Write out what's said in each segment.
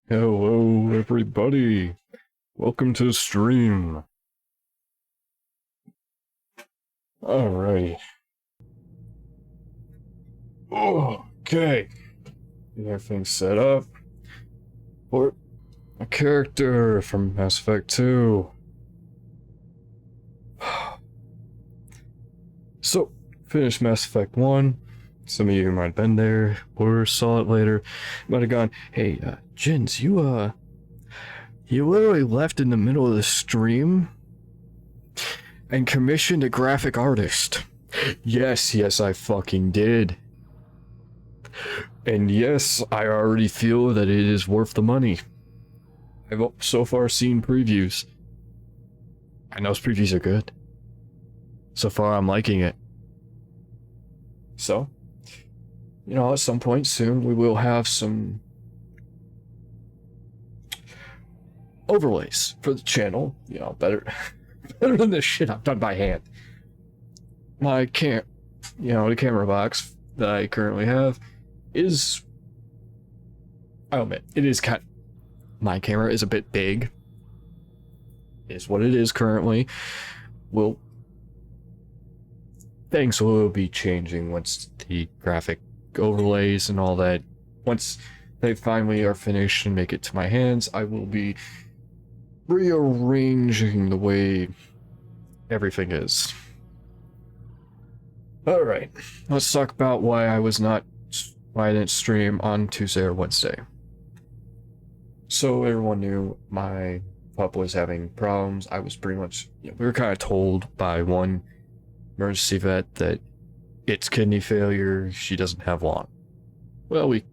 Hello, everybody. Welcome to the stream. Alright. Okay. Get everything set up for a character from Mass Effect 2. So, finished Mass Effect 1. Some of you might have been there or saw it later. Might have gone, hey, Jins, you literally left in the middle of the stream and commissioned a graphic artist. Yes, I fucking did. And yes, I already feel that it is worth the money. I've so far seen previews, and those previews are good. So far, I'm liking it. So, at some point soon, we will have some overlays for the channel. Better than the shit I've done by hand. My the camera box that I currently have is, I'll admit, my camera is a bit big. Is what it is currently. Things will be changing once the graphic overlays and all that. Once they finally are finished and make it to my hands, I will be rearranging the way everything is. Alright, let's talk about why I didn't stream on Tuesday or Wednesday. So everyone knew my pup was having problems. I was pretty much, we were kind of told by one emergency vet that it's kidney failure, she doesn't have long. Well, we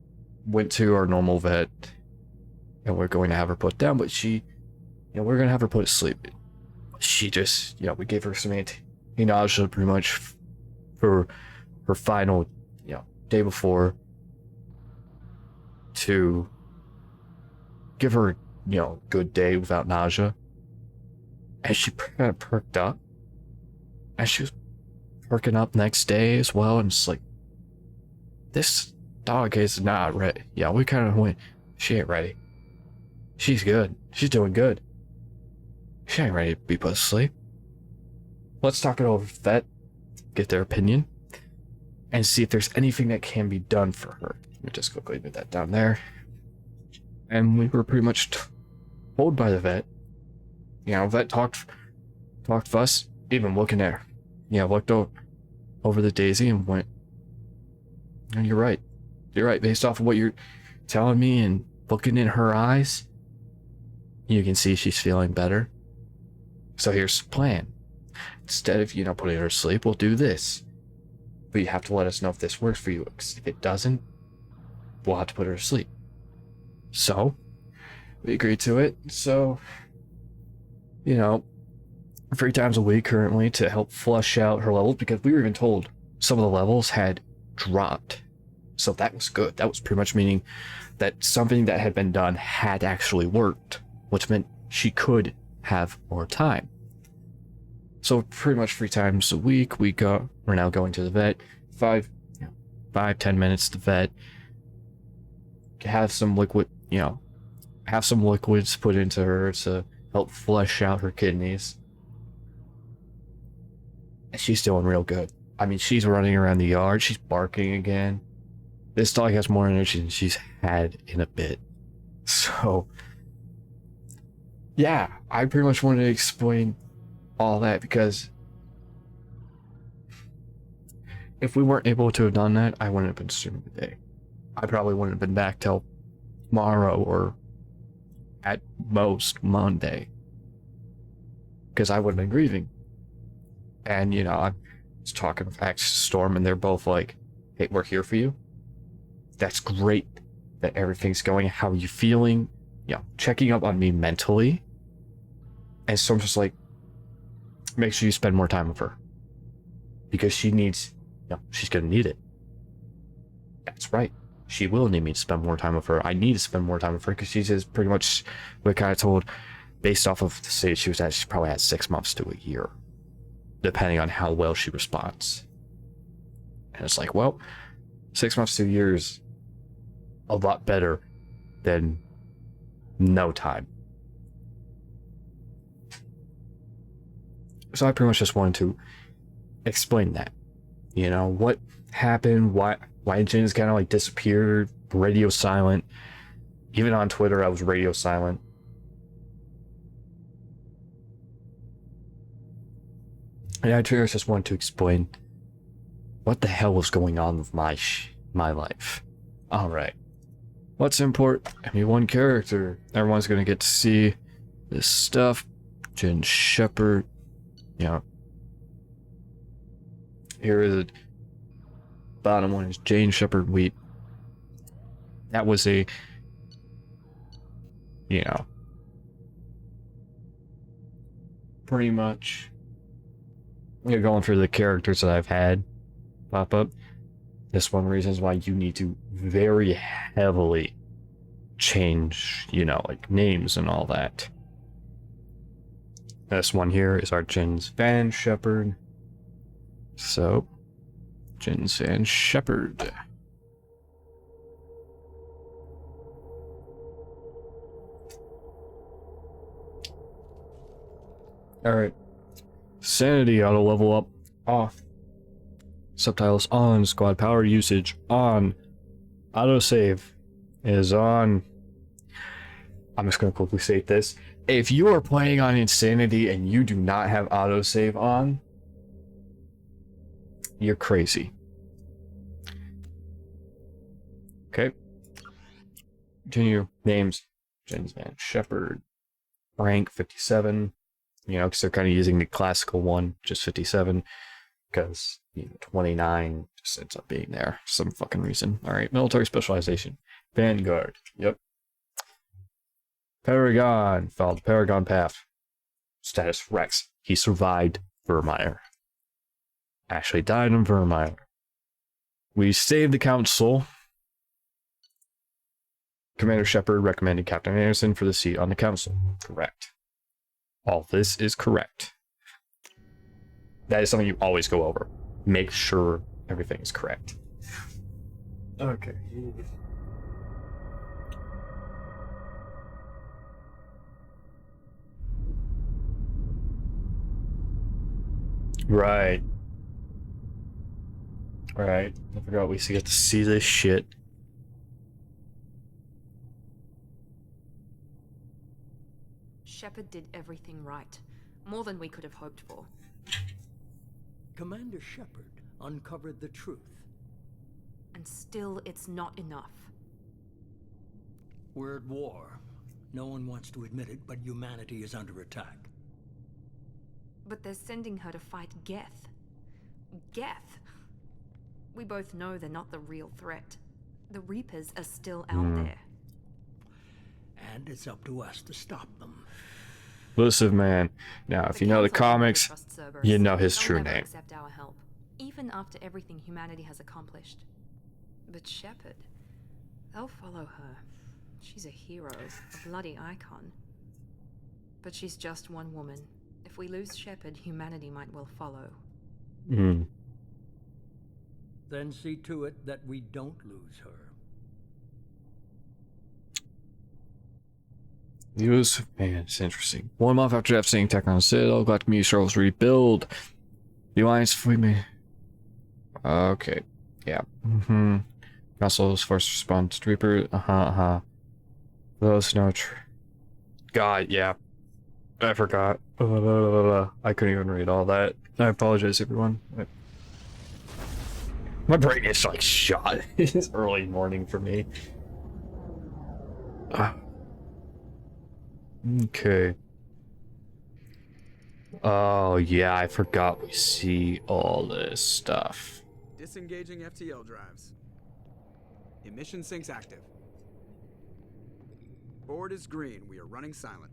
went to our normal vet and we're going to have her put down, but we're going to have her put to sleep. She just, we gave her some anti-nausea pretty much for her final, day before to give her, a good day without nausea. And she kind of perked up. And she was perking up next day as well. And it's like, this dog is not ready. Yeah, we kind of went, she ain't ready. She's good. She's doing good. She ain't ready to be put to sleep. Let's talk it over with vet, get their opinion, and see if there's anything that can be done for her. Let me just quickly put that down there. And we were pretty much told by the vet. Vet talked to us, even looking at her. Looked over the Daisy and went, you're right. You're right. Based off of what you're telling me and looking in her eyes, you can see she's feeling better. So here's the plan. Instead of, putting her to sleep, we'll do this. But you have to let us know if this works for you. Because if it doesn't, we'll have to put her to sleep. So, we agreed to it. So, 3 times a week currently to help flush out her levels, because we were even told some of the levels had dropped. So that was good. That was pretty much meaning that something that had been done had actually worked, which meant she could have more time. So pretty much 3 times a week, we're now going to the vet. 5-10 minutes to the vet. Have some liquid, have some liquids put into her to help flush out her kidneys. And she's doing real good. I mean, she's running around the yard. She's barking again. This dog has more energy than she's had in a bit. So, yeah, I pretty much wanted to explain all that, because if we weren't able to have done that, I wouldn't have been streaming today. I probably wouldn't have been back till tomorrow or at most Monday, because I would have been grieving. And I was talking with Axe Storm, and they're both like, hey, we're here for you. That's great that everything's going. How are you feeling? Checking up on me mentally. And Storm's just like, make sure you spend more time with her, because she needs, she's gonna need it. That's right. She will need me to spend more time with her. I need to spend more time with her, because she says pretty much, we're kind of told, based off of the stage she was at, she probably had 6 months to a year, depending on how well she responds. And it's like, well, 6 months to a year is a lot better than no time. So I pretty much just wanted to explain that. You know, what happened, why Jin's kind of like disappeared, radio silent. Even on Twitter, I was radio silent. And I just wanted to explain what the hell was going on with my life. Alright. Let's import ME1 character. Everyone's gonna get to see this stuff. Jin Shepard. You know. Here is the bottom one is Jane Shepard Wheat. That was a, you know, pretty much, you're going for the characters that I've had pop up. This one reason is why you need to very heavily change, you know, like names and all that. This one here is our Jin's Van Shepard. So, Jin's Van Shepard. Alright. Sanity auto level up off. Subtitles on. Squad power usage on. Autosave is on. I'm just gonna quickly state this. If you are playing on Insanity and you do not have autosave on, you're crazy. Okay. Continue. Names. Jin's Van Shepard. Rank 57. You know, because they're kind of using the classical one, just 57. Because, you know, 29 just ends up being there for some fucking reason. Alright, military specialization. Vanguard. Yep. Paragon. Followed the Paragon path. Status Rex. He survived Vermeer. Actually died in Vermeer. We saved the council. Commander Shepard recommended Captain Anderson for the seat on the council. Correct. All this is correct. That is something you always go over. Make sure everything is correct. Okay. Right. Right. I forgot we get to see this shit. Shepard did everything right. More than we could have hoped for. Commander Shepard uncovered the truth. And still, it's not enough. We're at war. No one wants to admit it, but humanity is under attack. But they're sending her to fight Geth. Geth! We both know they're not the real threat. The Reapers are still out there. And it's up to us to stop them. Listen, man. Now, if you know the comics, you know his true name. Accept our help, even after everything humanity has accomplished. But Shepard, they'll follow her. She's a hero, a bloody icon. But she's just one woman. If we lose Shepard, humanity might well follow. Hmm. Then see to it that we don't lose her. Man, it's interesting. 1 month after devastating attack on the Citadel, Galactic Meteor struggles to rebuild. The Alliance fleet may... Okay. Yeah. Council's first response to Reaper. Those no... God, yeah. I forgot. I couldn't even read all that. I apologize, everyone. My brain is like shot. It's early morning for me. Okay. Oh, yeah, I forgot we see all this stuff. Disengaging FTL drives. Emission sinks active. Board is green. We are running silent.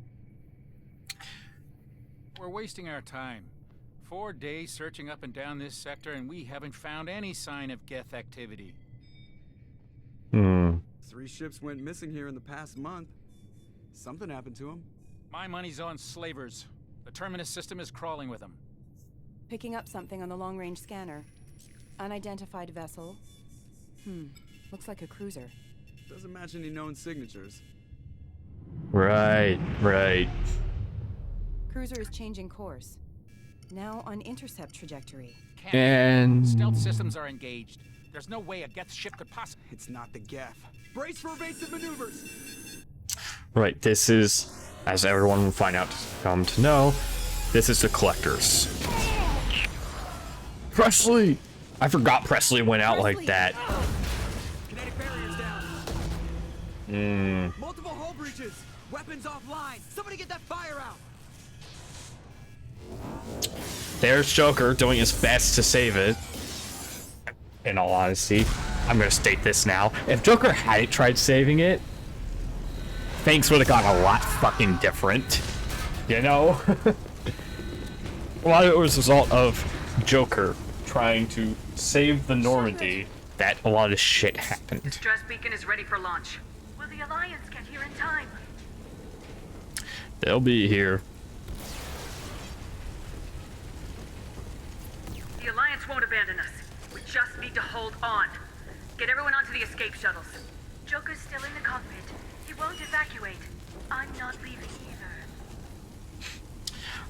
We're wasting our time. 4 days searching up and down this sector, and we haven't found any sign of Geth activity. 3 ships went missing here in the past month. Something happened to them. My money's on slavers. The Terminus system is crawling with them. Picking up something on the long-range scanner. Unidentified vessel. Looks like a cruiser. Doesn't match any known signatures. Right, right. Cruiser is changing course. Now on intercept trajectory. Can't be. And Stealth systems are engaged. There's no way a Geth ship could possibly. It's not the Geth. Brace for evasive maneuvers. right, this is, as everyone will find out, come to know, this is the Collectors. Presley! I forgot Presley went out like that. Kinetic barriers down. Multiple hull breaches. Weapons offline. Somebody get that fire out. There's Joker doing his best to save it. In all honesty, I'm gonna state this now. If Joker hadn't tried saving it, things would have gone a lot fucking different. You know? A lot of it was a result of Joker trying to save the Normandy that a lot of shit happened. Distress beacon is ready for launch. Will the Alliance get here in time? They'll be here. The Alliance won't abandon us. We just need to hold on. Get everyone onto the escape shuttles. Joker's still in the cockpit. He won't evacuate. I'm not leaving either.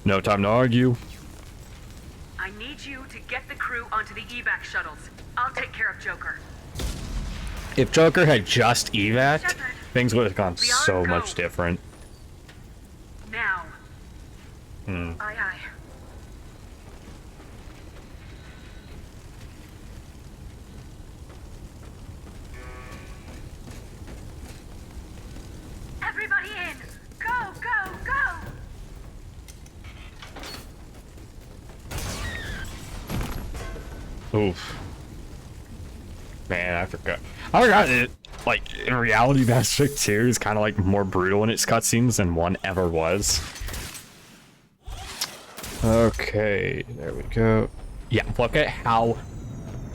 No time to argue. I need you to get the crew onto the evac shuttles. I'll take care of Joker. If Joker had just evac'd, things would have gone so much different. Now. Aye, aye. Everybody in! Go, go, go! Oof. Man, I forgot. I forgot it. Like, in reality, Mass Effect 2 is kind of like more brutal in its cutscenes than 1 ever was. Okay, there we go. Yeah, look at how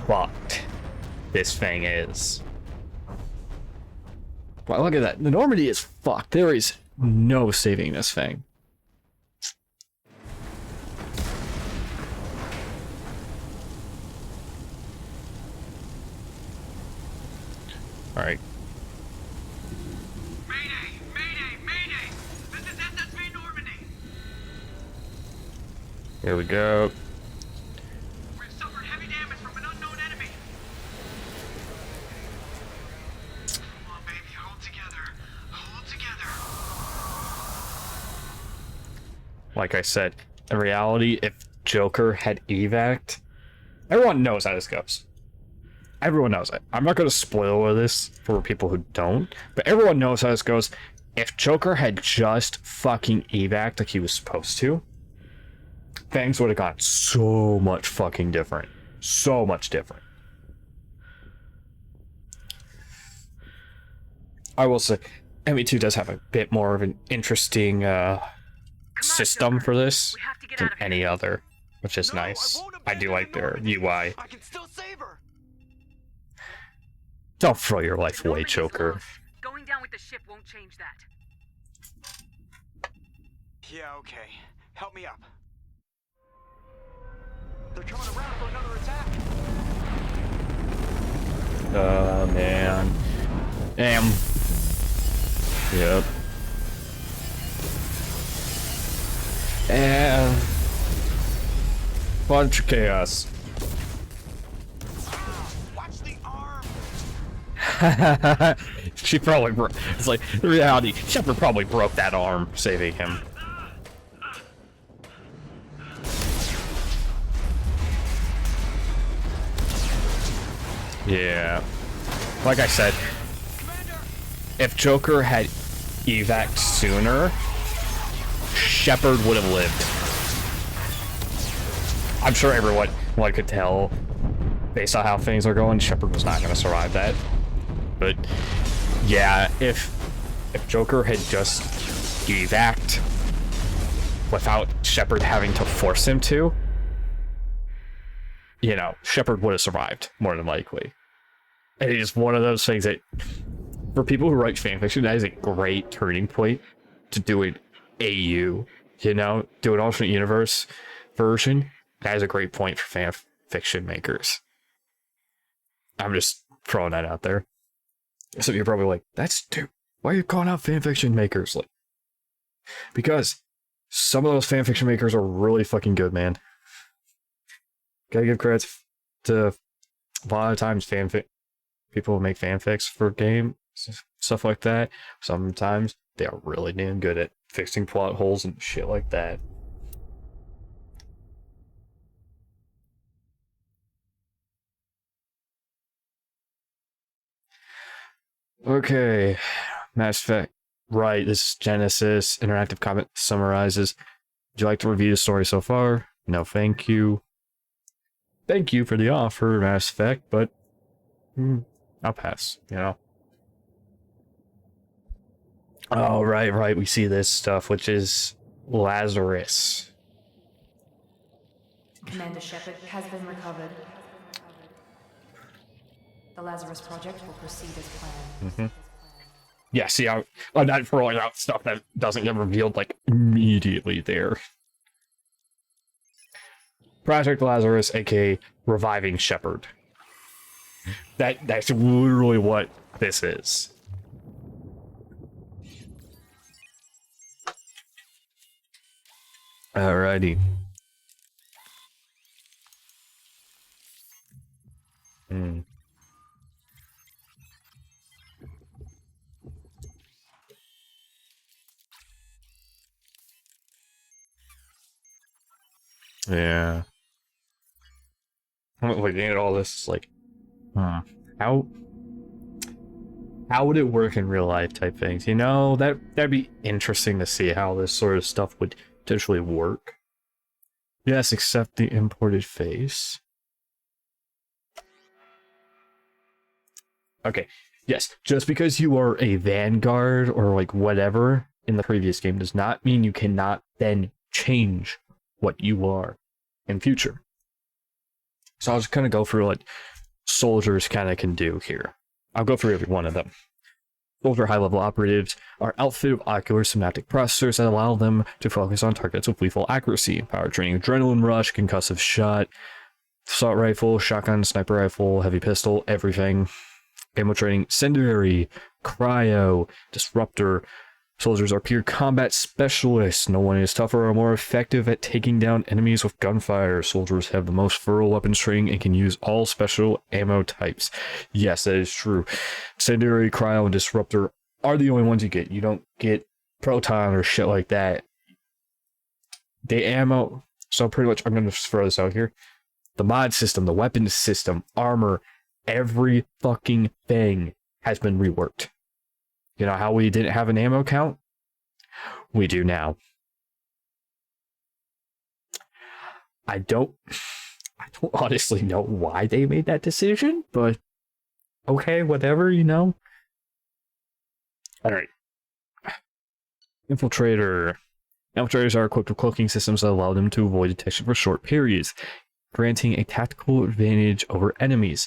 fucked this thing is. Wow, look at that. The Normandy is fucked. There is no saving this thing. Alright. Mayday! Mayday! Mayday! This is SSV Normandy! Here we go. We've suffered heavy damage from an unknown enemy. Come on, baby, hold together. Hold together. Like I said, in reality, if Joker had evac'd, everyone knows how this goes. Everyone knows it. I'm not going to spoil this for people who don't, but everyone knows how this goes. If Joker had just fucking evac'd like he was supposed to, things would have gone so much fucking different. So much different. I will say, ME2 does have a bit more of an interesting system for this than any other, which is nice. I do like their UI. I can still save her. Don't throw your life away, Joker. Going down with the ship won't change that. Yeah, okay. Help me up. They're coming around for another attack. Man. Damn. Yep. And bunch of chaos. Watch the arm. She probably broke. It's like, the reality, Shepard probably broke that arm, saving him. Yeah. Like I said, if Joker had evac'd sooner, Shepard would have lived. I'm sure everyone could tell, based on how things are going, Shepard was not going to survive that. But yeah, if Joker had just evac'd without Shepard having to force him to, you know, Shepard would have survived, more than likely. And it is one of those things that, for people who write fanfiction, that is a great turning point to do an AU, you know, do an alternate universe version. That is a great point for fanfiction makers. I'm just throwing that out there. So you're probably like, that's Why are you calling out fanfiction makers? Like, because some of those fanfiction makers are really fucking good, man. Gotta give credit to a lot of times people make fanfics for games, stuff like that. Sometimes they are really damn good at fixing plot holes and shit like that. Okay, Mass Effect. Right, this is Genesis. Interactive comment summarizes. Would you like to review the story so far? No, thank you. Thank you for the offer, Mass Effect, but I'll pass, you know. Oh, right, we see this stuff, which is Lazarus. Commander Shepard has been recovered. The Lazarus Project will proceed as planned. Yeah, see, I'm not throwing out stuff that doesn't get revealed, like, immediately there. Project Lazarus, aka Reviving Shepard. That's literally what this is. Alrighty. Yeah. I'm looking at all this, it's like, how would it work in real life type things? You know, that'd be interesting to see how this sort of stuff would potentially work. Yes, except the imported face. Okay, yes, just because you are a Vanguard or like whatever in the previous game does not mean you cannot then change what you are in future. So I'll just kind of go through what soldiers kind of can do here. I'll go through every one of them. Soldier high-level operatives are outfitted with ocular synaptic processors that allow them to focus on targets with lethal accuracy. Power training, adrenaline rush, concussive shot, assault rifle, shotgun, sniper rifle, heavy pistol, everything. Ammo training, incendiary, cryo, disruptor. Soldiers are pure combat specialists. No one is tougher or more effective at taking down enemies with gunfire. Soldiers have the most thorough weapons training and can use all special ammo types. Yes, that is true. Incendiary, cryo, and disruptor are the only ones you get. You don't get proton or shit like that. The ammo, so pretty much, I'm going to throw this out here. The mod system, the weapon system, armor, every fucking thing has been reworked. You know how we didn't have an ammo count? We do now. I don't honestly know why they made that decision, but okay, whatever, you know. Alright. Infiltrator. Infiltrators are equipped with cloaking systems that allow them to avoid detection for short periods, granting a tactical advantage over enemies.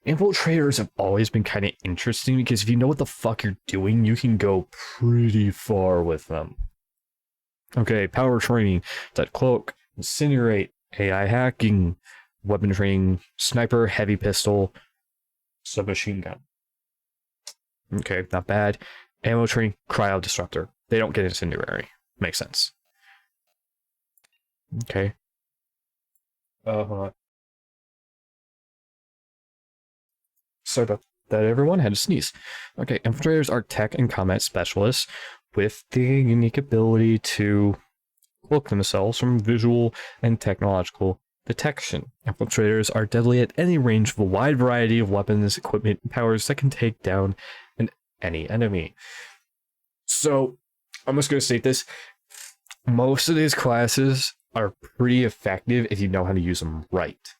Infiltrators have always been kind of interesting because if you know what the fuck you're doing, you can go pretty far with them. Okay, power training, that cloak, incinerate, AI hacking, weapon training, sniper, heavy pistol, submachine gun. Okay, not bad. Ammo training, cryo disruptor. They don't get incendiary. Makes sense. Okay. Sorry about that, everyone. Had to sneeze. Okay, infiltrators are tech and combat specialists with the unique ability to cloak themselves from visual and technological detection. Infiltrators are deadly at any range of a wide variety of weapons, equipment, and powers that can take down any enemy. So, I'm just going to state this. Most of these classes are pretty effective if you know how to use them right.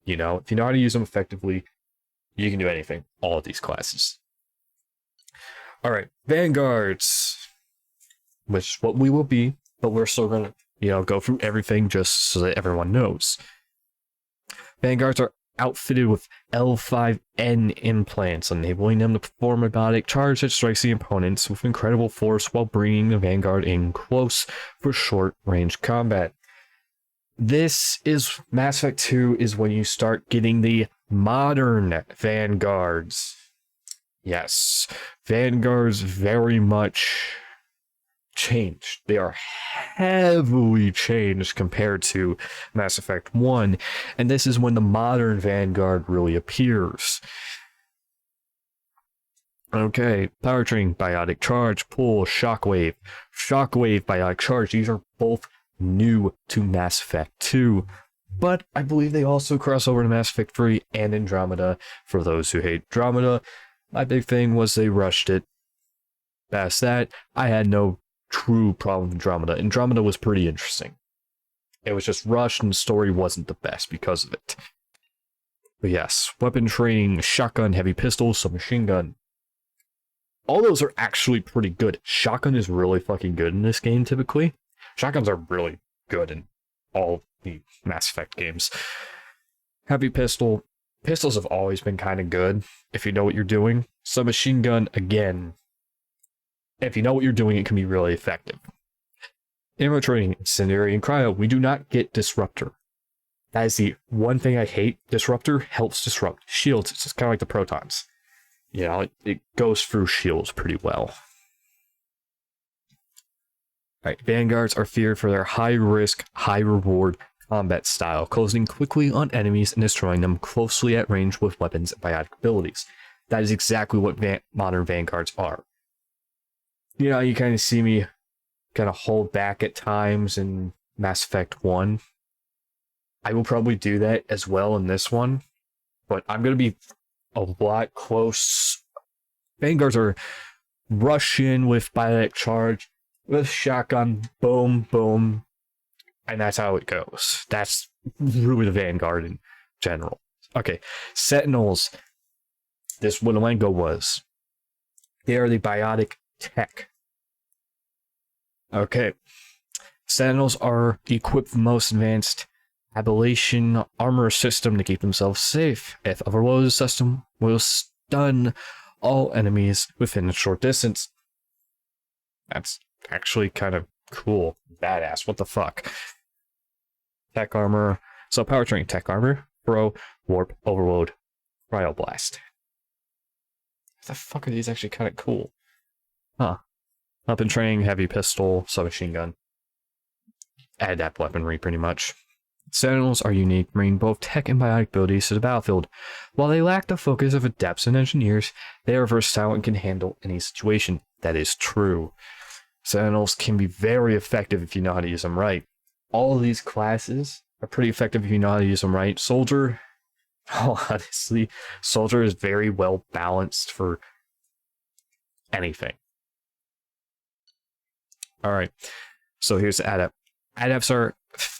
You know, if you know how to use them effectively, you can do anything. All of these classes. Alright, Vanguards. Which is what we will be, but we're still gonna, you know, go through everything just so that everyone knows. Vanguards are outfitted with L5N implants, enabling them to perform a robotic charge that strikes the opponents with incredible force while bringing the Vanguard in close for short-range combat. This is Mass Effect 2 is when you start getting the modern Vanguards. Yes, Vanguards very much changed. They are heavily changed compared to Mass Effect 1, and this is when the modern Vanguard really appears. Okay, powertrain, biotic charge, pull, shockwave, biotic charge. These are both new to Mass Effect 2, but I believe they also cross over to Mass Effect 3 and Andromeda. For those who hate Andromeda, my big thing was they rushed it. Past that, I had no true problem with Andromeda. Andromeda was pretty interesting. It was just rushed and the story wasn't the best because of it. But yes, weapon training, shotgun, heavy pistol, submachine gun. All those are actually pretty good. Shotgun is really fucking good in this game, typically. Shotguns are really good in all the Mass Effect games. Heavy pistol. Pistols have always been kind of good, if you know what you're doing. Submachine gun, again. If you know what you're doing, it can be really effective. Ammo training, incendiary, and cryo. We do not get disruptor. That is the one thing I hate. Disruptor helps disrupt shields. It's just kind of like the protons. You know, it goes through shields pretty well. Alright, Vanguards are feared for their high risk, high reward combat style, closing quickly on enemies and destroying them closely at range with weapons and biotic abilities. That is exactly what modern Vanguards are. You know, you kind of see me kind of hold back at times in Mass Effect 1. I will probably do that as well in this one, but I'm going to be a lot close. Vanguards are rush in with biotic charge, with shotgun, boom, boom, and that's how it goes. That's really the Vanguard in general. Okay, Sentinels. This what Lengo was. They are the biotic tech. Okay, Sentinels are equipped with the most advanced ablation armor system to keep themselves safe. If overloaded, the system will stun all enemies within a short distance. That's actually kind of cool. Badass. What the fuck? Tech armor. So powertrain tech armor. Throw, warp, overload, cryoblast. What the fuck are these actually kind of cool? Huh. Weapon training, heavy pistol, submachine gun. Adapt weaponry pretty much. Sentinels are unique, bringing both tech and biotic abilities to the battlefield. While they lack the focus of adepts and engineers, they are versatile and can handle any situation. That is true. Sentinels can be very effective if you know how to use them right. All of these classes are pretty effective if you know how to use them right. Soldier, honestly, Soldier is very well balanced for anything. Alright, so here's the Adept. Adepts are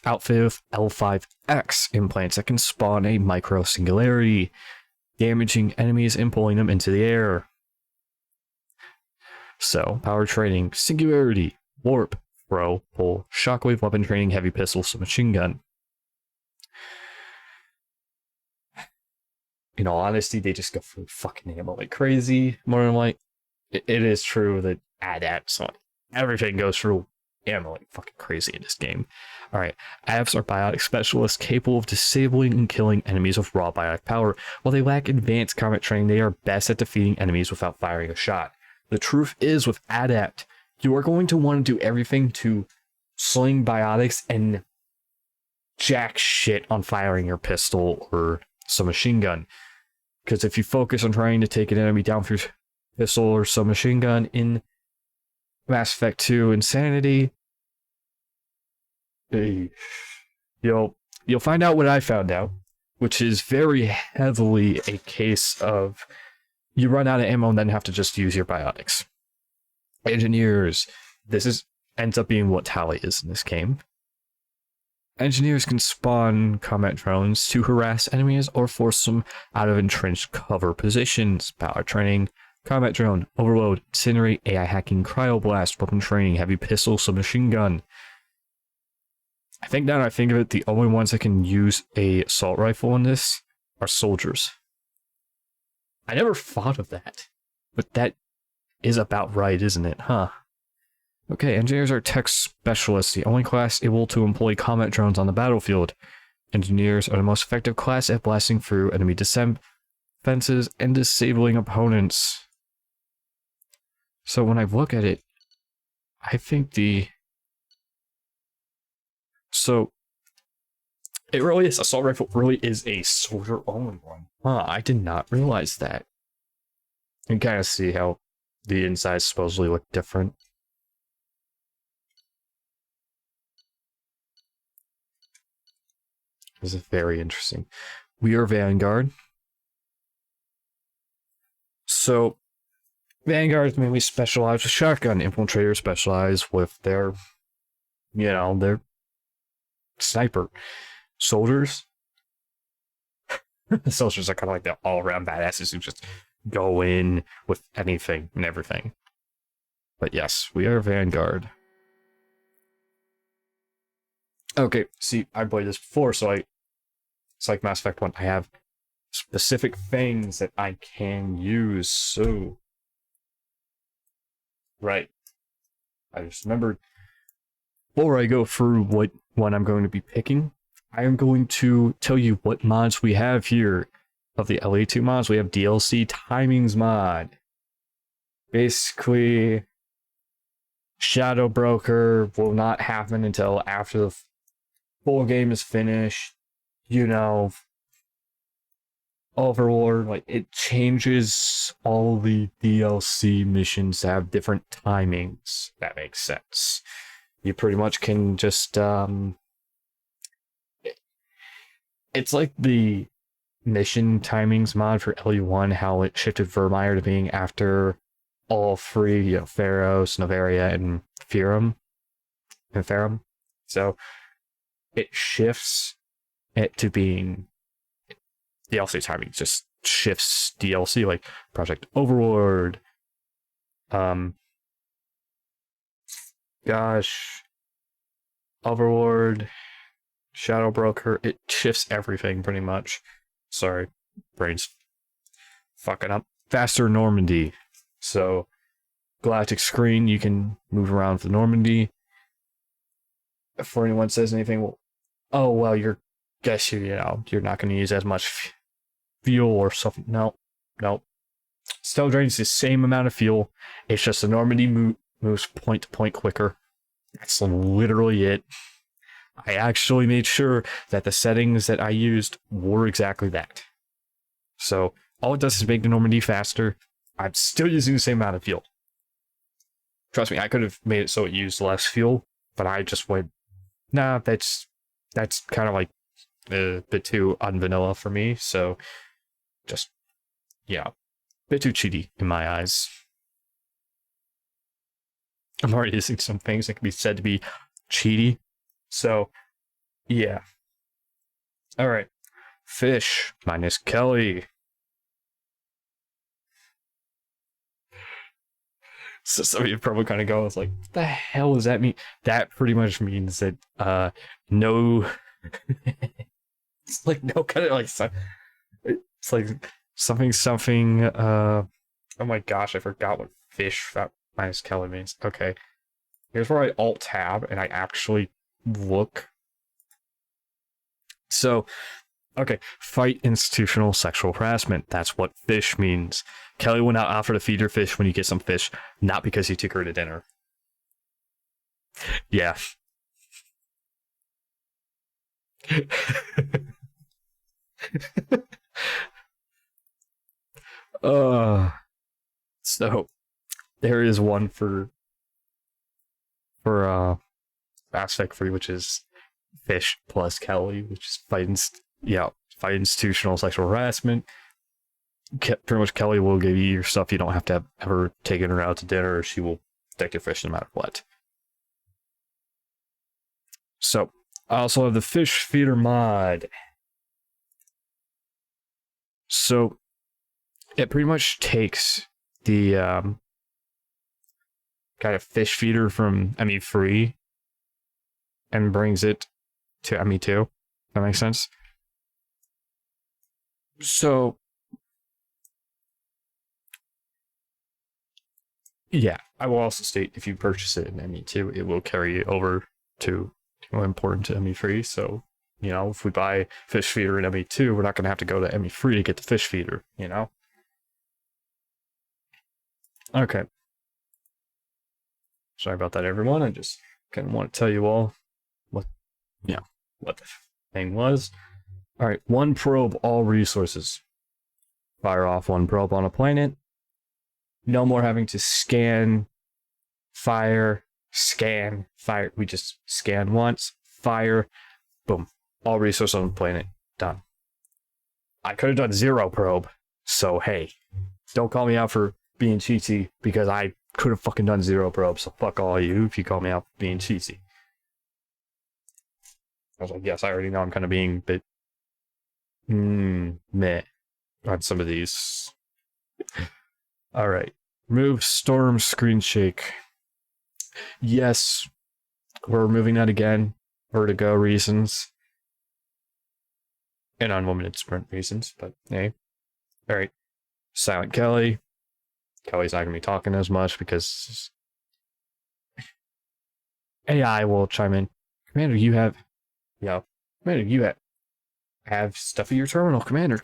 outfitted with L5X implants that can spawn a micro singularity, damaging enemies and pulling them into the air. So, power training, singularity, warp, throw, pull, shockwave, weapon training, heavy pistol, submachine gun. In all honesty, they just go through fucking ammo like crazy. More than like, it is true that adepts, like, everything goes through ammo like fucking crazy in this game. Alright, adepts are biotic specialists capable of disabling and killing enemies with raw biotic power. While they lack advanced combat training, they are best at defeating enemies without firing a shot. The truth is, with Adept, you are going to want to do everything to sling biotics and jack shit on firing your pistol or submachine gun. Because if you focus on trying to take an enemy down through pistol or submachine gun in Mass Effect 2 Insanity, you'll find out what I found out, which is very heavily a case of you run out of ammo and then have to just use your biotics. Engineers, ends up being what Tali is in this game. Engineers can spawn combat drones to harass enemies or force them out of entrenched cover positions. Power training, combat drone, overload, incinerate, AI hacking, cryoblast, weapon training, heavy pistol, submachine gun. I think now that I think of it, the only ones that can use a assault rifle in this are soldiers. I never thought of that, but that is about right, isn't it? Huh. Okay, engineers are tech specialists, the only class able to employ combat drones on the battlefield. Engineers are the most effective class at blasting through enemy defenses and disabling opponents. So when I look at it, I think so it really is, assault rifle really is a soldier only one. Huh, I did not realize that. You can kind of see how the insides supposedly look different. This is very interesting. We are Vanguard. So Vanguards mainly specialize with shotgun. Infiltrators specialize with their, their sniper. Soldiers. Soldiers are kind of like the all-around badasses who just go in with anything and everything. But yes, we are Vanguard. Okay, see, I played this before, so it's like Mass Effect 1. I have specific things that I can use, so... Right. I just remembered. Before I go through what one I'm going to be picking, I am going to tell you what mods we have here. Of the LE2 mods, we have DLC Timings mod. Basically, Shadow Broker will not happen until after the full game is finished. Overlord, like, it changes all the DLC missions to have different timings. That makes sense. You pretty much can just, it's like the mission timings mod for LE1, how it shifted Vermeer to being after all three, Pharos, Novaria, and Ferrum. So it shifts it to being DLC timing, just shifts DLC, like Project Overlord. Overlord, Shadow Broker, it shifts everything pretty much. Sorry, brain's fucking up. Faster Normandy. So, Galactic Screen, you can move around for Normandy. Before anyone says anything, you're not going to use as much fuel or something. No. Still drains the same amount of fuel. It's just the Normandy moves point to point quicker. That's literally it. I actually made sure that the settings that I used were exactly that. So all it does is make the Normandy faster. I'm still using the same amount of fuel. Trust me, I could have made it so it used less fuel, but I just went, nah, that's kind of like a bit too unvanilla for me. So just, a bit too cheaty in my eyes. I'm already using some things that can be said to be cheaty. So, yeah. Alright. Fish minus Kelly. So some of you probably kind of go, it's like, what the hell does that mean? That pretty much means that, no... it's like no kind of like... It's like something, oh my gosh, I forgot what fish that minus Kelly means. Okay. Here's where I alt-tab, and I actually look. So, okay, fight institutional sexual harassment. That's what fish means. Kelly will not offer to feed her fish when you get some fish, not because you took her to dinner. Yeah. So there is one for aspect 3, which is fish plus Kelly, which is fight institutional sexual harassment. Pretty much Kelly will give you your stuff. You don't have to ever taken her out to dinner. She will take your fish no matter what. So I also have the fish feeder mod. So it pretty much takes the kind of fish feeder from ME3 and brings it to ME2. That makes sense? So, yeah, I will also state if you purchase it in ME2, it will carry you over to important to ME3. So, if we buy fish feeder in ME2, we're not going to have to go to ME3 to get the fish feeder, Okay. Sorry about that, everyone. I just kind of want to tell you all what, what the thing was. All right, one probe, all resources. Fire off one probe on a planet. No more having to scan, fire, scan, fire. We just scan once, fire, boom. All resources on the planet, done. I could have done 0 probe, so hey, don't call me out for being cheaty because I could have fucking done 0 probe, so fuck all you if you call me out for being cheaty. I was like, yes, I already know I'm kind of being a bit meh on some of these. Alright. Remove storm screen shake. Yes, we're removing that again. Vertigo reasons. And unlimited sprint reasons, but hey. Alright. Silent Kelly. Kelly's not going to be talking as much because AI will chime in. Commander, you have... Commander, you have stuff at your terminal. Commander.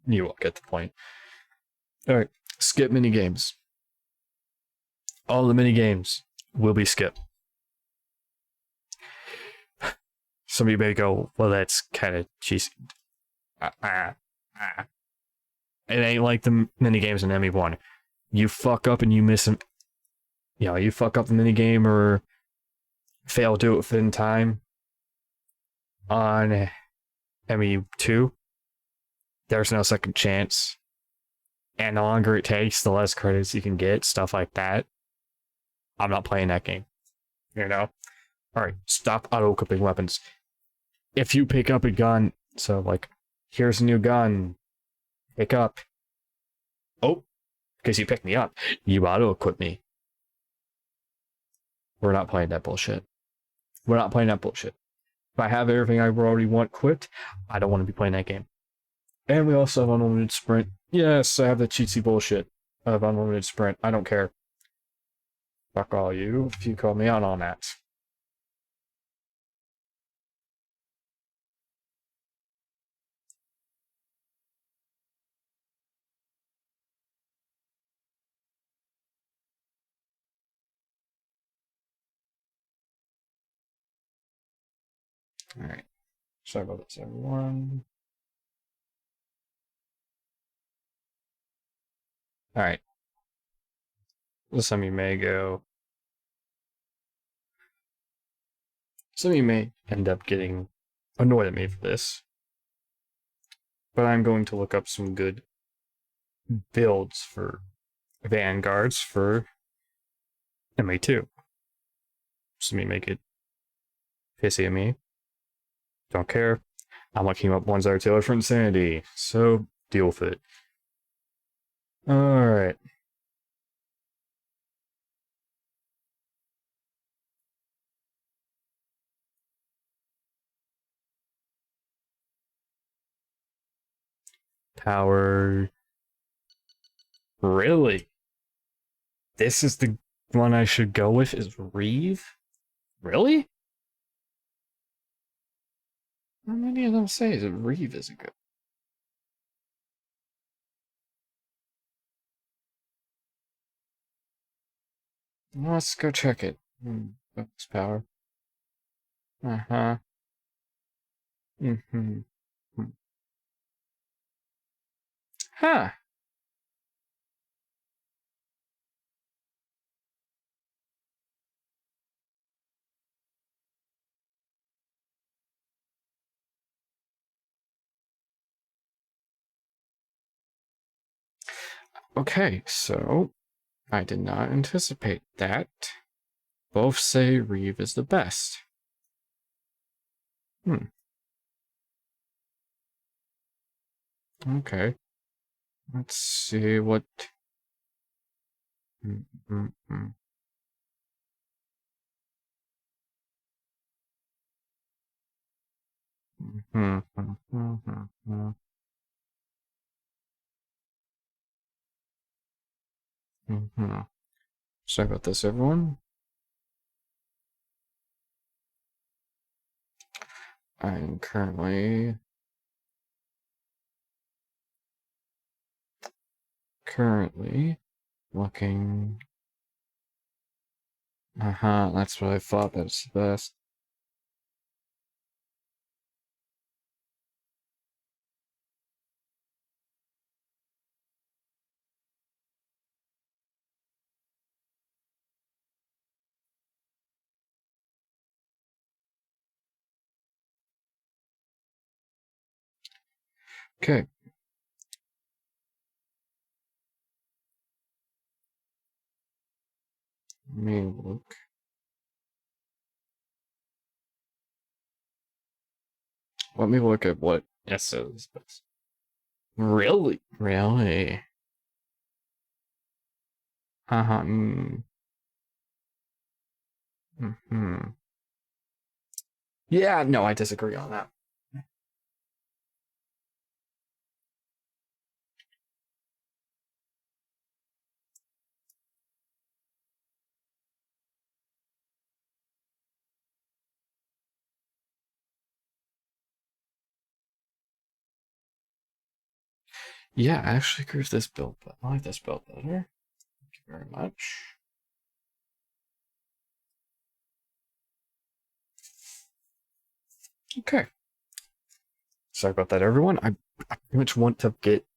You will get the point. Alright. Skip minigames. All the minigames will be skipped. Some of you may go, well, that's kind of cheesy. It ain't like the minigames in ME1. You fuck up and you miss them. You fuck up the minigame or fail to do it within time on ME2. There's no second chance. And the longer it takes, the less credits you can get, stuff like that. I'm not playing that game. Alright, stop auto-equipping weapons. If you pick up a gun, so like, here's a new gun, pick up. Oh, because you picked me up, you auto-equip me. We're not playing that bullshit. If I have everything I already want equipped, I don't want to be playing that game. And we also have unlimited sprint. Yes, I have the cheatsy bullshit of unlimited sprint. I don't care. Fuck all you if you call me out on that. Alright. Sorry about this, everyone. Alright. Some of you may go. Some of you may end up getting annoyed at me for this. But I'm going to look up some good builds for Vanguards for ME2. Some of you may get pissy at me. Don't care. I'm looking up ones that are tailored for insanity, so deal with it. Alright. Power. Really? This is the one I should go with, is Reeve? Really? How many of them say that Reeve isn't good? Let's go check it. Focus power. Uh-huh. Mm-hmm. Huh. Okay, so I did not anticipate that. Both say Reeve is the best. Okay. Let's see what... Sorry about this, everyone. I'm currently looking. That's what I thought. That's the best. Okay. Let me look. Let me look at what S is. Really? Really? Mm. Hmm. Yeah, no, I disagree on that. Yeah, I actually agree with this build, but I like this build better. Thank you very much. Okay. Sorry about that, everyone. I pretty much want to get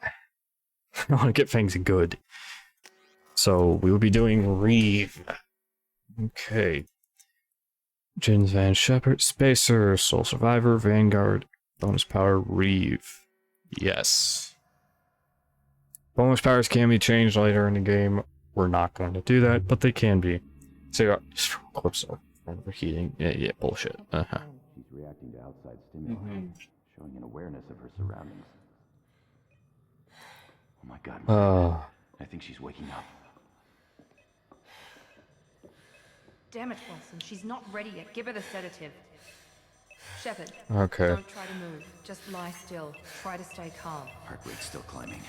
I want to get things good. So we will be doing Reeve. Okay. Jins Van Shepherd, Spacer, Soul Survivor, Vanguard, bonus power, Reeve. Yes. Bonus powers can be changed later in the game. We're not going to do that, but they can be. So just clips of overheating. Yeah, bullshit. She's reacting to outside stimuli, showing an awareness of her surroundings. Oh my god, I think she's waking up. Damn it, Watson. She's not ready yet. Give her the sedative. Shepard. Okay. Don't try to move. Just lie still. Try to stay calm. Heart rate's still climbing.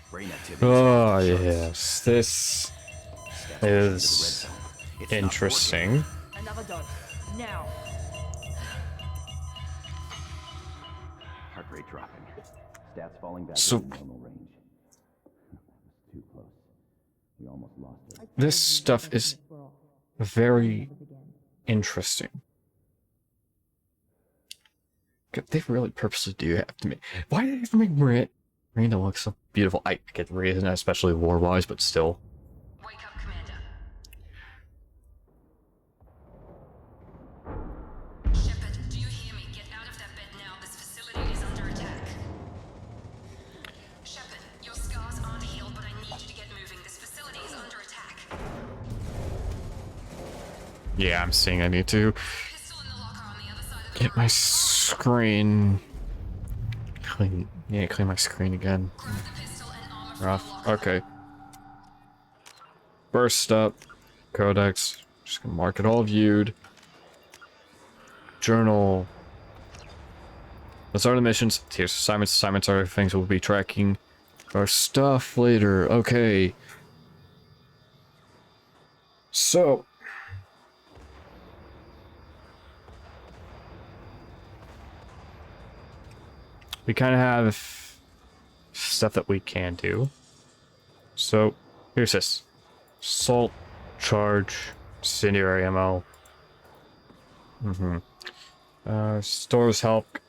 Brain activity. Oh, yes. This is interesting. Another dose. Now. Heart rate dropping. Stats falling back So- into normal range. Too close. We almost lost her. This stuff is very interesting. They really purposely do have to make. Why did they have to make Marina look so beautiful? I get the reason, especially lore-wise, but still. Wake up, Commander. Shepard, do you hear me? Get out of that bed now. This facility is under attack. Shepard, your scars aren't healed, but I need you to get moving. This facility is under attack. Yeah, I'm seeing I need to Pistol in the locker on the other side of the get my screen clean. Yeah, clean my screen again. Grab the pistol and armor from Rough. the locker. Okay. First up, Codex. Just gonna mark it all viewed. Journal. Let's start the missions. Here's assignments. Assignments are things we'll be tracking our stuff later. Okay. So. We kind of have stuff that we can do. So, here's this. Salt, charge, incendiary ammo. Stores help.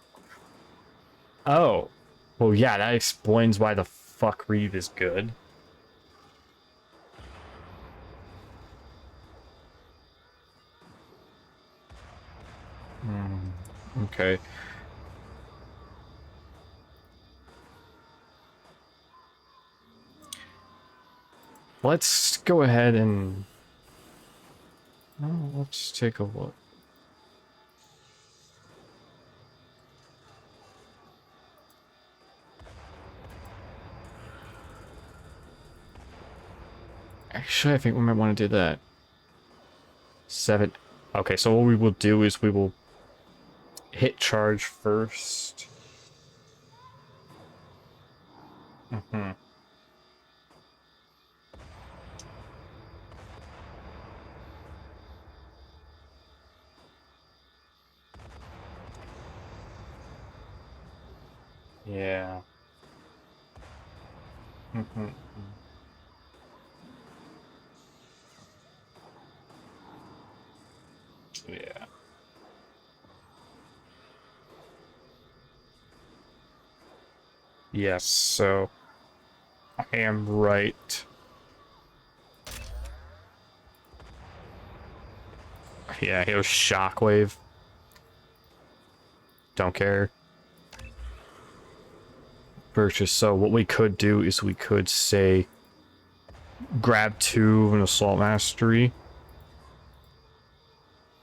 Oh. Well, yeah, that explains why the fuck Reeve is good. Okay. Let's go ahead and... Oh, let's take a look. Actually, I think we might want to do that. 7. Okay, so what we will do is we will hit charge first. Yeah. Yes, so I am right. Yeah, it was Shockwave. Don't care. Purchase. So what we could do is we could say grab 2 of an Assault Mastery.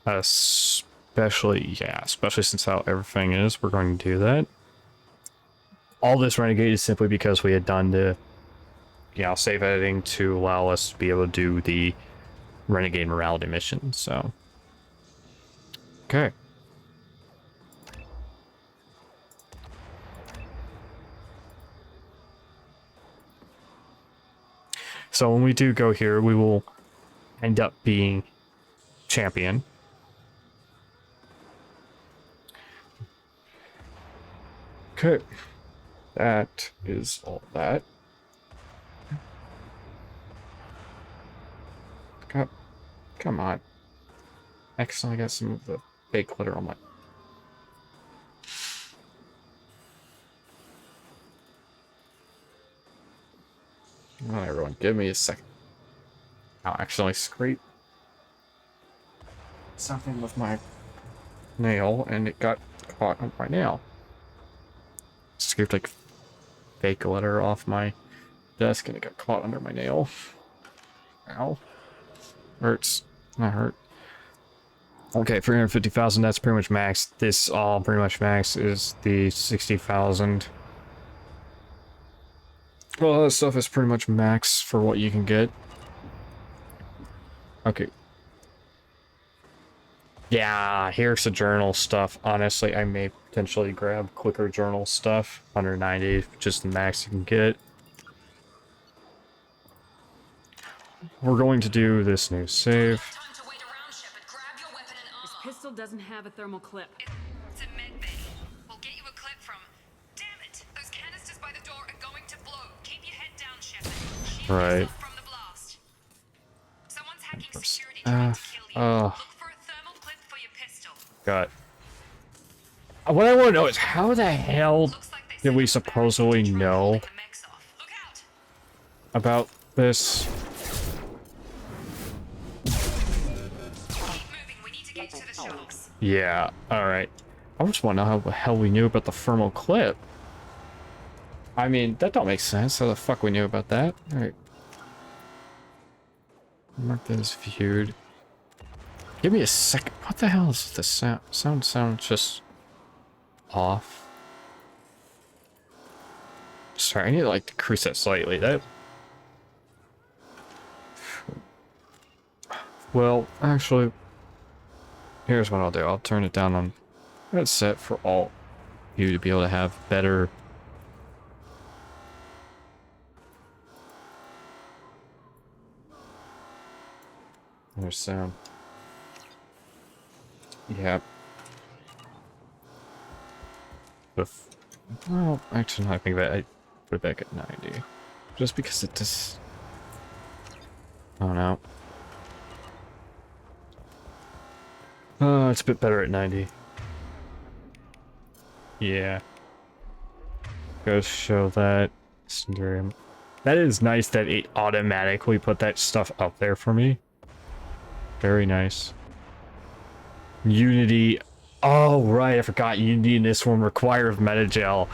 Especially since how everything is, we're going to do that. All this Renegade is simply because we had done the, save editing to allow us to be able to do the Renegade Morality mission, so. Okay. So when we do go here, we will end up being champion. Okay. That is all that. Come on. Accidentally got some of the fake glitter on my... Oh, everyone, give me a second. I'll accidentally scrape something with my nail, and it got caught on my nail. Scraped like fake glitter off my desk, and it got caught under my nail. Ow. Hurts. That hurt. Okay, 350,000, that's pretty much max. This all pretty much max is the 60,000. Well, that stuff is pretty much max for what you can get. Okay. Yeah, here's the journal stuff. Honestly, I may potentially grab quicker journal stuff. 190, just the max you can get. We're going to do this new save. This pistol doesn't have a thermal clip. It's a med bay. We'll get you a clip from... Damn it! Those canisters by the door are going to blow. Keep your head down, Shepard. Shield yourself from the blast. Someone's hacking security trying to kill you. Look for a thermal clip for your pistol. Got. What I want to know is how the hell did we supposedly know about this? Yeah, alright. I just want to know how the hell we knew about the thermal clip. I mean, that don't make sense. How the fuck we knew about that? Alright. Mark that as viewed. Give me a second. What the hell is this sound? Sound just off. Sorry, I need to like decrease that slightly. That. Well, actually, here's what I'll do. I'll turn it down on. It's set for all you to be able to have better. There's sound. Yeah. Well, actually, I think that I put it back at 90. Just because it just... Oh no. It's a bit better at 90. Yeah. Go show that. Synderium. That is nice that it automatically put that stuff up there for me. Very nice. Unity. Oh, right. I forgot Unity in this one requires metagel.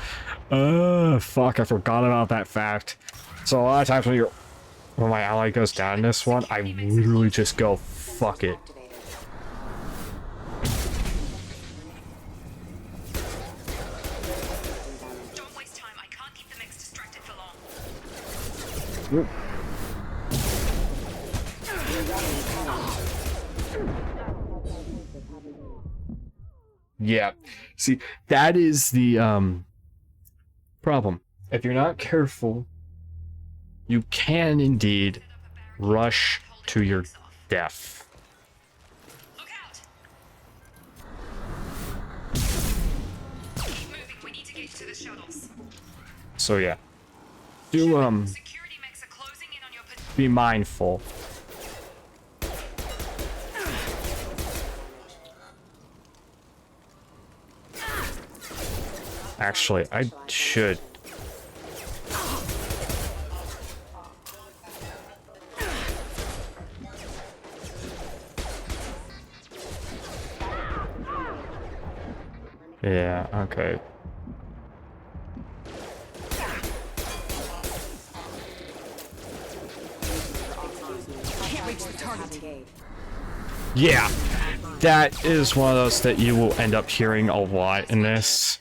Fuck. I forgot about that fact. So a lot of times when my ally goes down in this one, I literally just go, fuck it. Don't waste time. I can't keep the mix distracted for long. Yeah. See, that is the problem. If you're not careful, you can indeed rush to your death. Look out! Keep moving. We need to get to the shuttles. So yeah. Do Security mechs are closing in on your be mindful. Actually, I should Yeah, okay. Can't reach the target. Yeah, that is one of those that you will end up hearing a lot in this.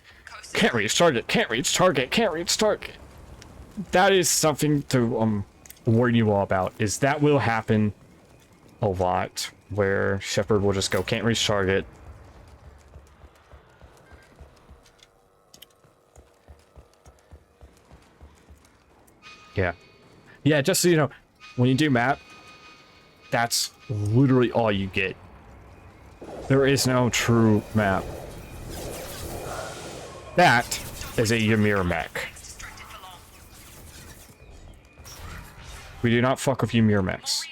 Can't reach target, can't reach target, can't reach target. That is something to warn you all about, is that will happen a lot, where Shepard will just go, can't reach target. Yeah. Yeah, just so you know, when you do map, that's literally all you get. There is no true map. That is a Ymir mech. We do not fuck with Ymir mechs.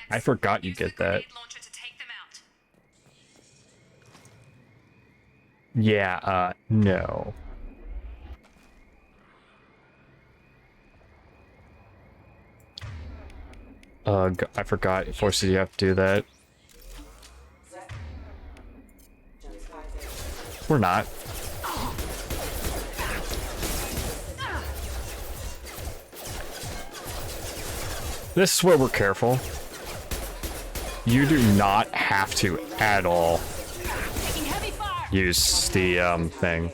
I forgot you get that. Yeah, no. I forgot it forces you have to do that. We're not. This is where we're careful. You do not have to at all use the thing.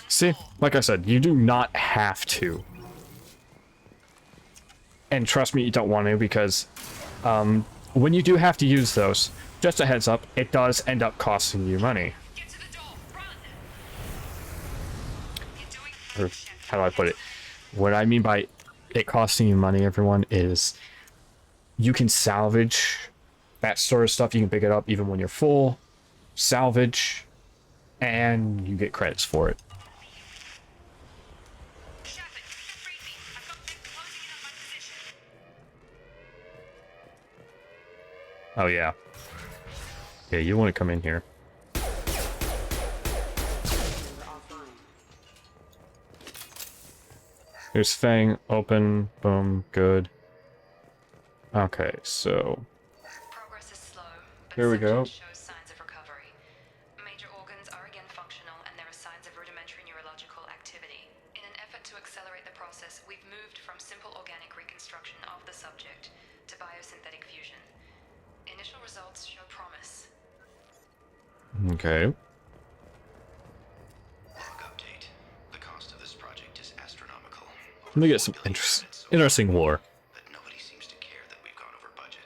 See, like I said, you do not have to. And trust me, you don't want to, because when you do have to use those, just a heads up, it does end up costing you money. Or how do I put it? What I mean by it costing you money, everyone, is you can salvage that sort of stuff. You can pick it up even when you're full, salvage, and you get credits for it. Oh yeah. Yeah, you want to come in here. Here's Fang, open, boom, good. Okay, so Progress is slow, but here we go. shows signs of recovery. Major organs are again functional, and there are signs of rudimentary neurological activity. In an effort to accelerate the process, we've moved from simple organic reconstruction of the subject to biosynthetic fusion. Initial results show promise. Okay. Log update. The cost of this project is astronomical. Let me get some interesting lore. But nobody seems to care that we've gone over budget.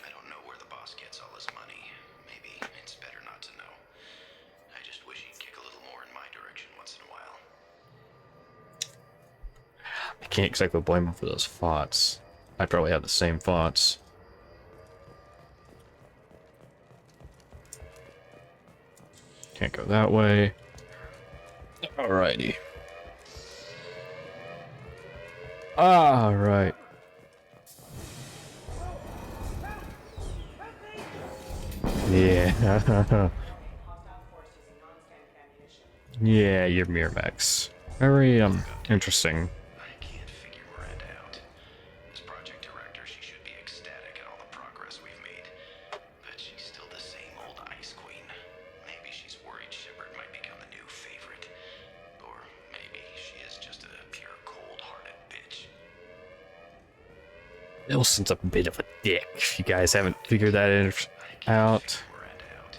I don't know where the boss gets all his money. Maybe it's better not to know. I just wish he'd kick a little more in my direction once in a while. I can't exactly blame him for those thoughts. I probably have the same thoughts. Can't go that way. Alrighty. Alright. Yeah. Yeah, your Miramax. Very, interesting. I can't figure Miranda out. As project director, she should be ecstatic at all the progress we've made. But she's still the same old Ice Queen. Maybe she's worried Shepard might become the new favorite. Or maybe she is just a pure cold-hearted bitch. Wilson's a bit of a dick, if you guys haven't figured that out. Miranda out.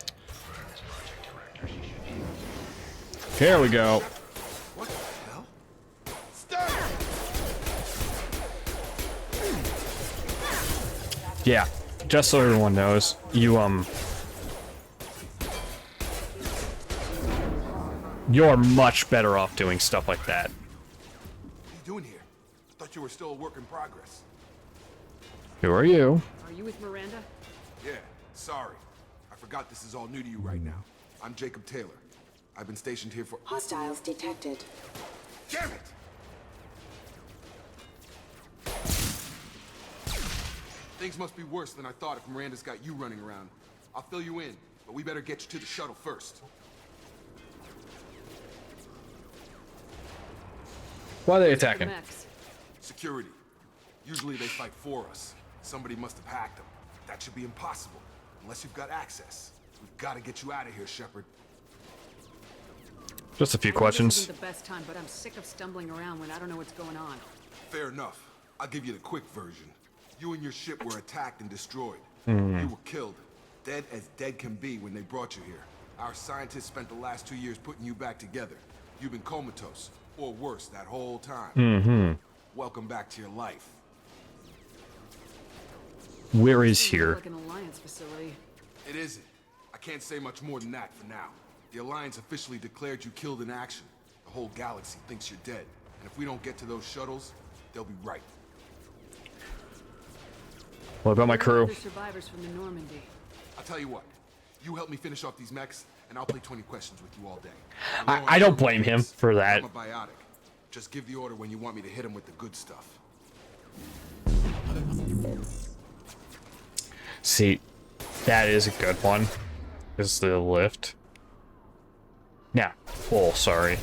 As project director, she should be... Here we go. What the hell? Stop! Yeah, just so everyone knows, you're much better off doing stuff like that. What are you doing here? I thought you were still a work in progress. Who are you? Are you with Miranda? Yeah, sorry. I forgot this is all new to you right now. I'm Jacob Taylor. I've been stationed here for— Hostiles detected. Damn it! Things must be worse than I thought if Miranda's got you running around. I'll fill you in, but we better get you to the shuttle first. Why are they attacking? Security. Usually they fight for us. Somebody must have hacked them. That should be impossible, unless you've got access. We've got to get you out of here, Shepard. Just a few I know questions. This isn't the best time, but I'm sick of stumbling around when I don't know what's going on. Fair enough. I'll give you the quick version. You and your ship were attacked and destroyed. Hmm. You were killed. Dead as dead can be when they brought you here. Our scientists spent the last 2 years putting you back together. You've been comatose, or worse, that whole time. Mm-hmm. Welcome back to your life. Where is Seems here? like an Alliance facility. It isn't. I can't say much more than that for now. The Alliance officially declared you killed in action. The whole galaxy thinks you're dead. And if we don't get to those shuttles, they'll be right. What about my crew? Other survivors from the Normandy. I'll tell you what. You help me finish off these mechs, and I'll play 20 questions with you all day. I don't blame him for that. I'm a biotic. Just give the order when you want me to hit him with the good stuff. See, that is a good one. Is the lift. Yeah. Oh, sorry.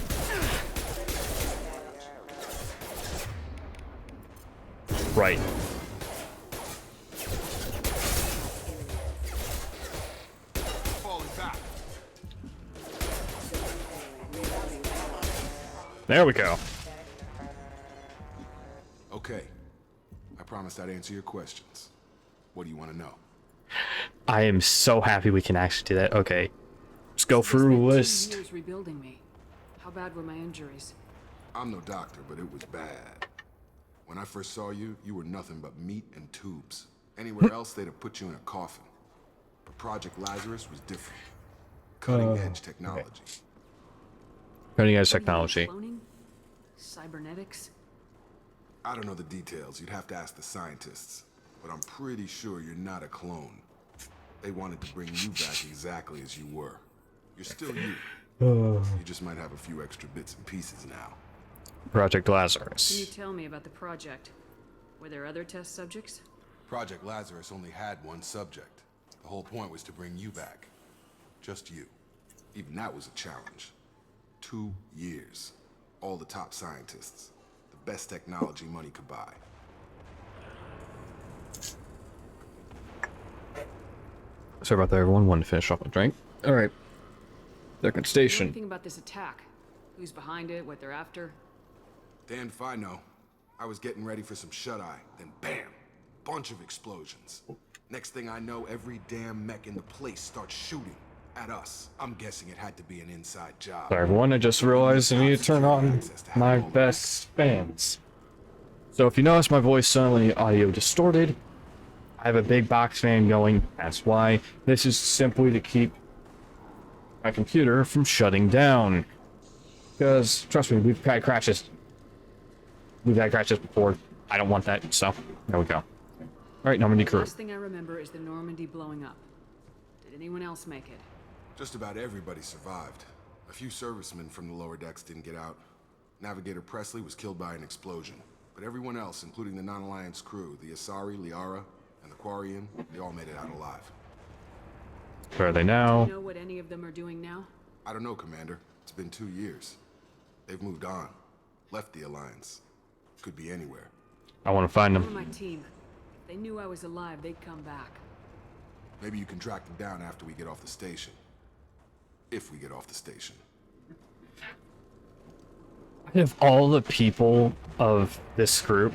Right. Falling back. There we go. Okay. I promised I'd answer your questions. What do you want to know? I am so happy we can actually do that. Okay. Let's go through a list. 2 years rebuilding me. How bad were my injuries? I'm no doctor, but it was bad. When I first saw you, you were nothing but meat and tubes. Anywhere else, they'd have put you in a coffin. But Project Lazarus was different. Cutting-edge technology. Cutting edge technology. Cloning? Cybernetics? I don't know the details. You'd have to ask the scientists. But I'm pretty sure you're not a clone. They wanted to bring you back exactly as you were. You're still you. You just might have a few extra bits and pieces now. Project Can you Lazarus. tell me about the project? Were there other test subjects? Project Lazarus only had one subject. The whole point was to bring you back. Just you. Even that was a challenge. 2 years. All the top scientists. The best technology money could buy. Sorry about that, everyone. Wanted to finish off my drink. Alright. Second station. Anything about this attack? Who's behind it? What they're after? Damned if I know. I was getting ready for some shut-eye, then bam! Bunch of explosions. Next thing I know, every damn mech in the place starts shooting at us. I'm guessing it had to be an inside job. Sorry, everyone. I just realized I need to turn on my best fans. So if you notice my voice suddenly audio distorted, I have a big box fan going. That's why. This is simply to keep my computer from shutting down. Because, trust me, we've had crashes. We've had crashes before. I don't want that, so there we go. Alright, Normandy crew. Last thing I remember is the Normandy blowing up. Did anyone else make it? Just about everybody survived. A few servicemen from the lower decks didn't get out. Navigator Presley was killed by an explosion. But everyone else, including the non-Alliance crew, the Asari, Liara, and the Quarian, they all made it out alive. Where are they now? Do you know what any of them are doing now? I don't know, Commander. It's been 2 years. They've moved on. Left the Alliance. Could be anywhere. I want to find One of them. my team. If they knew I was alive, they'd come back. Maybe you can track them down after we get off the station. If we get off the station. Of all the people of this group,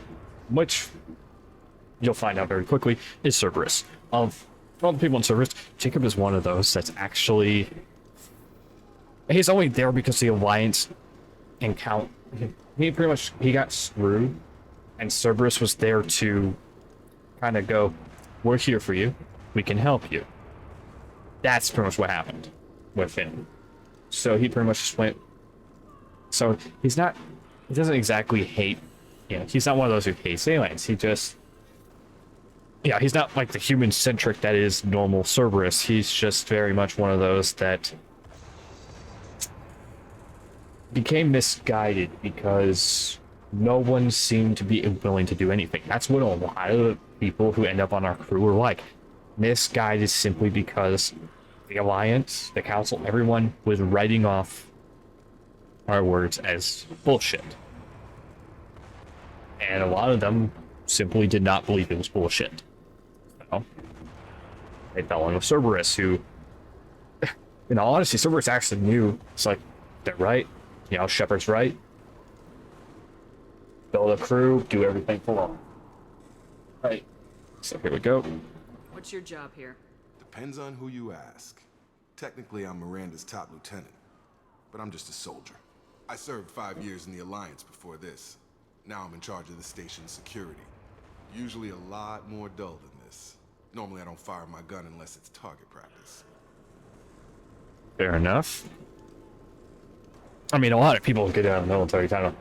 which you'll find out very quickly, is Cerberus. Of all the people in Cerberus, Jacob is one of those that's actually... He's only there because the Alliance encounter... He pretty much, he got screwed, and Cerberus was there to kind of go, we're here for you, we can help you. That's pretty much what happened with him. So he pretty much just went... So he doesn't exactly hate, he's not one of those who hates aliens. He just, he's not like the human-centric that is normal Cerberus. He's just very much one of those that became misguided because no one seemed to be willing to do anything. That's what a lot of the people who end up on our crew are like. Misguided simply because the Alliance, the Council, everyone was writing off our words as bullshit. And a lot of them simply did not believe it was bullshit. So, they fell in with Cerberus, who, in all honesty, Cerberus actually knew. It's like, they're right. You know, Shepard's right. Build a crew, do everything for them. Right. So here we go. What's your job here? Depends on who you ask. Technically, I'm Miranda's top lieutenant, but I'm just a soldier. I served 5 years in the Alliance before this. Now I'm in charge of the station's security. Usually a lot more dull than this. Normally I don't fire my gun unless it's target practice. Fair enough. I mean, a lot of people get out of the military kind of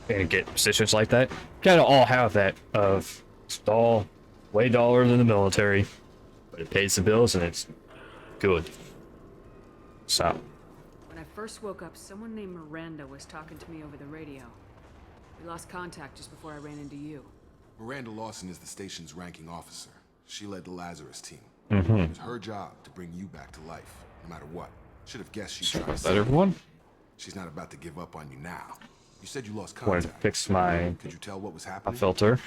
and get positions like that. Kind of all have that of it's all way duller than the military, but it pays the bills and it's good. So. When I first woke up, someone named Miranda was talking to me over the radio. We lost contact just before I ran into you. Miranda Lawson is the station's ranking officer. She led the Lazarus team. Mm-hmm. It was her job to bring you back to life, no matter what. Should have guessed she'd try to That save you. everyone? She's not about to give up on you now. You said you lost Wanted contact. to fix my Could you tell what was happening? filter.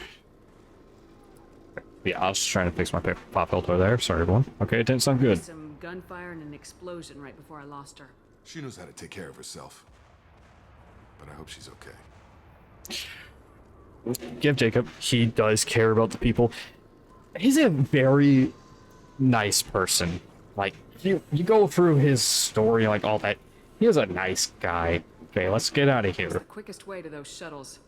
Yeah, I was just trying to fix my pop filter there. Sorry, everyone. Okay, it didn't sound good. Some gunfire and an explosion right before I lost her. She knows how to take care of herself. But I hope she's okay. Give Jacob. He does care about the people. He's a very nice person. Like, you go through his story, like all that. He is a nice guy. Okay, let's get out of It's here. the quickest way to those shuttles.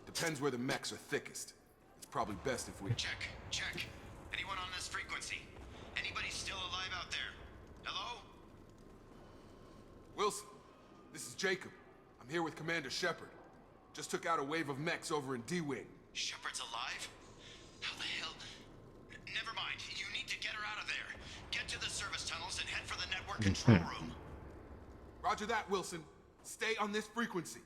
Depends where the mechs are thickest. It's probably best if we... Check. Anyone on this frequency? Anybody still alive out there? Hello? Wilson, this is Jacob. I'm here with Commander Shepard. Just took out a wave of mechs over in D-Wing. Shepard's alive? How the hell? Never mind. You need to get her out of there. Get to the service tunnels and head for the network control room. Roger that, Wilson. Stay on this frequency.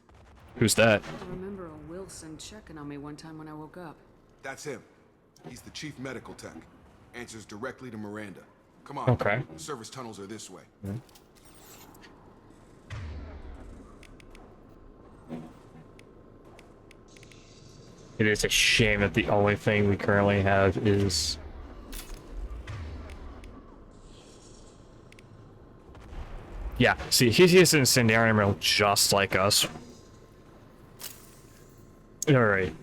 Who's that? I remember a Wilson checking on me one time when I woke up. That's him. He's the chief medical tech. Answers directly to Miranda. Come on. Okay. The service tunnels are this way. It is a shame that the only thing we currently have is... Yeah, see, he's an incendiary mill just like us. Alright.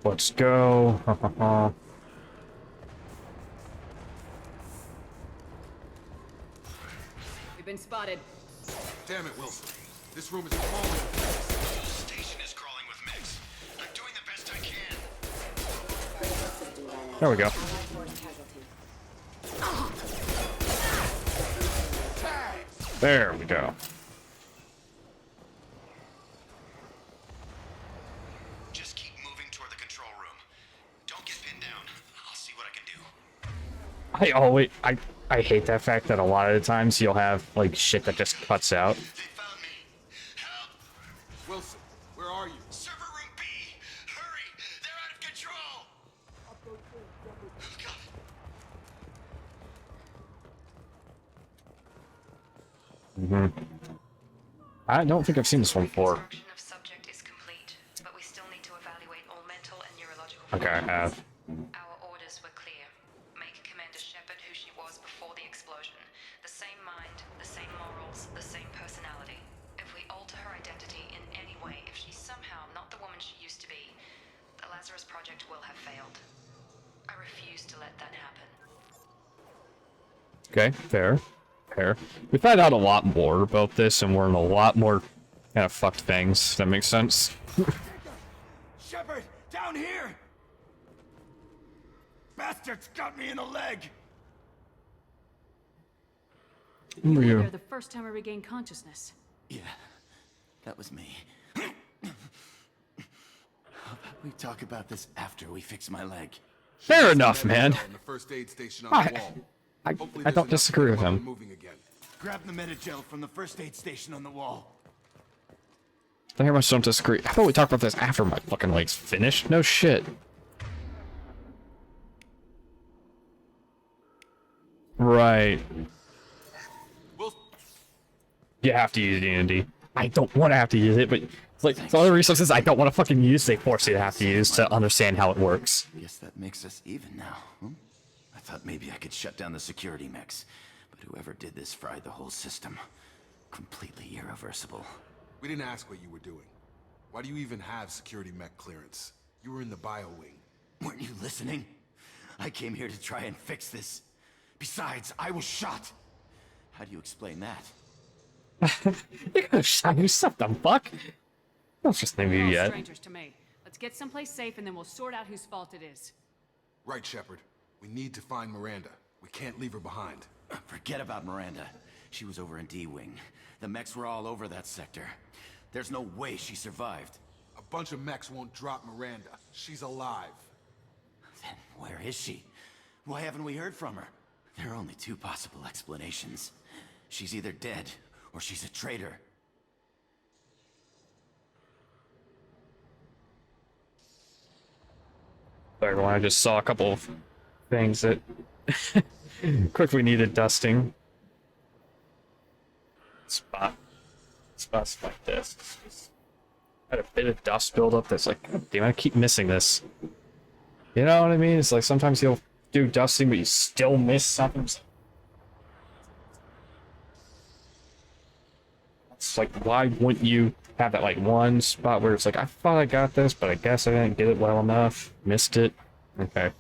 Let's go. We've been spotted. Damn it, Wilson. This room is crawling. The station is crawling with mechs. I'm doing the best I can. There we go. There we go. Just keep moving toward the control room. Don't get pinned down. I'll see what I can do. I hate that fact that a lot of the times you'll have like shit that just cuts out. They found me. Help! Wilson, where are you? Server room B! Hurry! They're out of control! God. I don't think I've seen this one before. Extraction of subject is complete, but we still need to evaluate all mental and neurological Okay, I have. Our orders were clear. Make Commander Shepard who she was before the explosion. The same mind, the same morals, the same personality. If we alter her identity in any way, if she's somehow not the woman she used to be, the Lazarus Project will have failed. I refuse to let that happen. Okay, fair. Fair. We find out a lot more about this and learn a lot more kind of fucked things. That makes sense. Shepard, down here! Bastards got me in the leg! Who are you? There the first time I regained consciousness. Yeah, that was me. How about we talk about this after we fix my leg? Fair enough, man. On the first aid station on the wall. I Hopefully don't there's enough disagree with while him. we're moving again. Grab the Metagel from the first aid station on the wall. I very much don't disagree. How about we talk about this after my fucking leg's finished? No shit. Right. Wilson, You have to use D&D. I don't want to have to use it, but Like, some of the resources I don't want to fucking use, they force you to have to use to understand how it works. Guess that makes us even now. I thought maybe I could shut down the security mechs, but whoever did this fried the whole system. Completely irreversible. We didn't ask what you were doing. Why do you even have security mech clearance? You were in the bio wing. Weren't you listening? I came here to try and fix this. Besides, I was shot. How do you explain that? You gotta shot yourself, the fuck? That's just maybe We're all yet. strangers to me. Let's get someplace safe and then we'll sort out whose fault it is. Right, Shepard. We need to find Miranda. We can't leave her behind. Forget about Miranda. She was over in D-Wing. The mechs were all over that sector. There's no way she survived. A bunch of mechs won't drop Miranda. She's alive. Then where is she? Why haven't we heard from her? There are only two possible explanations. She's either dead, or she's a traitor. Everyone, I just saw a couple of things that quickly needed dusting. Spots like this. Just had a bit of dust buildup that's like, God damn, I keep missing this. You know what I mean? It's like sometimes you'll do dusting, but you still miss something. It's like, why wouldn't you have that like one spot where it's like, I thought I got this, but I guess I didn't get it well enough. Missed it. Okay.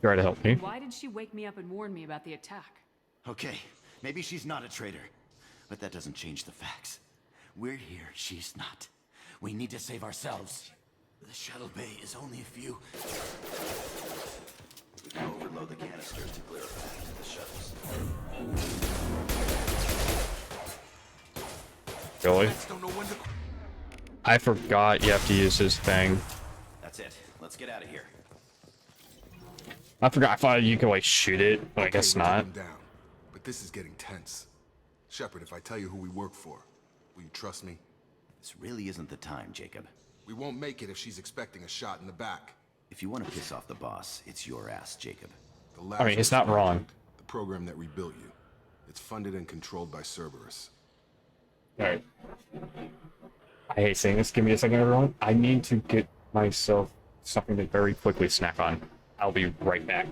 Try to help me. Why did she wake me up and warn me about the attack? Okay, maybe she's not a traitor, but that doesn't change the facts. We're here, she's not. We need to save ourselves. The shuttle bay is only a few. We can overload the canisters to clear a path to the shuttles. Really? Mechs don't know when to... I forgot you have to use his thing. That's it. Let's get out of here. I forgot. I thought you could like shoot it, but I Okay, guess we're not. taking down. But this is getting tense. Shepard, if I tell you who we work for, will you trust me? This really isn't the time, Jacob. We won't make it if she's expecting a shot in the back. If you want to piss off the boss, it's your ass, Jacob. The I mean, it's not Lazarus wrong. Project, the program that rebuilt you. It's funded and controlled by Cerberus. Alright. I hate saying this. Give me a second, everyone. I need to get myself something to very quickly snack on. I'll be right back.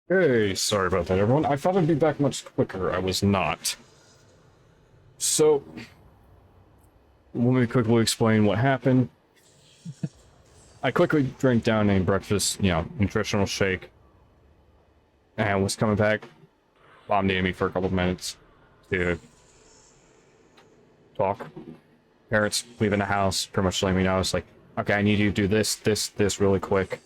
Hey, sorry about that, everyone. I thought I'd be back much quicker. I was not. So, let me quickly explain what happened. I quickly drank down a breakfast, nutritional shake, and was coming back. Mom needed me for a couple of minutes to talk. Parents leaving the house, pretty much letting me know. It's like, okay, I need you to do this really quick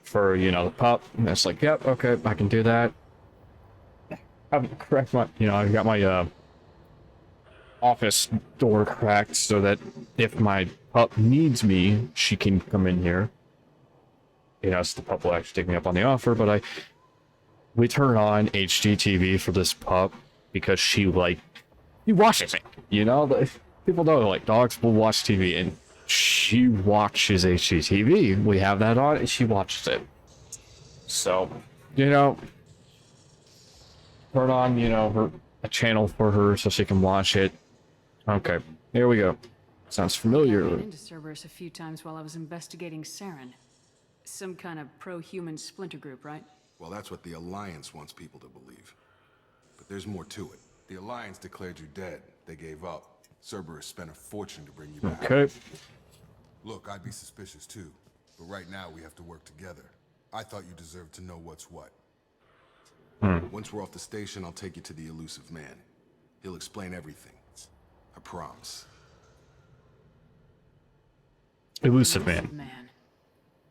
for, the pup. And it's like, yep, okay, I can do that. I've cracked my, I got my, office door cracked so that if my pup needs me, she can come in here. So the pup will actually take me up on the offer, but we turn on HD TV for this pup because she watches it. People know, dogs will watch TV, and she watches HGTV. We have that on, and she watches it. So, turn on, a channel for her so she can watch it. Okay, here we go. Sounds familiar. I ran into Cerberus a few times while I was investigating Saren. Some kind of pro-human splinter group, right? Well, that's what the Alliance wants people to believe. But there's more to it. The Alliance declared you dead. They gave up. Cerberus spent a fortune to bring you back. Okay. Look, I'd be suspicious too. But right now, we have to work together. I thought you deserved to know what's what. Once we're off the station, I'll take you to the elusive man. He'll explain everything. I promise. Elusive man.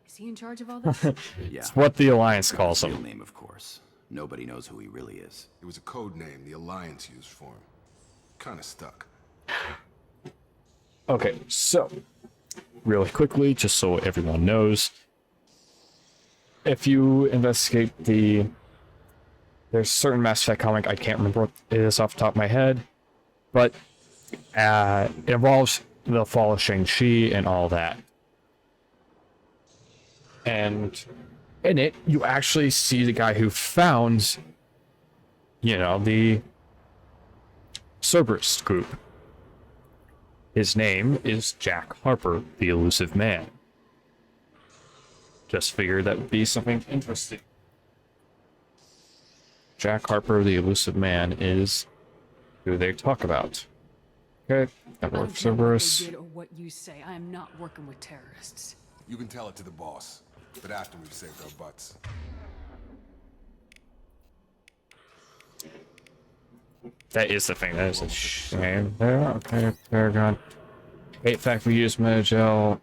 Is he in charge of all this? Yeah. It's what the Alliance calls Real him. name, of course. Nobody knows who he really is. It was a code name the Alliance used for him. Kinda stuck. Okay, so, really quickly, just so everyone knows, if you investigate there's a certain Mass Effect comic, I can't remember what it is off the top of my head, but it involves the fall of Shang-Chi and all that. And in it, you actually see the guy who found, the Cerberus group. His name is Jack Harper, the Elusive Man. Just figured that would be something interesting. Jack Harper, the Elusive Man, is who they talk about. Okay, that worked for Cerberus. What they did or what you say. I am not working with terrorists. You can tell it to the boss, but after we've saved our butts. That is the thing. That is a shame. There. Okay, Paragon. 8 factory use Metagel.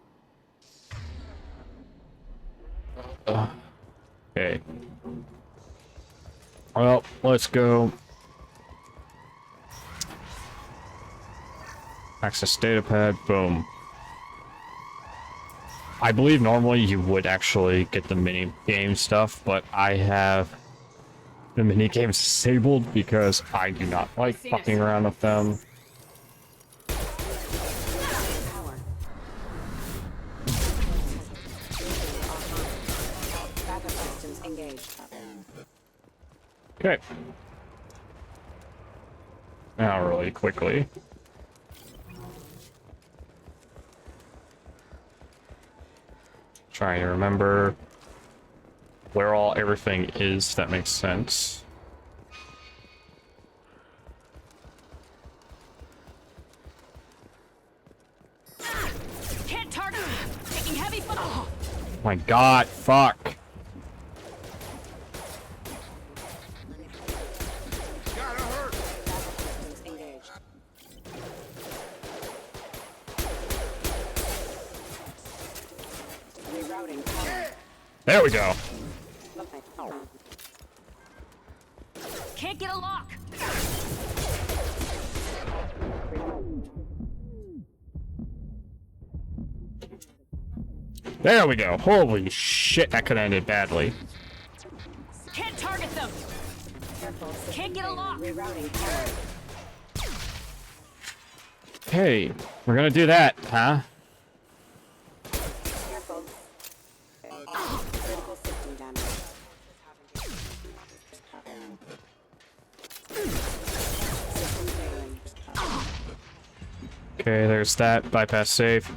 Okay. Well, let's go. Access datapad. Boom. I believe normally you would actually get the mini game stuff, but I have the mini games disabled because I do not like fucking around with them. Okay. Now really quickly. Trying to remember where everything is, if that makes sense. Can't target. Taking heavy fire. Oh my god, fuck. There we go. Can't get a lock. There we go. Holy shit, that could have ended badly. Can't target them. Can't get a lock. Hey, we're gonna do that, huh? Okay, there's that. Bypass safe.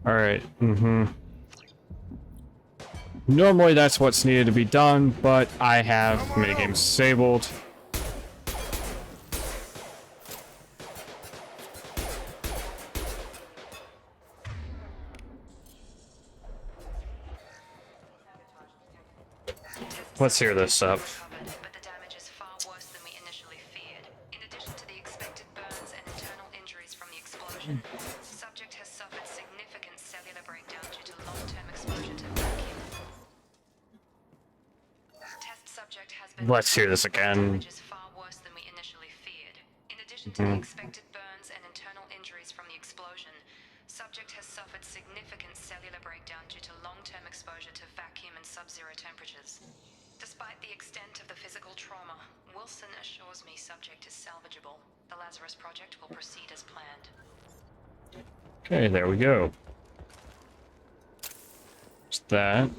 Alright, Normally that's what's needed to be done, but I have minigames disabled. Let's hear this up. But the damage is far worse than we initially feared. In addition to the expected burns and internal injuries from the explosion, subject has suffered significant cellular breakdown due to long-term exposure to vacuum. Test subject has been. Let's hear this again. Damage is far worse than we initially feared. In addition to the expected burns and internal injuries from the explosion, subject has suffered significant cellular breakdown due to long-term exposure to vacuum and sub-zero temperatures. Despite the extent of the physical trauma, Wilson assures me subject is salvageable. The Lazarus Project will proceed as planned. Okay, there we go. Just that.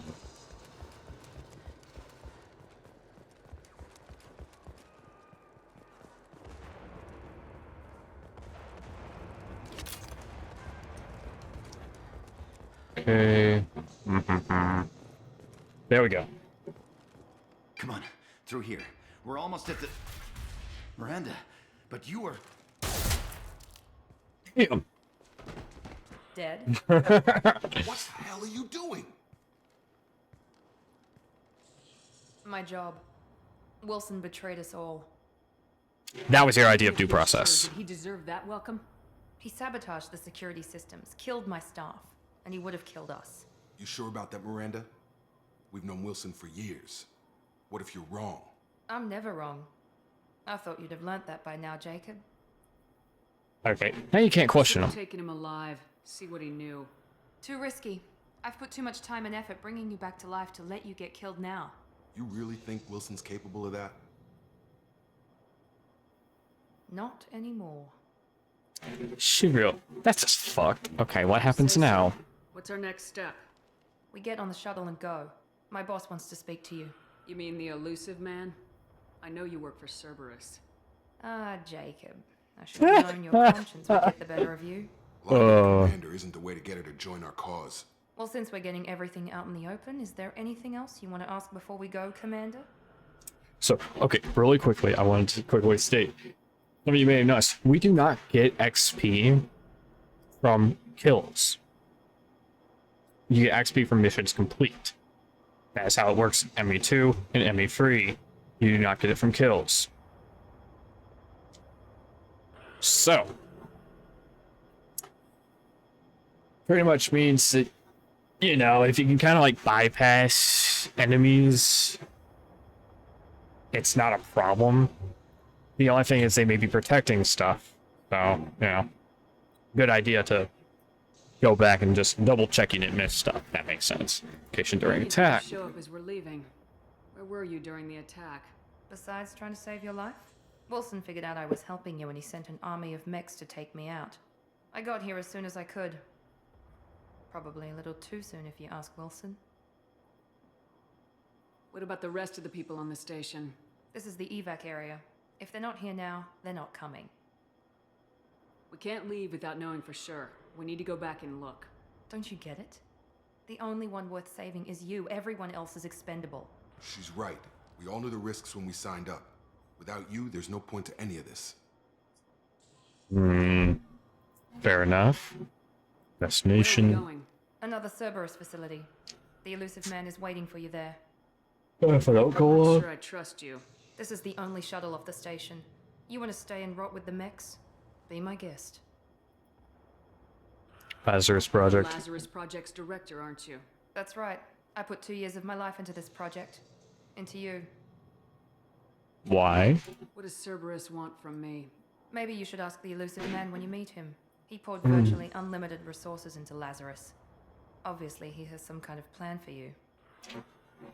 Okay. There we go. Come on, through here. We're almost at the... Miranda, but you were... Damn. Dead? What the hell are you doing? My job. Wilson betrayed us all. That was your idea of due process. Did he deserve that welcome? He sabotaged the security systems, killed my staff, and he would have killed us. You sure about that, Miranda? We've known Wilson for years. What if you're wrong? I'm never wrong. I thought you'd have learnt that by now, Jacob. Okay, now you can't question him. Taking him alive, see what he knew. Too risky. I've put too much time and effort bringing you back to life to let you get killed now. You really think Wilson's capable of that? Not anymore. She real. That's just fucked. Okay, what happens now? What's our next step? We get on the shuttle and go. My boss wants to speak to you. You mean the elusive man? I know you work for Cerberus. Ah, Jacob. I should have known your conscience would get the better of you. Lying to Commander isn't the way to get her to join our cause. Well, since we're getting everything out in the open, is there anything else you want to ask before we go, Commander? So, okay, really quickly, I wanted to quickly state. Some of you may have noticed, we do not get XP from kills. You get XP from missions complete. That's how it works in ME2 and ME3. You do not get it from kills. So, pretty much means that, you know, if you can kind of like bypass enemies, it's not a problem. The only thing is they may be protecting stuff. So, you know, good idea to go back and just double check you didn't miss stuff. That makes sense. In case you're during attack. Show up as we're leaving. Where were you during the attack? Besides trying to save your life? Wilson figured out I was helping you and he sent an army of mechs to take me out. I got here as soon as I could. Probably a little too soon if you ask Wilson. What about the rest of the people on the station? This is the evac area. If they're not here now, they're not coming. We can't leave without knowing for sure. We need to go back and look. Don't you get it? The only one worth saving is you. Everyone else is expendable. She's right. We all knew the risks when we signed up. Without you, there's no point to any of this. Fair enough. Destination. Where are we going? Another Cerberus facility. The elusive man is waiting for you there. If I don't I'm go not up. sure I trust you. This is the only shuttle off the station. You want to stay and rot with the mechs? Be my guest. Lazarus Project. Lazarus Project's director, aren't you? That's right. I put 2 years of my life into this project. Into you. Why? What does Cerberus want from me? Maybe you should ask the elusive man when you meet him. He poured virtually unlimited resources into Lazarus. Obviously, he has some kind of plan for you.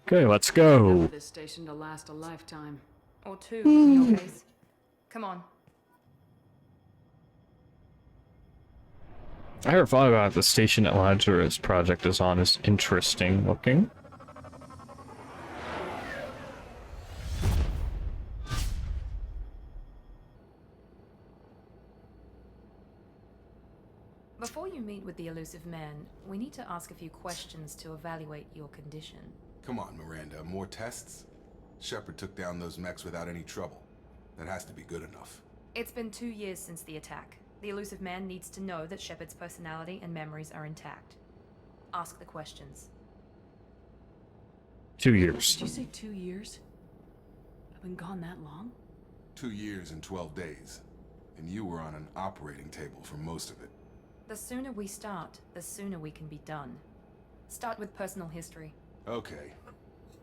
Okay, let's Enough go. of this station to last a lifetime. Or 2, in your case. Come on. I heard thought about the station that Lazarus Project is on is interesting looking. Before you meet with the elusive man, we need to ask a few questions to evaluate your condition. Come on, Miranda, more tests? Shepard took down those mechs without any trouble. That has to be good enough. It's been 2 years since the attack. The elusive man needs to know that Shepard's personality and memories are intact. Ask the questions. 2 years. Did you say 2 years? I've been gone that long? 2 years and 12 days. And you were on an operating table for most of it. The sooner we start, the sooner we can be done. Start with personal history. Okay.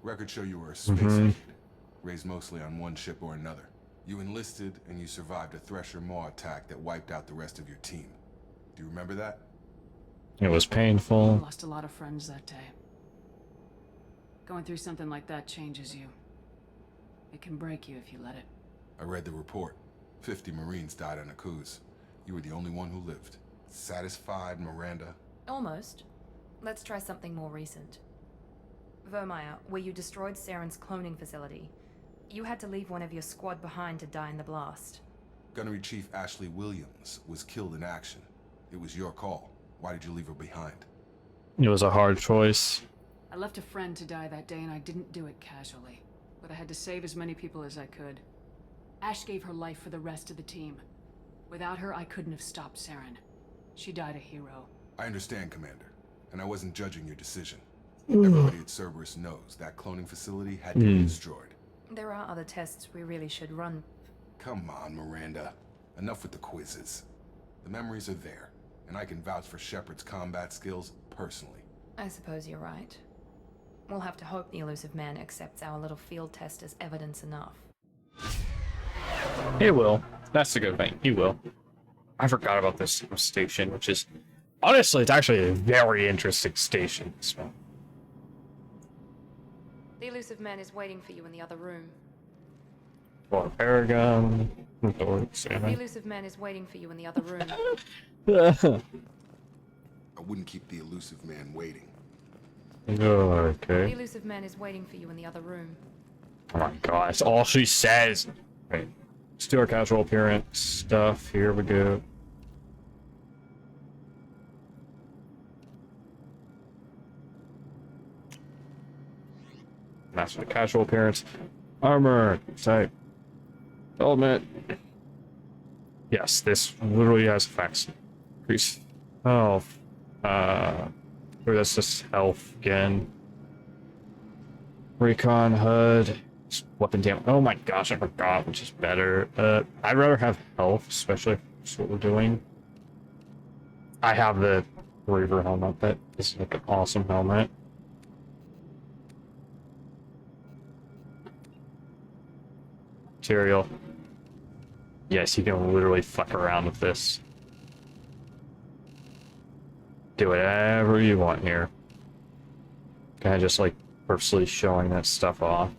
Records show you were a space kid, raised mostly on one ship or another. You enlisted and you survived a Thresher Maw attack that wiped out the rest of your team. Do you remember that? It was I painful. lost a lot of friends that day. Going through something like that changes you. It can break you if you let it. I read the report. 50 Marines died on Akuz. You were the only one who lived. Satisfied, Miranda? Almost. Let's try something more recent. Vermeer, where you destroyed Saren's cloning facility. You had to leave one of your squad behind to die in the blast. Gunnery Chief Ashley Williams was killed in action. It was your call. Why did you leave her behind? It was a hard choice. I left a friend to die that day and I didn't do it casually. But I had to save as many people as I could. Ash gave her life for the rest of the team. Without her, I couldn't have stopped Saren. She died a hero. I understand, Commander. And I wasn't judging your decision. Everybody at Cerberus knows that cloning facility had to be destroyed. There are other tests we really should run. Come on, Miranda. Enough with the quizzes. The memories are there, and I can vouch for Shepard's combat skills personally. I suppose you're right. We'll have to hope the elusive man accepts our little field test as evidence enough. He will. That's the good thing. He will. I forgot about this station, which is... Honestly, it's actually a very interesting station. So. The elusive man is waiting for you in the other room. For Paragon. The elusive man is waiting for you in the other room. I wouldn't keep the elusive man waiting. The Okay. elusive man is waiting for you in the other room. Oh my god, that's all she says. Right. Let's do our casual appearance stuff. Here we go. Master the casual appearance. Armor type. Element. Yes, this literally has effects. Increase health. That's just health again. Recon HUD. Weapon damage. Oh my gosh, I forgot which is better. I'd rather have health, especially if that's what we're doing. I have the Reaver helmet. That is like an awesome helmet. Material. Yes, you can literally fuck around with this. Do whatever you want here. Kind of just like purposely showing that stuff off.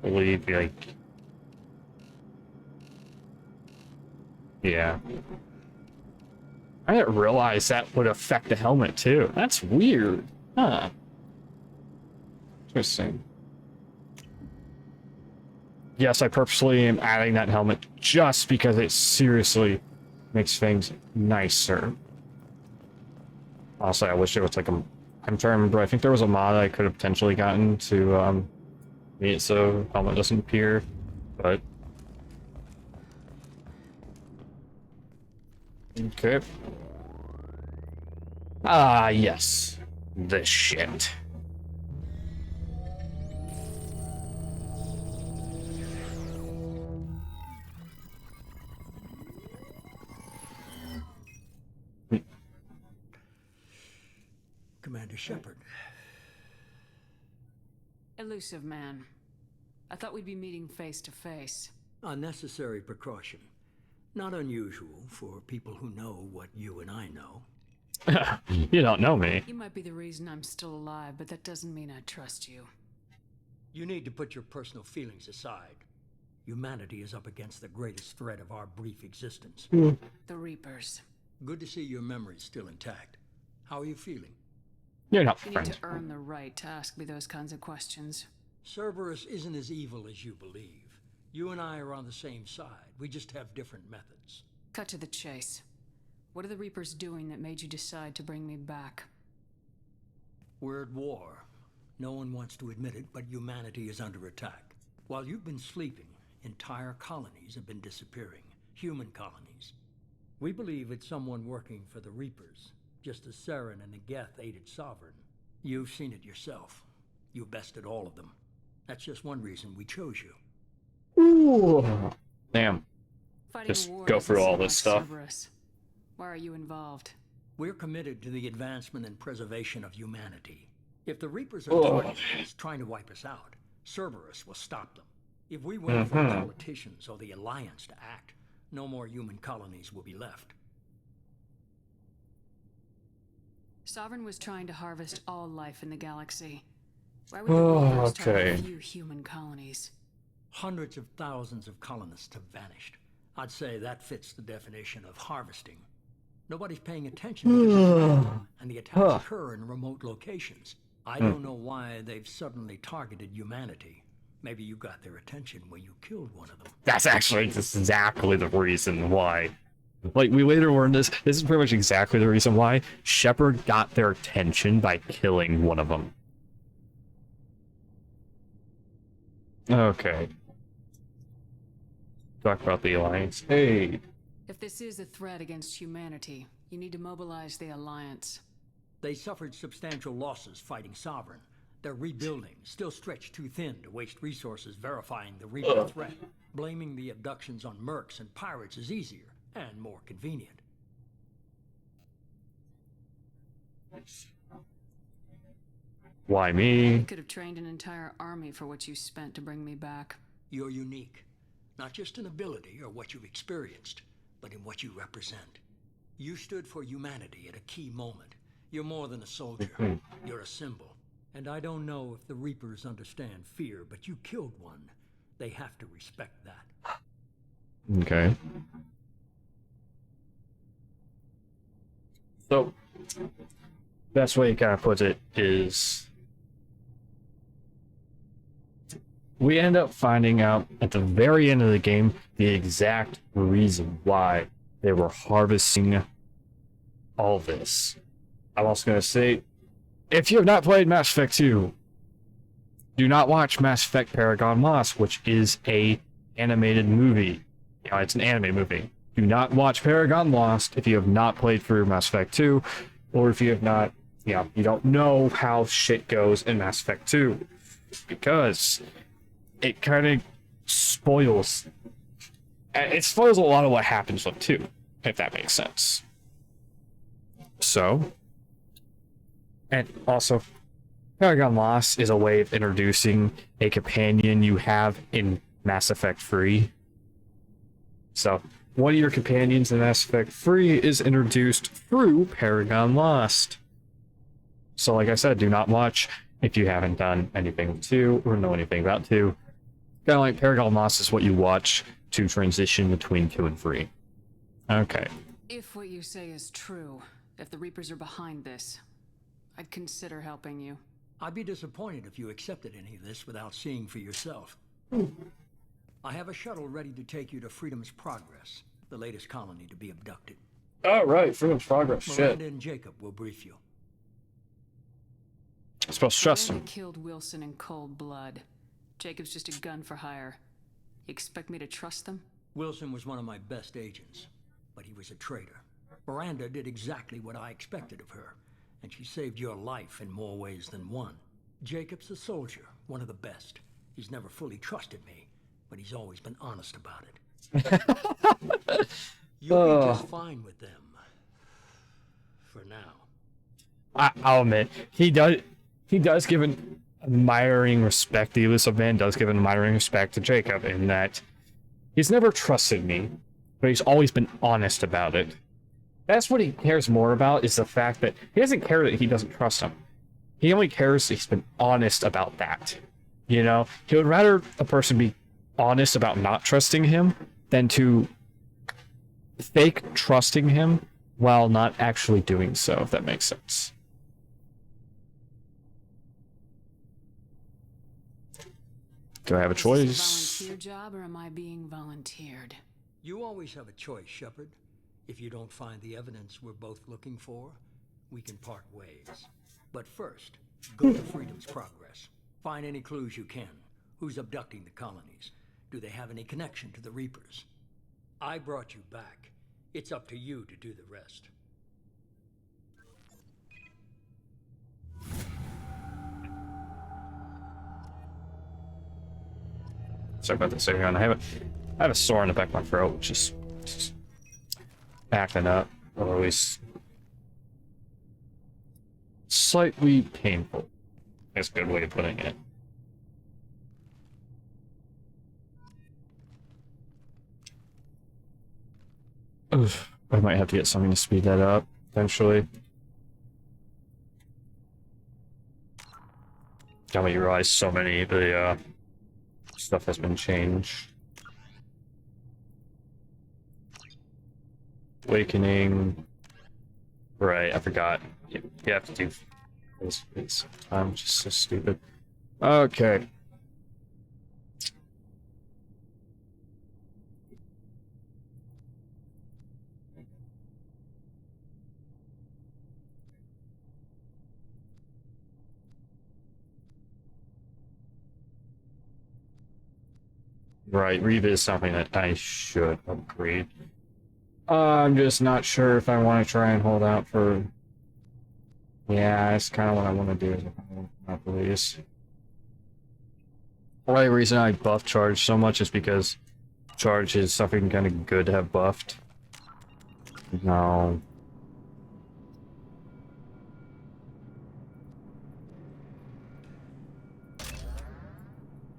Believe like, yeah. I didn't realize that would affect the helmet too. That's weird. Huh. Interesting. Yes, I purposely am adding that helmet just because it seriously makes things nicer. Honestly, I wish there was like a... I'm trying to remember, I think there was a mod I could have potentially gotten to make it so helmet doesn't appear, but... Okay. Ah, yes. This shit. Commander Shepard. Elusive man. I thought we'd be meeting face to face. Unnecessary precaution. Not unusual for people who know what you and I know. You don't know me. You might be the reason I'm still alive, but that doesn't mean I trust you. You need to put your personal feelings aside. Humanity is up against the greatest threat of our brief existence. The Reapers. Good to see your memory's still intact. How are you feeling? You're not You friends. need to earn the right to ask me those kinds of questions. Cerberus isn't as evil as you believe. You and I are on the same side. We just have different methods. Cut to the chase. What are the Reapers doing that made you decide to bring me back? We're at war. No one wants to admit it, but humanity is under attack. While you've been sleeping, entire colonies have been disappearing. Human colonies. We believe it's someone working for the Reapers, just as Saren and the Geth aided Sovereign. You've seen it yourself. You bested all of them. That's just one reason we chose you. Ooh. Damn. Fighting Just a war go through doesn't all seem this stuff. Cerberus. Why are you involved? We're committed to the advancement and preservation of humanity. If the Reapers are trying to wipe us out, Cerberus will stop them. If we wait for the politicians or the Alliance to act, no more human colonies will be left. Sovereign was trying to harvest all life in the galaxy. Why would the Reapers target a few human colonies? Hundreds of thousands of colonists have vanished. I'd say that fits the definition of harvesting. Nobody's paying attention because it's random, and the attacks occur in remote locations. I don't know why they've suddenly targeted humanity. Maybe you got their attention when you killed one of them. That's actually exactly the reason why. Like, we later learned this. This is pretty much exactly the reason why Shepard got their attention by killing one of them. Okay. Talk about the Alliance. Hey. If this is a threat against humanity, you need to mobilize the Alliance. They suffered substantial losses fighting Sovereign. They're rebuilding, still stretched too thin to waste resources verifying the Reaper threat. Blaming the abductions on mercs and pirates is easier and more convenient. Why me? You could have trained an entire army for what you spent to bring me back. You're unique. Not just in ability or what you've experienced, but in what you represent. You stood for humanity at a key moment. You're more than a soldier. You're a symbol. And I don't know if the Reapers understand fear, but you killed one. They have to respect that. Okay. So, best way to kind of put it is, we end up finding out at the very end of the game the exact reason why they were harvesting all this. I'm also going to say, if you have not played Mass Effect 2, do not watch Mass Effect Paragon Lost, which is a animated movie. You know, it's an anime movie. Do not watch Paragon Lost if you have not played through Mass Effect 2, or if you have not, you know, you don't know how shit goes in Mass Effect 2, because it kind of spoils. It spoils a lot of what happens with 2, if that makes sense. So, and also, Paragon Lost is a way of introducing a companion you have in Mass Effect 3. So, one of your companions in Mass Effect 3 is introduced through Paragon Lost. So, like I said, do not watch if you haven't done anything with 2 or know anything about 2. Kind of like Paragon Lost is what you watch to transition between 2 and 3. Okay. If what you say is true, if the Reapers are behind this, I'd consider helping you. I'd be disappointed if you accepted any of this without seeing for yourself. I have a shuttle ready to take you to Freedom's Progress, the latest colony to be abducted. Oh, right, Freedom's Progress, Miranda shit. and Jacob will brief you. I'm supposed to trust him. Miranda killed Wilson in cold blood. Jacob's just a gun for hire. You expect me to trust them? Wilson was one of my best agents, but he was a traitor. Miranda did exactly what I expected of her, and she saved your life in more ways than one. Jacob's a soldier, one of the best. He's never fully trusted me, but he's always been honest about it. You'll be just fine with them. For now. I'll admit, he does give an admiring respect. The elusive man does give an admiring respect to Jacob in that he's never trusted me, but he's always been honest about it. That's what he cares more about, is the fact that he doesn't care that he doesn't trust him. He only cares that he's been honest about that. You know, he would rather a person be honest about not trusting him than to fake trusting him while not actually doing so, if that makes sense. Do I have a Is this choice? a volunteer job, or am I being volunteered? You always have a choice, Shepard. If you don't find the evidence we're both looking for, we can part ways. But first, go to Freedom's Progress. Find any clues you can. Who's abducting the colonies? Do they have any connection to the Reapers? I brought you back. It's up to you to do the rest. Sorry about this, everyone. I have a sore in the back of my throat, which is just acting up, or at least slightly painful. That's a good way of putting it. Oof, I might have to get something to speed that up eventually. Now you realize so many of the stuff has been changed. Awakening. Right, I forgot. You have to do this. I'm just so stupid. Okay. Right, Reva is something that I should upgrade. I'm just not sure if I want to try and hold out for... Yeah, that's kind of what I want to do, is not police. The only reason I buff Charge so much is because Charge is something kind of good to have buffed. No.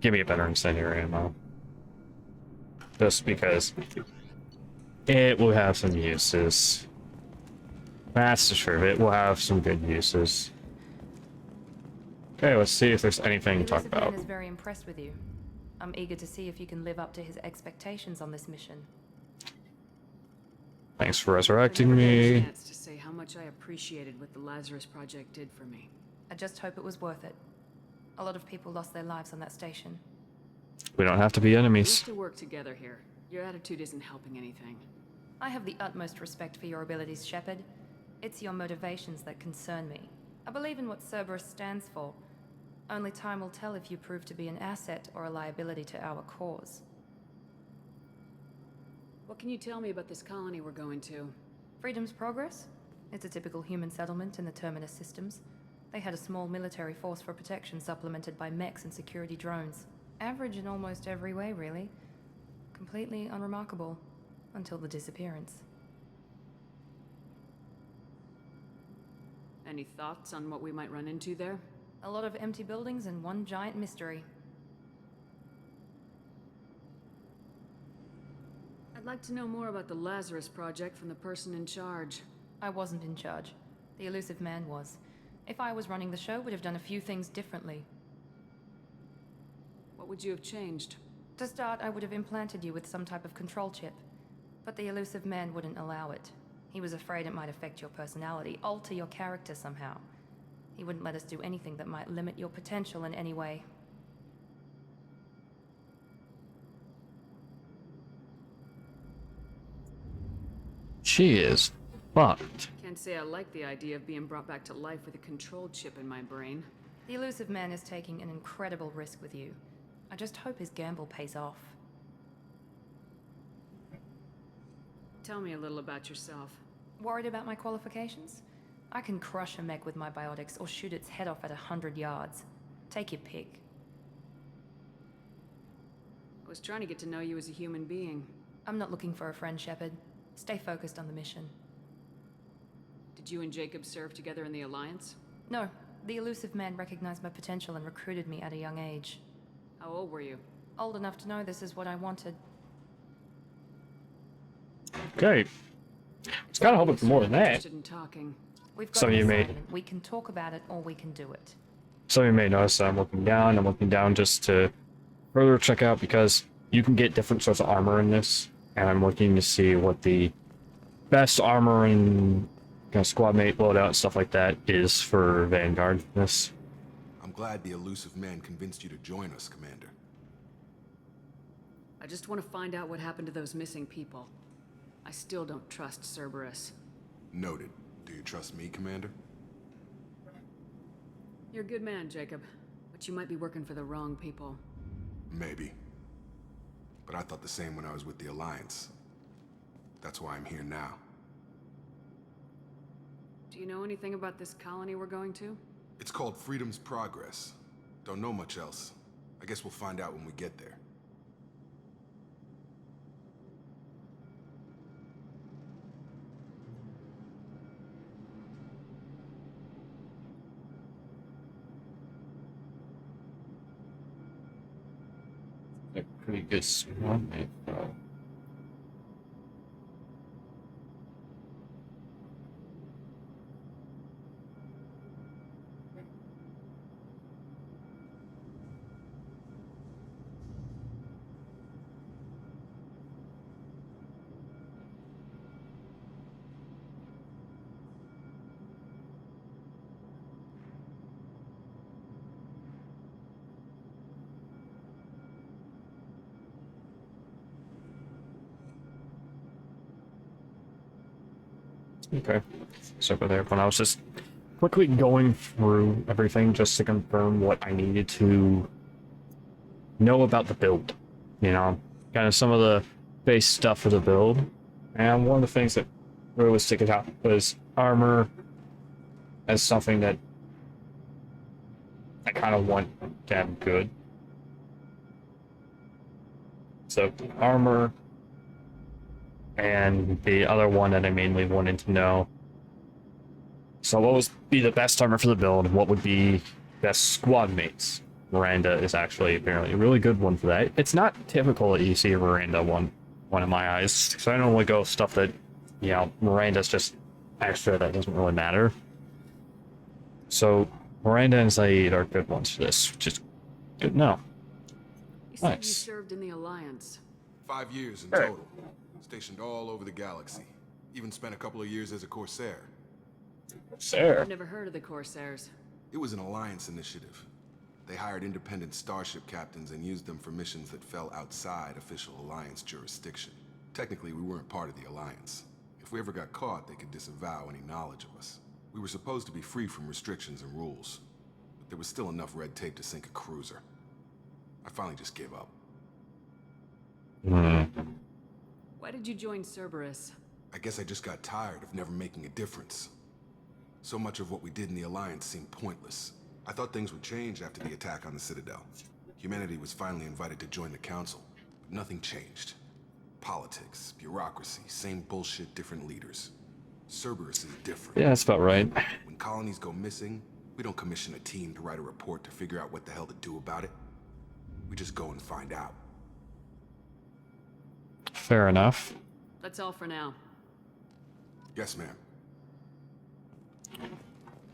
Give me a better incendiary ammo. Just because it will have some uses. That's the truth. It will have some good uses. Okay, let's see if there's anything to talk Elizabeth about. is very impressed with you. I'm eager to see if you can live up to his expectations on this mission. Thanks for resurrecting me. Chance to say how much I appreciated what the Lazarus Project did for me. I just hope it was worth it. A lot of people lost their lives on that station. We don't have to be We enemies. have to work together here. Your attitude isn't helping anything. I have the utmost respect for your abilities, Shepard. It's your motivations that concern me. I believe in what Cerberus stands for. Only time will tell if you prove to be an asset or a liability to our cause. What can you tell me about this colony we're going to? Freedom's Progress? It's a typical human settlement in the Terminus systems. They had a small military force for protection supplemented by mechs and security drones. Average in almost every way, really. Completely unremarkable. Until the disappearance. Any thoughts on what we might run into there? A lot of empty buildings and one giant mystery. I'd like to know more about the Lazarus Project from the person in charge. I wasn't in charge. The elusive man was. If I was running the show, would have done a few things differently. What would you have changed? To start, I would have implanted you with some type of control chip. But the elusive man wouldn't allow it. He was afraid it might affect your personality, alter your character somehow. He wouldn't let us do anything that might limit your potential in any way. She is fucked. Can't say I like the idea of being brought back to life with a control chip in my brain. The elusive man is taking an incredible risk with you. I just hope his gamble pays off. Tell me a little about yourself. Worried about my qualifications? I can crush a mech with my biotics or shoot its head off at 100 yards. Take your pick. I was trying to get to know you as a human being. I'm not looking for a friend, Shepard. Stay focused on the mission. Did you and Jacob serve together in the Alliance? No, the elusive man recognized my potential and recruited me at a young age. How old were you? Old enough to know this is what I wanted. Okay. It's kind of hoping for more than that. Interested in talking. We've got Some of an you may- assignment. We can talk about it or we can do it. Some of you may notice that I'm looking down. I'm looking down just to further check out because you can get different sorts of armor in this. And I'm looking to see what the best armor and kind of squad mate loadout and stuff like that is for Vanguard. This. I'm glad the elusive man convinced you to join us, Commander. I just want to find out what happened to those missing people. I still don't trust Cerberus. Noted. Do you trust me, Commander? You're a good man, Jacob. But you might be working for the wrong people. Maybe. But I thought the same when I was with the Alliance. That's why I'm here now. Do you know anything about this colony we're going to? It's called Freedom's Progress. Don't know much else. I guess we'll find out when we get there. A pretty good squad mate, bro. Okay, so over there, when I was just quickly going through everything just to confirm what I needed to know about the build, you know, kind of some of the base stuff for the build. And one of the things that really was sticking out was armor as something that I kind of want damn good. So armor. And the other one that I mainly wanted to know. So what would be the best armor for the build? What would be best squad mates? Miranda is actually apparently a really good one for that. It's not typical that you see a Miranda one in my eyes. So I normally go stuff that, you know, Miranda's just extra that doesn't really matter. So Miranda and Zaid are good ones for this, which is good to know. You said you Nice. served in the Alliance. 5 years in total. Stationed all over the galaxy. Even spent a couple of years as a Corsair. Sir. I've never heard of the Corsairs. It was an Alliance initiative. They hired independent starship captains and used them for missions that fell outside official Alliance jurisdiction. Technically, we weren't part of the Alliance. If we ever got caught, they could disavow any knowledge of us. We were supposed to be free from restrictions and rules, but there was still enough red tape to sink a cruiser. I finally just gave up. Why did you join Cerberus? I guess I just got tired of never making a difference. So much of what we did in the Alliance seemed pointless. I thought things would change after the attack on the Citadel. Humanity was finally invited to join the Council, but nothing changed. Politics, bureaucracy, same bullshit, different leaders. Cerberus is different. Yeah, that's about right. When colonies go missing, we don't commission a team to write a report to figure out what the hell to do about it. We just go and find out. Fair enough. That's all for now. Yes, ma'am.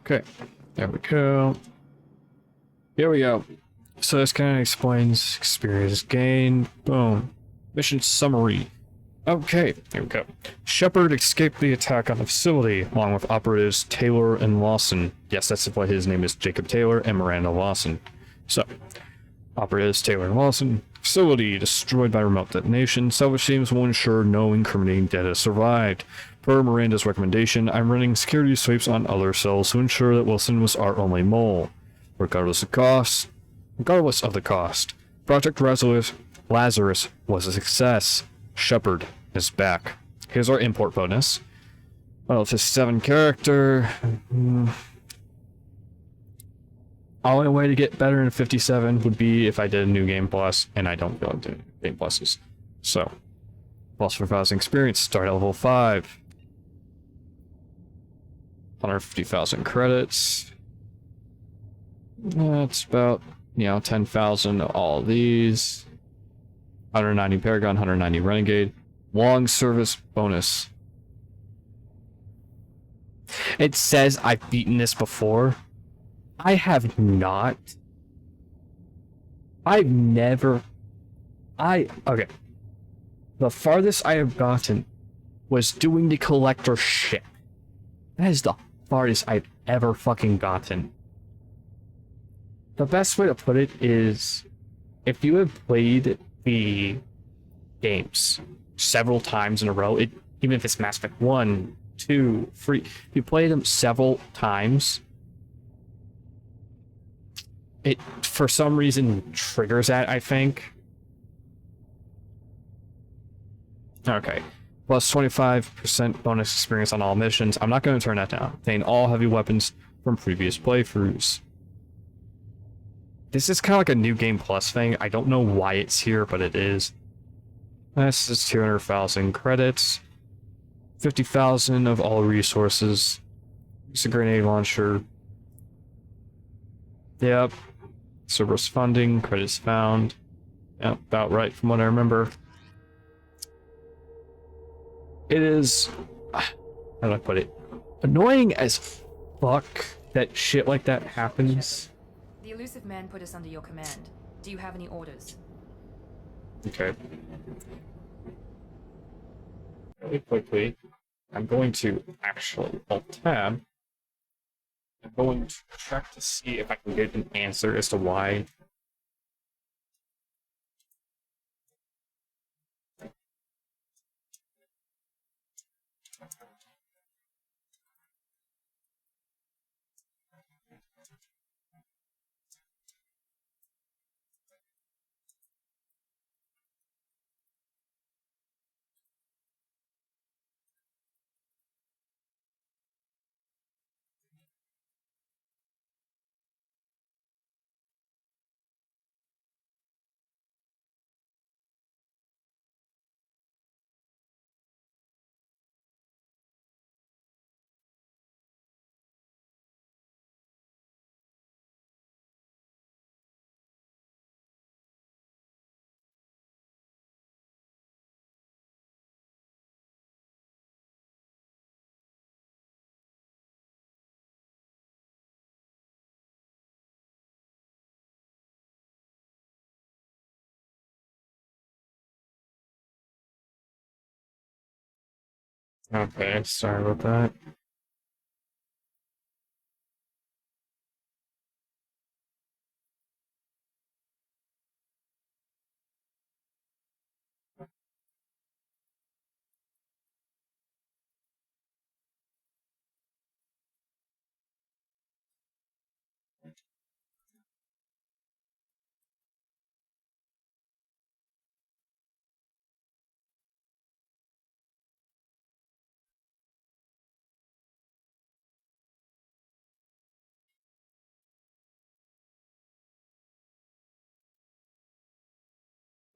Okay, there we go. Here we go. So this kind of explains experience gained. Boom. Mission summary. Okay, here we go. Shepard escaped the attack on the facility, along with operatives Taylor and Lawson. Yes, that's why his name is Jacob Taylor and Miranda Lawson. So, operatives Taylor and Lawson. Facility destroyed by remote detonation. Salvage teams will ensure no incriminating data survived. Per Miranda's recommendation, I'm running security sweeps on other cells to ensure that Wilson was our only mole. Regardless of the cost, Project Lazarus was a success. Shepard is back. Here's our import bonus. Well, it's a 7 character. Only way to get better than 57 would be if I did a new game plus, and I don't feel like doing game pluses. So, plus for 1,000 experience, start at level 5. 150,000 credits. That's about, 10,000 all of these. 190 Paragon, 190 Renegade. Long service bonus. It says I've beaten this before. I have not. Okay. The farthest I have gotten was doing the collector ship. That is the farthest I've ever fucking gotten. The best way to put it is, if you have played the games several times in a row, even if it's Mass Effect 1, 2, 3, if you play them several times, it for some reason triggers that, I think. Okay. Plus 25% bonus experience on all missions. I'm not going to turn that down. Obtain all heavy weapons from previous playthroughs. This is kind of like a new game plus thing. I don't know why it's here, but it is. This is 200,000 credits. 50,000 of all resources. Use a grenade launcher. Yep. Cerberus funding. Credits found. Yep, about right from what I remember. It is, how do I put it, annoying as fuck that shit like that happens. The elusive man put us under your command. Do you have any orders? Okay. Really quickly, I'm going to actually Alt-Tab. I'm going to check to see if I can get an answer as to why. Okay, sorry about that.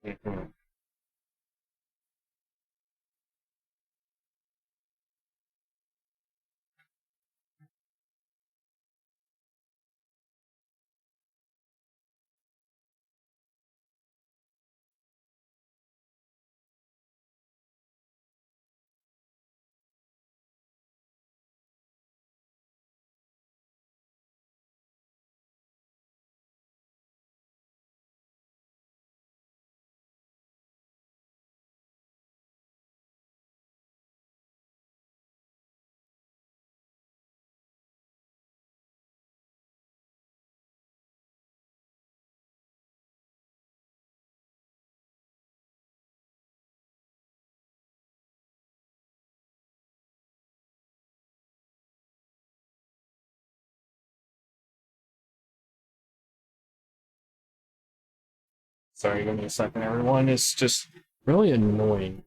Mhm. Sorry, give me a second, everyone. It's just really annoying.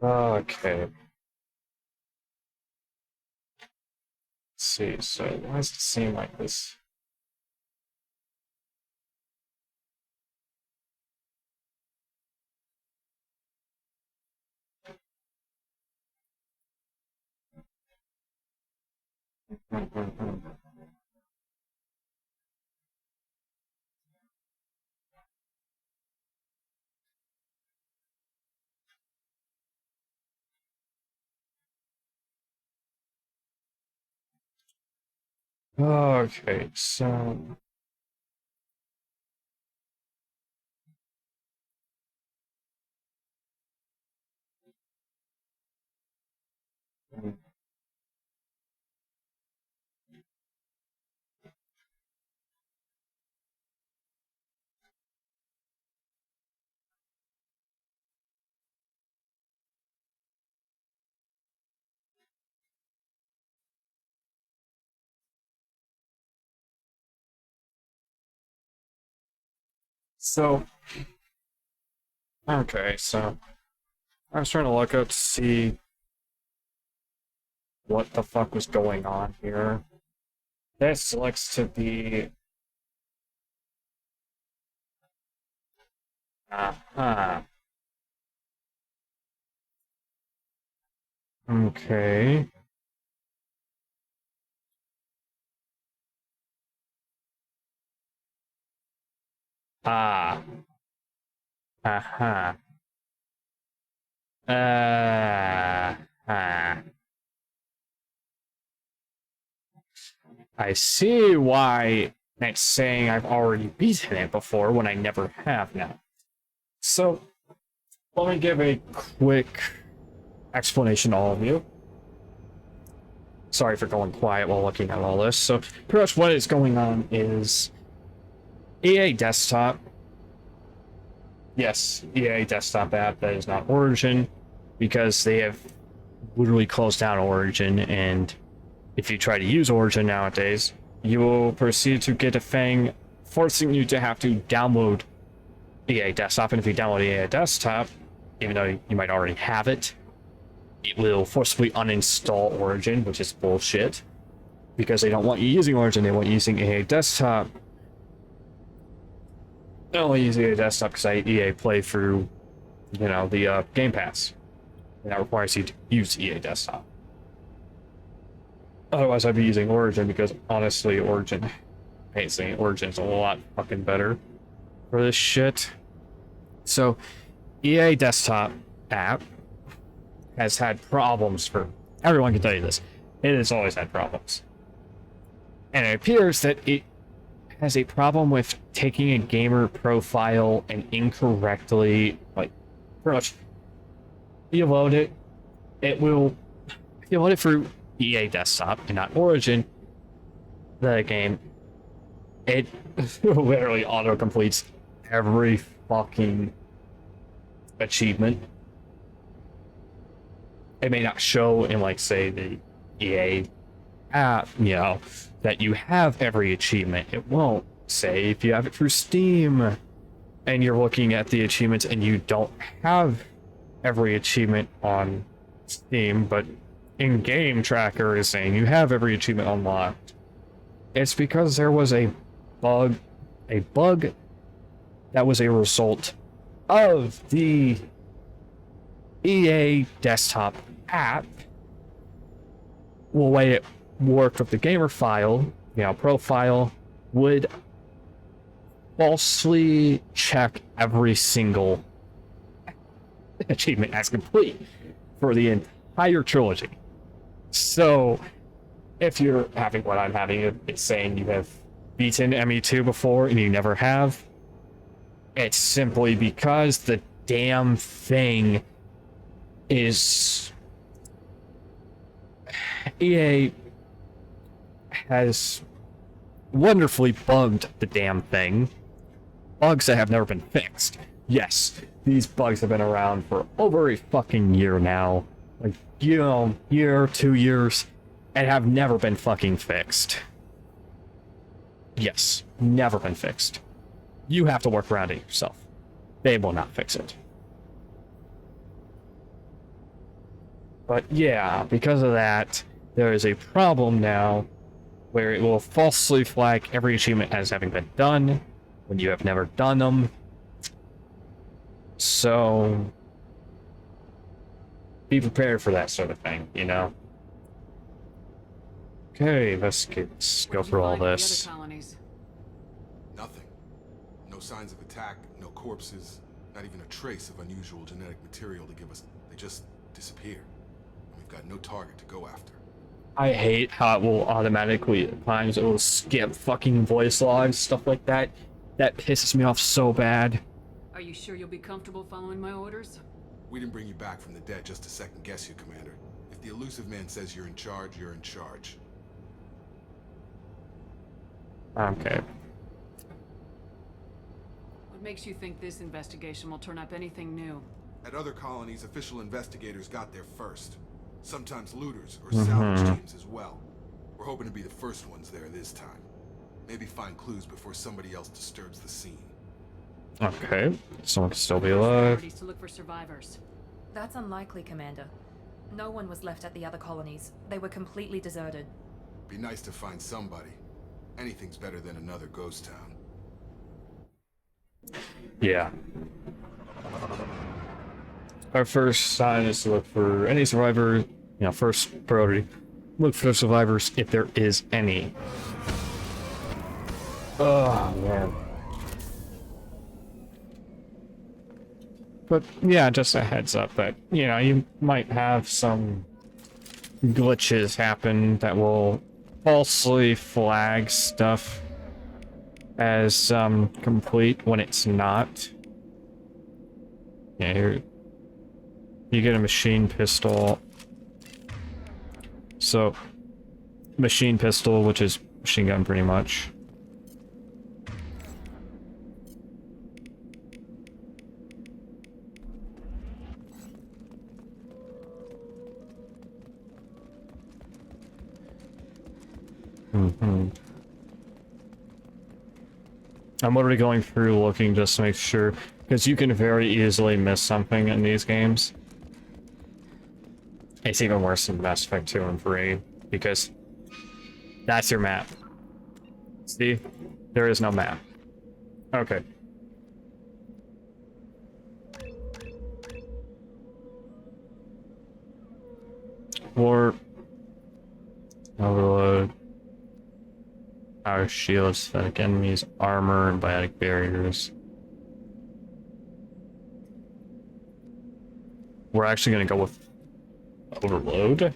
Okay. Let's see, so why does it seem like this? Okay, so so okay, so I was trying to look up to see what the fuck was going on here. This looks to be uh-huh. Okay. Ah. Uh-huh. I see why it's saying I've already beaten it before when I never have now. So, let me give a quick explanation to all of you. Sorry for going quiet while looking at all this. So, pretty much what is going on is EA Desktop. Yes, EA Desktop app that is not Origin, because they have literally closed down Origin, and if you try to use Origin nowadays, you will proceed to get a thing forcing you to have to download EA Desktop, and if you download EA Desktop, even though you might already have it, it will forcibly uninstall Origin, which is bullshit, because they don't want you using Origin, they want you using EA Desktop. I only use EA Desktop because I EA play through, you know, the Game Pass, and that requires you to use EA Desktop. Otherwise, I'd be using Origin because, honestly, Origin's a lot fucking better for this shit. So, EA Desktop app has had problems for... Everyone can tell you this. It has always had problems. And it appears that it has a problem with taking a gamer profile and incorrectly, like, pretty much, you load it, it will... If you load it through EA Desktop and not Origin, the game, it literally auto-completes every fucking achievement. It may not show in, like, say, the EA app, you know, that you have every achievement. It won't say if you have it through Steam and you're looking at the achievements and you don't have every achievement on Steam, but in-game tracker is saying you have every achievement unlocked. It's because there was a bug that was a result of the EA Desktop app. Well, the way it worked with the gamer file, you know, profile, would falsely check every single achievement as complete for the entire trilogy. So, if you're having what I'm having, it's saying you have beaten ME2 before and you never have, it's simply because the damn thing is... EA has wonderfully bugged the damn thing. Bugs that have never been fixed. Yes, these bugs have been around for over a fucking year now. Like, you know, year, 2 years, and have never been fucking fixed. Yes, never been fixed. You have to work around it yourself. They will not fix it. But yeah, because of that, there is a problem now where it will falsely flag every achievement as having been done when you have never done them. So be prepared for that sort of thing, you know? Okay, let's go through all this. Nothing. No signs of attack, no corpses, not even a trace of unusual genetic material to give us. They just disappear. And we've got no target to go after. I hate how it will automatically, at times, it will skip fucking voice logs, stuff like that. That pisses me off so bad. Are you sure you'll be comfortable following my orders? We didn't bring you back from the dead just to second guess you, Commander. If the elusive man says you're in charge, you're in charge. Okay. What makes you think this investigation will turn up anything new? At other colonies, official investigators got there first. Sometimes looters or salvage teams as well. We're hoping to be the first ones there this time. Maybe find clues before somebody else disturbs the scene. Okay, someone can still be alive. To look for survivors. That's unlikely, Commander. No one was left at the other colonies. They were completely deserted. Be nice to find somebody. Anything's better than another ghost town. Yeah. Our first sign is to look for any survivor, you know, first priority. Look for survivors if there is any. Oh, man. But yeah, just a heads up that, you know, you might have some glitches happen that will falsely flag stuff as complete when it's not. Yeah, here you get a machine pistol. So, machine pistol, which is machine gun pretty much. I'm already going through looking just to make sure, because you can very easily miss something in these games. It's even worse in Mass Effect 2 and 3, because that's your map. See? There is no map. Okay. Or overload. Our shields, static enemies, armor, and biotic barriers. We're actually gonna go with overload.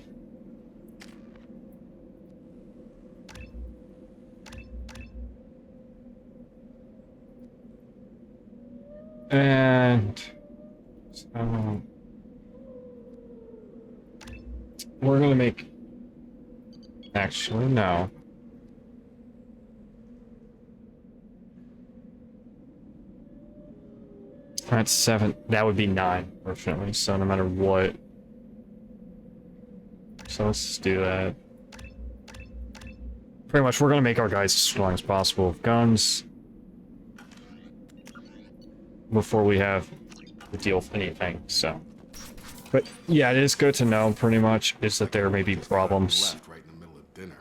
And so we're gonna make, actually no. That's 7. That would be 9, fortunately. So no matter what. So let's just do that. Pretty much, we're gonna make our guys as strong as possible with guns before we have to deal with anything. So, but yeah, it is good to know. Pretty much, is that there may be problems. Left right in the middle of dinner.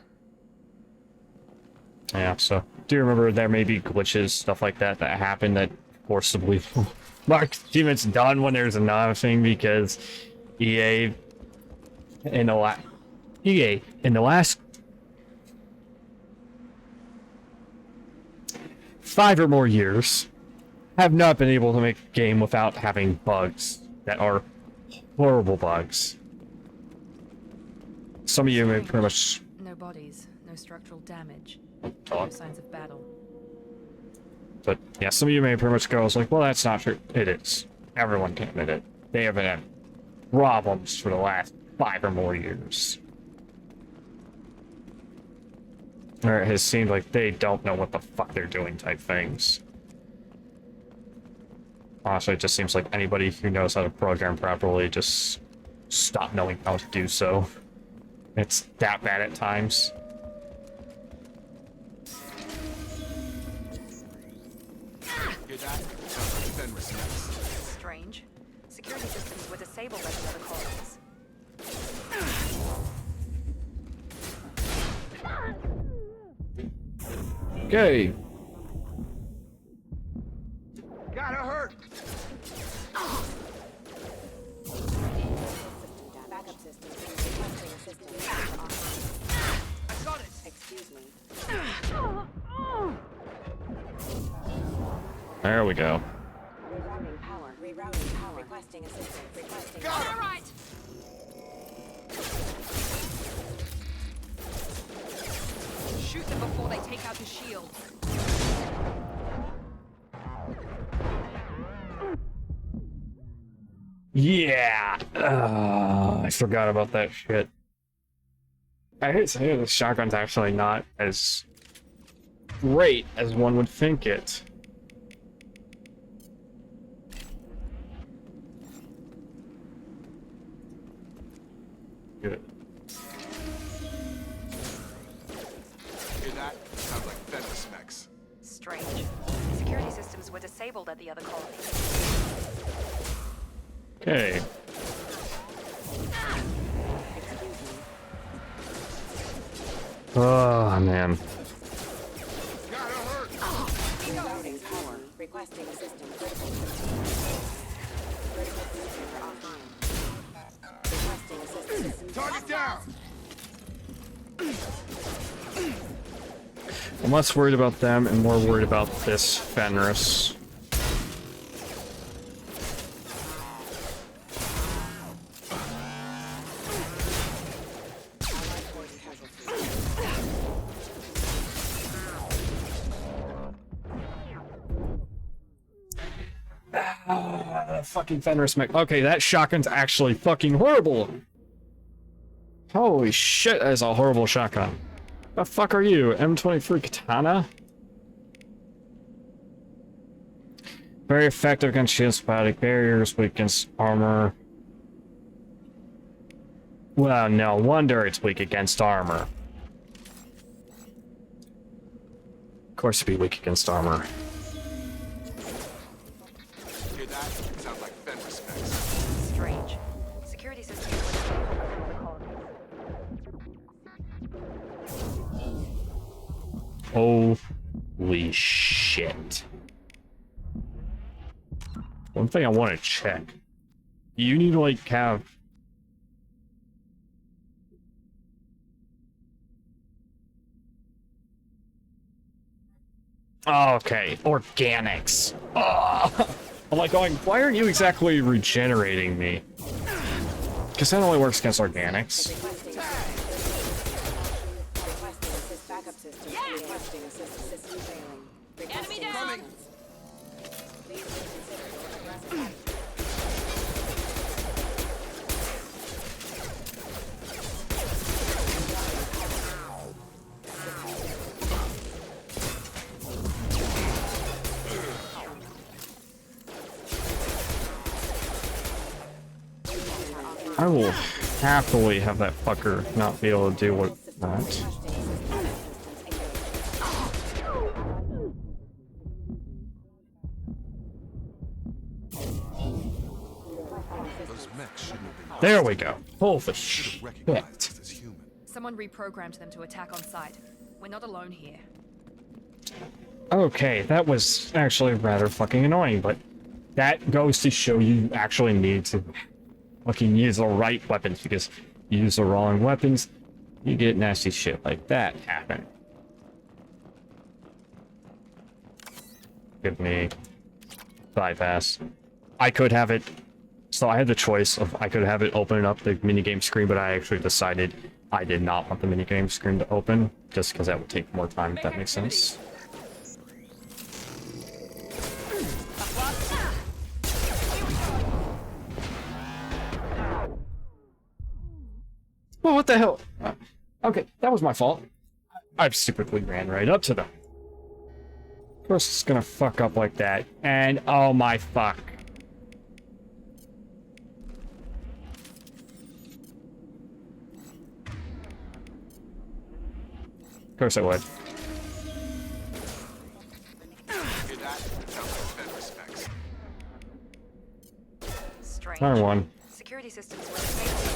Yeah. So do you remember there may be glitches, stuff like that that happen that forcibly. Mark achievements done when there's another thing, because EA in the last 5 or more years have not been able to make a game without having bugs that are horrible bugs. Some of you may pretty much. No bodies, no structural damage, no signs of battle. But yeah, some of you may pretty much go, it's like, well, that's not true. It is. Everyone can admit it. They haven't had problems for the last 5 or more years. Or it has seemed like they don't know what the fuck they're doing type things. Honestly, it just seems like anybody who knows how to program properly just stop knowing how to do so. It's that bad at times. Hear that? Sounds like Fenris next. Strange. Security systems were disabled at the other colonies. Okay. Gotta hurt. Backup system. Requesting assistance. I got it. Excuse me. There we go. Rerouting power. Rerouting power. Requesting assistance. Requesting. All right. Shoot them before they take out the shield. Yeah. I forgot about that shit. I hate saying the shotgun's actually not as great as one would think it. Good. Hear that? Sounds like fender smacks. Strange. Security systems were disabled at the other colony. Okay. Oh man. Gotta hurt. Rerouting power. Requesting assistance. Critical system. Critical system offline. Requesting assistance. Target down. I'm less worried about them and more worried about this Fenris. Fucking Fenris mech. Okay, that shotgun's actually fucking horrible. Holy shit, that is a horrible shotgun. The fuck are you? M23 katana? Very effective against geostatic barriers, weak against armor. Well, no wonder it's weak against armor. Of course it'd be weak against armor. Hear that? Sounds like fender smacks. Strange. Security systems were disabled at the other colony. Holy shit. One thing I want to check. You need to, like, have... Okay, organics. Oh! I'm like going, why aren't you exactly regenerating me? Because that only works against organics. Requesting assist backup system. Requesting assist system failing. Requesting down. assistance. Please reconsider your aggressive. I will happily have that fucker not be able to do what that. Those mechs shouldn't have been There we go. Holy recognized shit. us as human. Someone reprogrammed them to attack on sight. We're not alone here. Okay, that was actually rather fucking annoying, but that goes to show you actually need to fucking use the right weapons, because you use the wrong weapons, you get nasty shit like that happen. Give me bypass. I could have it, so I had the choice of I could have it open up the minigame screen, but I actually decided I did not want the minigame screen to open, just because that would take more time, if that makes sense. Well, what the hell? Okay, that was my fault. I stupidly ran right up to them. Of course it's gonna fuck up like that. And oh my fuck. Of course I would. Hear that? Sounds like fender smacks. Strange. Turn one. Security systems were disabled.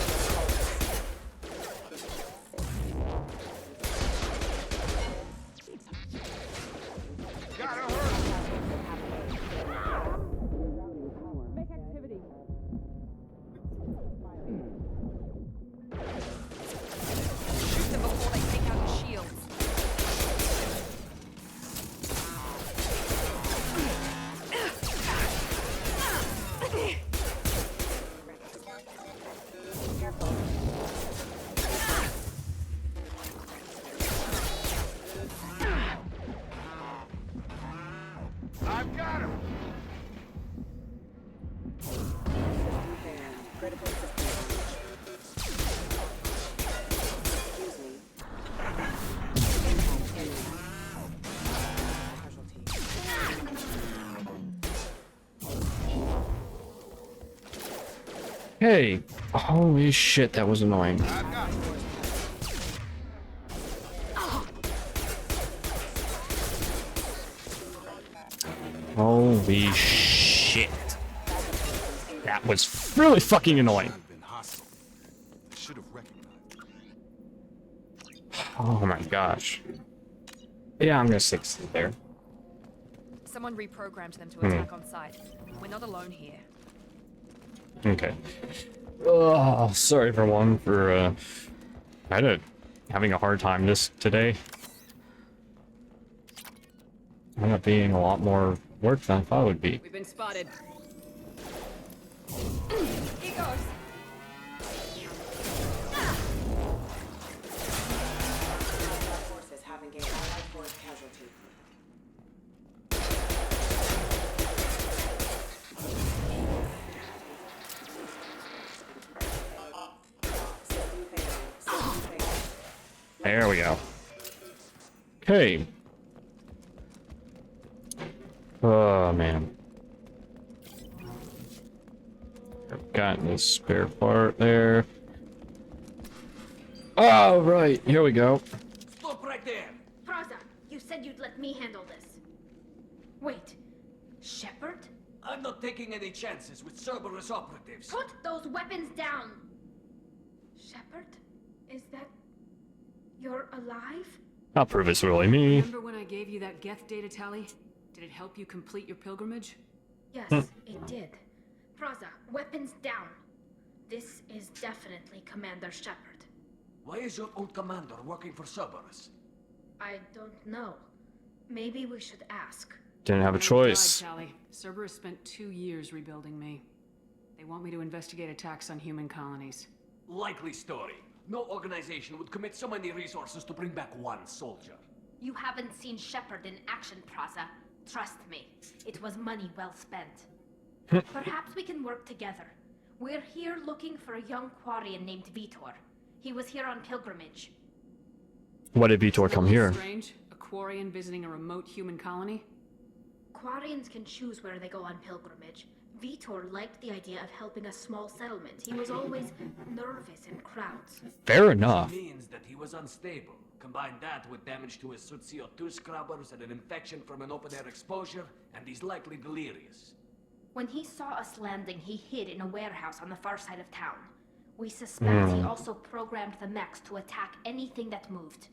Hey, holy shit, that was annoying. Holy shit. That was really fucking annoying. Oh my gosh. Yeah, I'm gonna stick there. Someone reprogrammed them to attack on sight. We're not alone here. Okay. Oh, sorry everyone for having a hard time today. Ended up being a lot more work than I thought it would be. We've been spotted. Here goes. Forces having gained allied force casualty. There we go. Okay. Oh man. I've gotten this spare part there. Oh right, here we go. Stop right there! Praza, you said you'd let me handle this. Wait, Shepard? I'm not taking any chances with Cerberus operatives. Put those weapons down! Shepard? Is that... you're alive? I'll prove it's really me. Remember when I gave you that Geth data tally? Did it help you complete your pilgrimage? Yes, it did. Praza, weapons down. This is definitely Commander Shepard. Why is your old commander working for Cerberus? I don't know. Maybe we should ask. Didn't have a choice. Tally. Cerberus spent 2 years rebuilding me. They want me to investigate attacks on human colonies. Likely story. No organization would commit so many resources to bring back one soldier. You haven't seen Shepard in action, Praza. Trust me, it was money well spent. Perhaps we can work together. We're here looking for a young Quarian named Vitor. He was here on pilgrimage. Why did Vitor come here? Strange. A Quarian visiting a remote human colony? Quarians can choose where they go on pilgrimage. Vitor liked the idea of helping a small settlement. He was always nervous in crowds. Fair enough. Which means that he was unstable. Combine that with damage to his suit CO2 scrubbers and an infection from an open-air exposure, and he's likely delirious. When he saw us landing, he hid in a warehouse on the far side of town. We suspect he also programmed the mechs to attack anything that moved.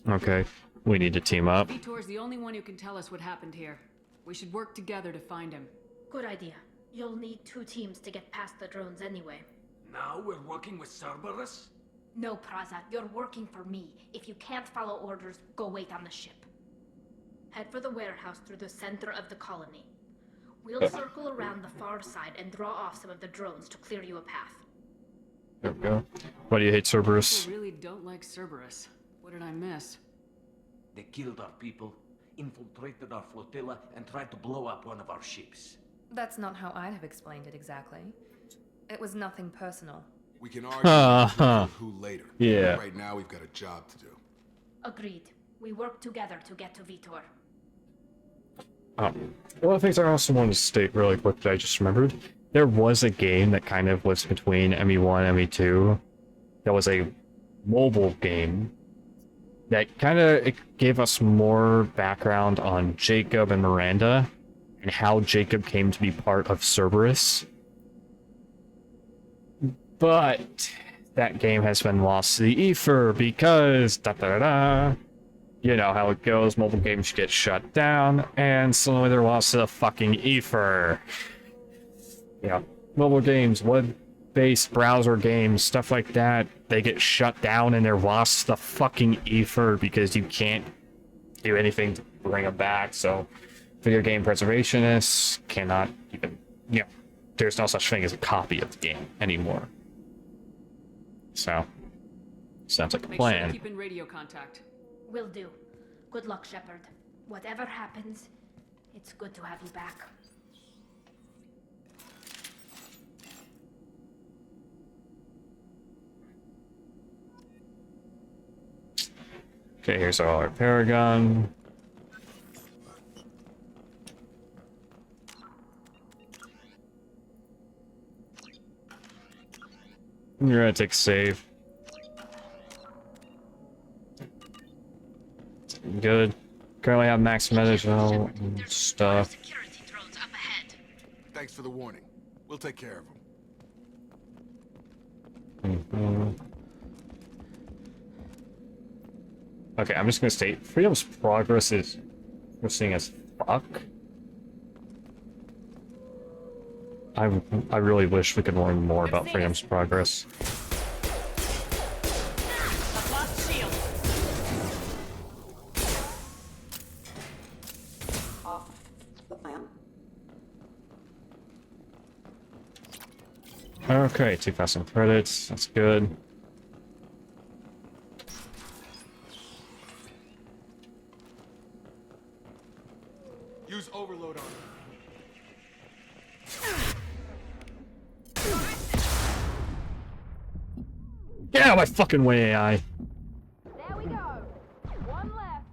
Okay, we need to team up. Vitor's the only one who can tell us what happened here. We should work together to find him. Good idea. You'll need 2 teams to get past the drones anyway. Now we're working with Cerberus? No, Praza, you're working for me. If you can't follow orders, go wait on the ship. Head for the warehouse through the center of the colony. We'll circle around the far side and draw off some of the drones to clear you a path. There we go. Why do you hate Cerberus? People really don't like Cerberus. What did I miss? They killed our people, infiltrated our flotilla, and tried to blow up one of our ships. That's not how I'd have explained it exactly. It was nothing personal. We can argue who later. Yeah. Right now, we've got a job to do. Agreed. We work together to get to Vitor. One of the things I also want to state really quick that I just remembered, there was a game that kind of was between ME1 and ME2. That was a mobile game that kind of gave us more background on Jacob and Miranda and how Jacob came to be part of Cerberus. But that game has been lost to the ether because you know how it goes, mobile games get shut down, and suddenly they're lost to the fucking ether. Yeah, mobile games, web-based browser games, stuff like that, they get shut down and they're lost to the fucking ether because you can't do anything to bring them back, so video game preservationists cannot even, there's no such thing as a copy of the game anymore. So, sounds like a Make plan. sure to keep in radio contact. Will do. Good luck, Shepard. Whatever happens, it's good to have you back. Okay, here's our Paragon. You're gonna take save. Good. Currently have max medical and stuff. Thanks for the warning. We'll take care of them. Okay, I'm just gonna state Freedom's progress is interesting as fuck. I really wish we could learn more about Freedom's progress. Okay, 2,000 credits. That's good. Use overload on Get out of my fucking way, AI. There we go. One left.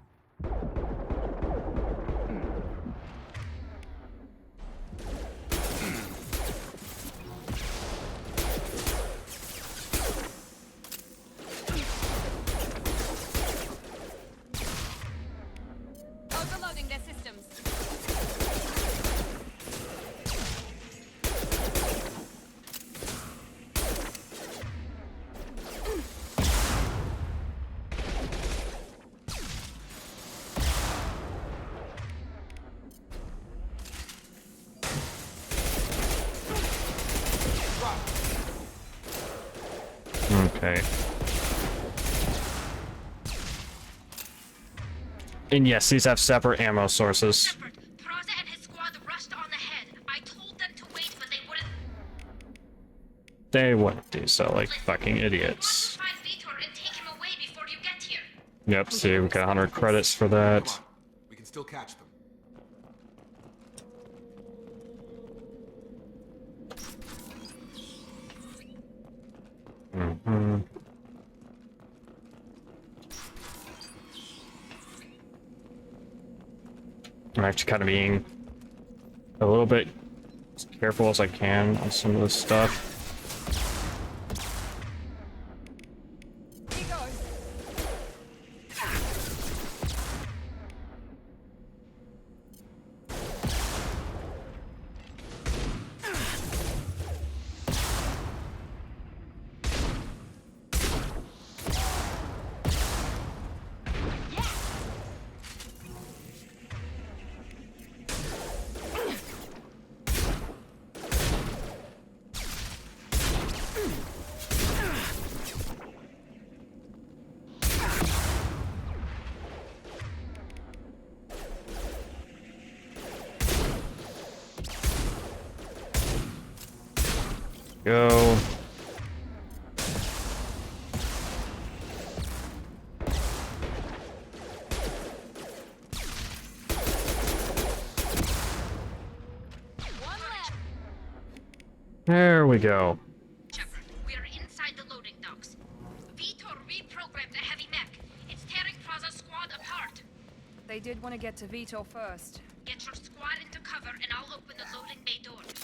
Overloading their systems. Okay. And yes, these have separate ammo sources. Praza and his squad rushed on ahead. I told them to wait, but they wouldn't. They wouldn't do so, like fucking idiots. Find Vitor and take him away before you get here. Yep, see, we got 100 credits for that. We can still catch them. I'm actually kind of being a little bit as careful as I can on some of this stuff. Go. There we go. Shepard, we are inside the loading docks. Vitor reprogrammed the heavy mech. It's tearing Praza's squad apart. They did want to get to Vitor first. Get your squad into cover and I'll open the loading bay doors.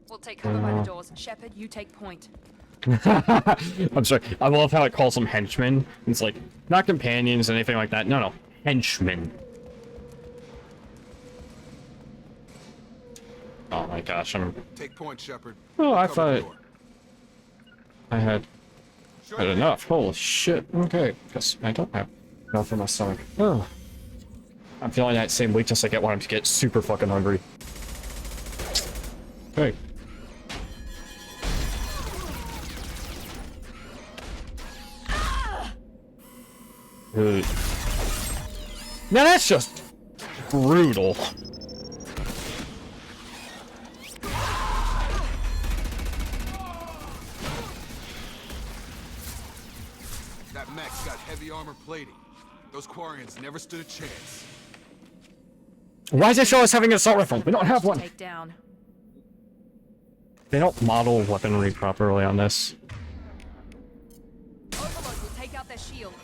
We'll take cover by the doors. Shepard, you take point. I'm sorry. I love how it calls them henchmen. It's like, not companions, anything like that. No, henchmen. Oh my gosh, Take point, Shepard. Oh, I thought I had enough. Holy shit. Okay, guess I don't have enough in my stomach. Oh. I'm feeling that same weakness I get when I get super fucking hungry. Okay. Now that's just brutal. That mech's got heavy armor plating. Those Quarians never stood a chance. Why does it show us having an assault rifle? We don't have one. Take down. They don't model weaponry properly on this. Overload will take out their shields.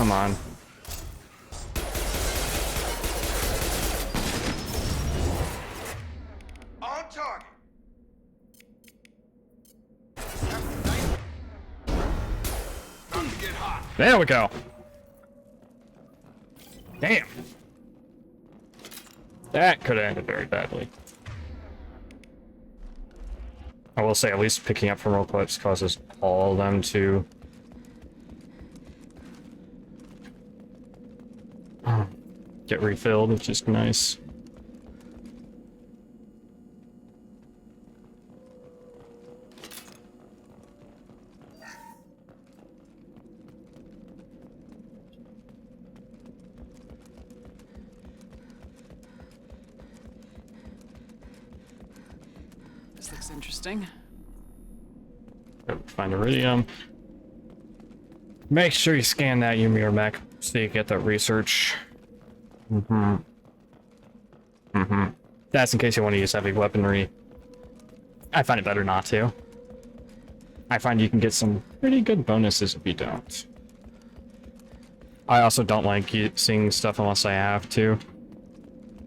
Come on. On target. Time to get hot. There we go. Damn. That could have ended very badly. I will say, at least picking up from roll clips causes all of them to get refilled, which is nice. This looks interesting. Find iridium. Make sure you scan that Ymir mech so you get that research. That's in case you want to use heavy weaponry. I find it better not to. I find you can get some pretty good bonuses if you don't. I also don't like seeing stuff unless I have to.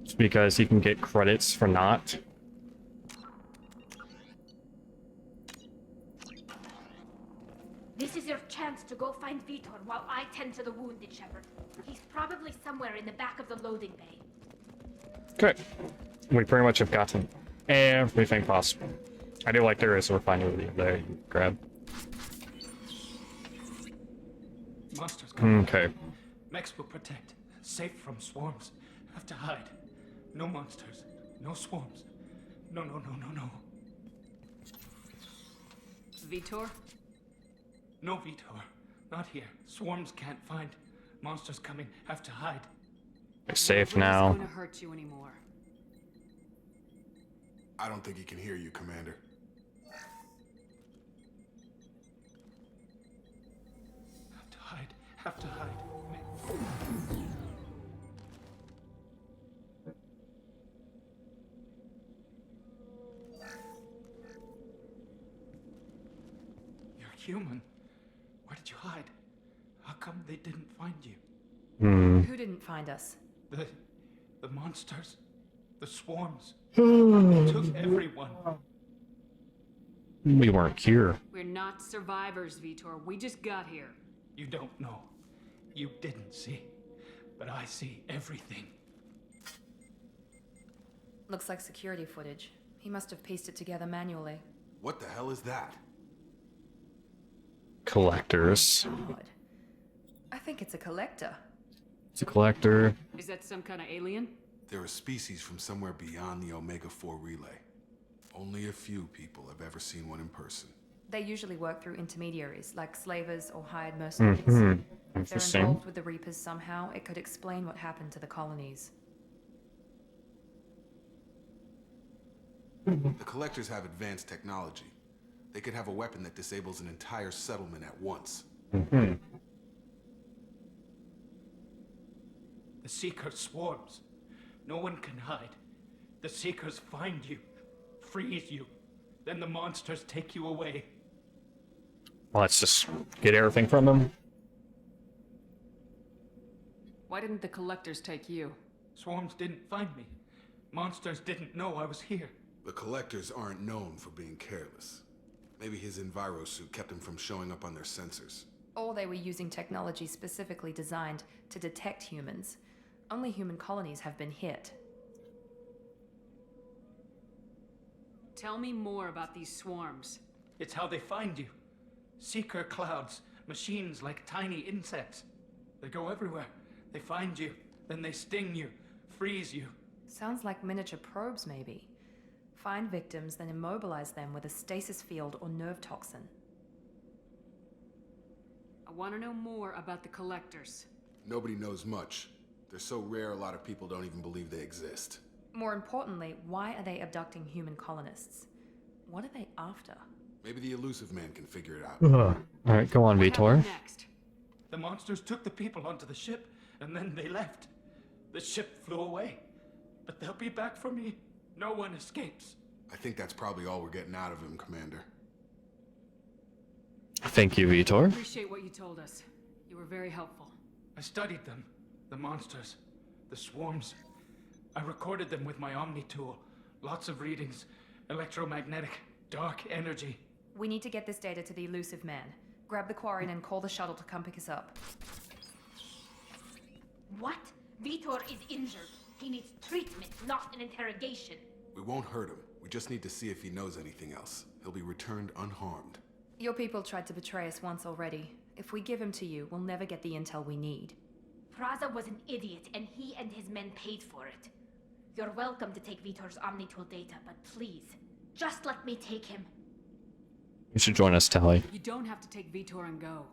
Just because you can get credits for not. This is your chance to go find Vitor while I tend to the wounded Shepard. He's probably somewhere in the back of the loading bay. Good. We pretty much have gotten everything possible. I do like there is a refinery there you can grab. Monsters come. Okay. Mechs will protect. Safe from swarms. Have to hide. No monsters. No swarms. No. Vitor? No, Vitor. Not here. Swarms can't find. Monsters coming. Have to hide. You're safe Nobody's now. gonna hurt you anymore. I don't think he can hear you, Commander. Have to hide. Have to hide. You're human. Where did you hide? How come they didn't find you? Who didn't find us? The monsters. The swarms. They took everyone. We weren't here. We're not survivors, Vitor. We just got here. You don't know. You didn't see. But I see everything. Looks like security footage. He must have pieced it together manually. What the hell is that? Collectors. Odd. I think it's a collector. It's a collector. Is that some kind of alien? They're a species from somewhere beyond the Omega-4 relay. Only a few people have ever seen one in person. They usually work through intermediaries, like slavers or hired mercenaries. If they're Interesting. involved with the Reapers somehow, it could explain what happened to the colonies. The collectors have advanced technology. They could have a weapon that disables an entire settlement at once. The Seeker swarms. No one can hide. The Seekers find you, freeze you. Then the monsters take you away. Let's just get everything from them. Why didn't the collectors take you? Swarms didn't find me. Monsters didn't know I was here. The collectors aren't known for being careless. Maybe his enviro suit kept him from showing up on their sensors. Or they were using technology specifically designed to detect humans. Only human colonies have been hit. Tell me more about these swarms. It's how they find you. Seeker clouds, machines like tiny insects. They go everywhere. They find you, then they sting you, freeze you. Sounds like miniature probes, maybe. Find victims, then immobilize them with a stasis field or nerve toxin. I want to know more about the collectors. Nobody knows much. They're so rare a lot of people don't even believe they exist. More importantly, why are they abducting human colonists? What are they after? Maybe the elusive man can figure it out. Alright, go on, What Vitor. happened next? The monsters took the people onto the ship, and then they left. The ship flew away. But they'll be back for me. No one escapes. I think that's probably all we're getting out of him, Commander. Thank you, Vitor. Appreciate what you told us. You were very helpful. I studied them. The monsters. The swarms. I recorded them with my Omni tool. Lots of readings. Electromagnetic. Dark energy. We need to get this data to the elusive man. Grab the Quarren and call the shuttle to come pick us up. What? Vitor is injured. He needs treatment, not an interrogation. We won't hurt him. We just need to see if he knows anything else. He'll be returned unharmed. Your people tried to betray us once already. If we give him to you, we'll never get the intel we need. Praza was an idiot, and he and his men paid for it. You're welcome to take Vitor's Omnitool data, but please, just let me take him. You should join us, Tally. You don't have to take Vitor and go.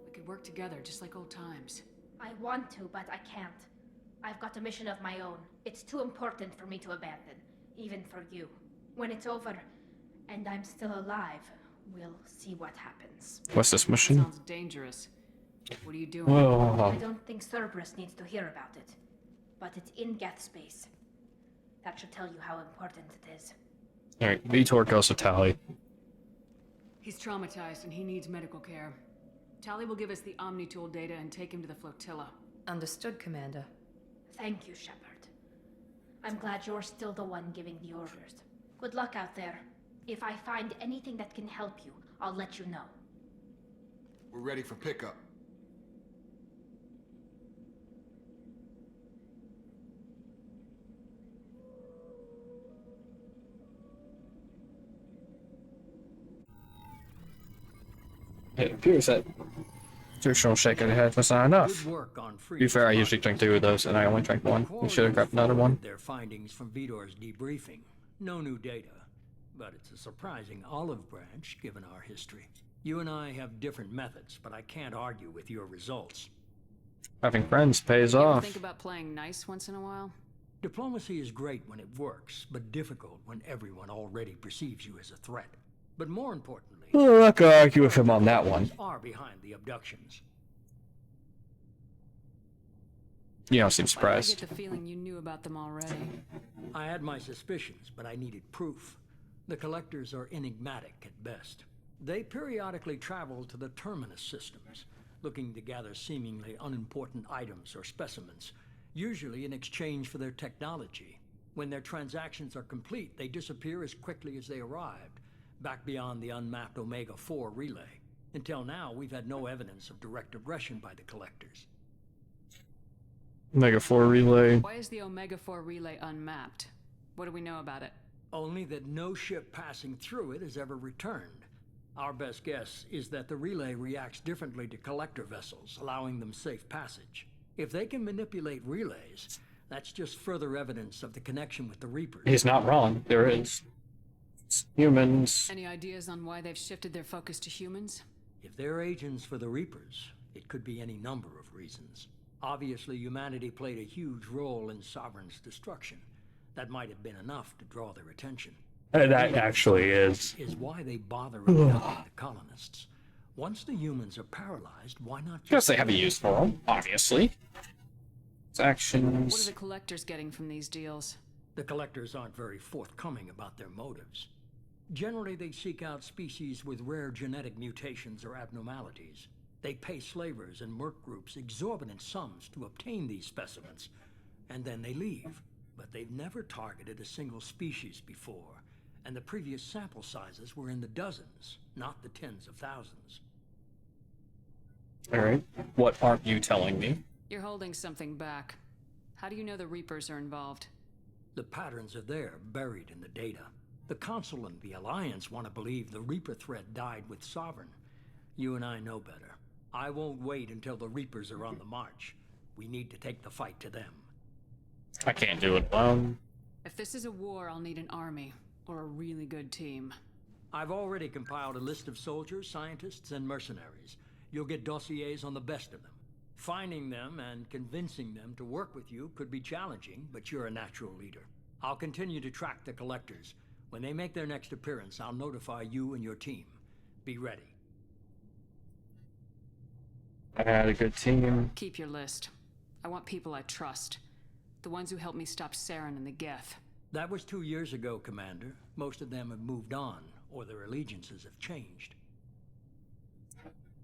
We could work together, just like old times. I want to, but I can't. I've got a mission of my own. It's too important for me to abandon, even for you. When it's over, and I'm still alive, we'll see what happens. What's this mission? Sounds dangerous. What are you doing? Whoa. I don't think Cerberus needs to hear about it, but it's in Geth space. That should tell you how important it is. Alright, Vitor goes to Tally. He's traumatized and he needs medical care. Tally will give us the Omnitool data and take him to the flotilla. Understood, Commander. Thank you, Shepard. I'm glad you're still the one giving the orders. Good luck out there. If I find anything that can help you, I'll let you know. We're ready for pickup. It appears that traditional shake of the head was not enough. Good work on To be fair, I usually drink 2 of those, and I only drank 1. We should have grabbed another one. Their findings from Vitor's debriefing. No new data, but it's a surprising olive branch given our history. You and I have different methods, but I can't argue with your results. Having friends pays You ever off. think about playing nice once in a while? Diplomacy is great when it works, but difficult when everyone already perceives you as a threat. But more importantly, Well, I'm not gonna argue with him on that one. are behind the abductions. You don't seem I surprised. get the feeling you knew about them already. I had my suspicions, but I needed proof. The collectors are enigmatic at best. They periodically travel to the terminus systems, looking to gather seemingly unimportant items or specimens, usually in exchange for their technology. When their transactions are complete, they disappear as quickly as they arrived, back beyond the unmapped Omega-4 relay. Until now, we've had no evidence of direct aggression by the collectors. Omega 4 relay. Why is the Omega-4 relay unmapped? What do we know about it? Only that no ship passing through it has ever returned. Our best guess is that the relay reacts differently to collector vessels, allowing them safe passage. If they can manipulate relays, that's just further evidence of the connection with the Reapers. He's not wrong. There is. It's humans. Any ideas on why they've shifted their focus to humans? If they're agents for the Reapers, it could be any number of reasons. Obviously, humanity played a huge role in Sovereign's destruction. That might have been enough to draw their attention. That actually is. Is why they bother abducting the colonists. Once the humans are paralyzed, why not Because just... they have a use for them, obviously. It's actions. What are the collectors getting from these deals? The collectors aren't very forthcoming about their motives. Generally, they seek out species with rare genetic mutations or abnormalities. They pay slavers and merc groups exorbitant sums to obtain these specimens, and then they leave. But they've never targeted a single species before, and the previous sample sizes were in the dozens, not the tens of thousands. Alright. What aren't you telling me? You're holding something back. How do you know the Reapers are involved? The patterns are there, buried in the data. The Council and the Alliance want to believe the Reaper threat died with Sovereign. You and I know better. I won't wait until the Reapers are on the march. We need to take the fight to them. I can't do it alone. If this is a war, I'll need an army, or a really good team. I've already compiled a list of soldiers, scientists, and mercenaries. You'll get dossiers on the best of them. Finding them and convincing them to work with you could be challenging, but you're a natural leader. I'll continue to track the collectors. When they make their next appearance, I'll notify you and your team. Be ready. I had a good team. Keep your list. I want people I trust. The ones who helped me stop Saren and the Geth. That was 2 years ago, Commander. Most of them have moved on, or their allegiances have changed.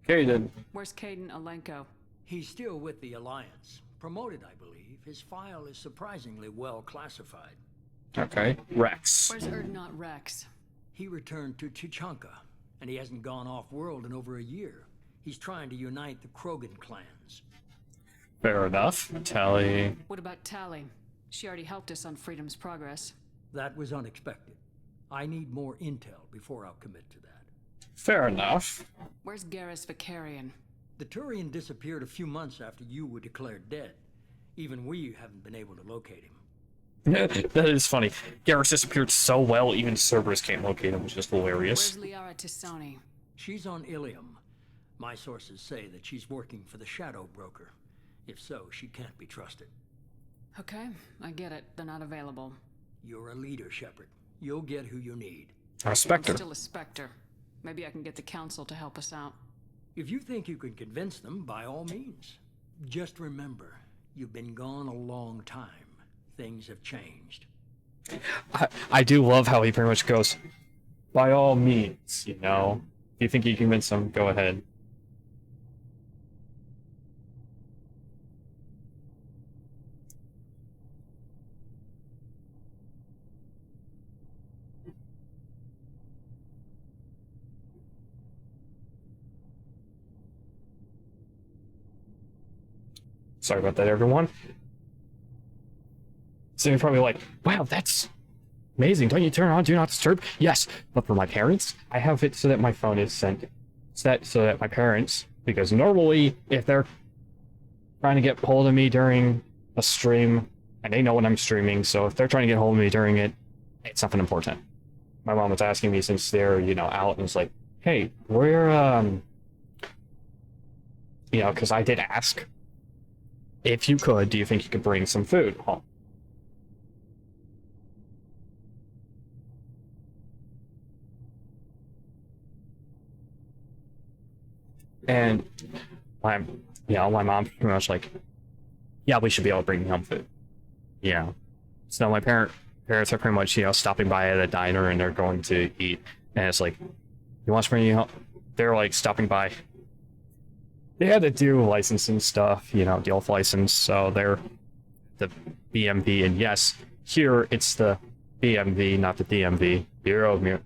Okay then. Where's Caden Alenko? He's still with the Alliance. Promoted, I believe. His file is surprisingly well classified. Okay. Rex. Where's Erdnot Rex? He returned to Chichanka, and he hasn't gone off-world in over a year. He's trying to unite the Krogan clans. Fair enough. Tally. What about Tally? She already helped us on Freedom's Progress. That was unexpected. I need more intel before I'll commit to that. Fair enough. Where's Garrus Vicarian? The Turian disappeared a few months after you were declared dead. Even we haven't been able to locate him. That is funny. Garrus disappeared so well, even Cerberus can't locate him, which is hilarious. Where's Liara Tisoni? She's on Ilium. My sources say that she's working for the Shadow Broker. If so, she can't be trusted. Okay, I get it. They're not available. You're a leader, Shepard. You'll get who you need. A Spectre. I'm still a Spectre. Maybe I can get the Council to help us out. If you think you can convince them, by all means. Just remember, you've been gone a long time. Things have changed. I do love how he pretty much goes, by all means, you know. If you think you can convince them, go ahead. Sorry about that, everyone. So you're probably like, wow, that's amazing. Don't you turn on Do Not Disturb? Yes, but for my parents, I have it so that my phone is set so that my parents, because normally if they're trying to get hold of me during a stream, and they know when I'm streaming, so if they're trying to get hold of me during it, it's something important. My mom was asking me since they're, you know, out, and was like, hey, where, you know, because I did ask, if you could, do you think you could bring some food home? And my mom pretty much like, yeah, we should be able to bring home food. Yeah. So my parents are pretty much, you know, stopping by at a diner and they're going to eat. And it's like, you want to bring you home? They're like stopping by. They had to do licensing stuff, you know, the old license. So they're the BMV. And yes, here it's the BMV, not the DMV. Bureau of, you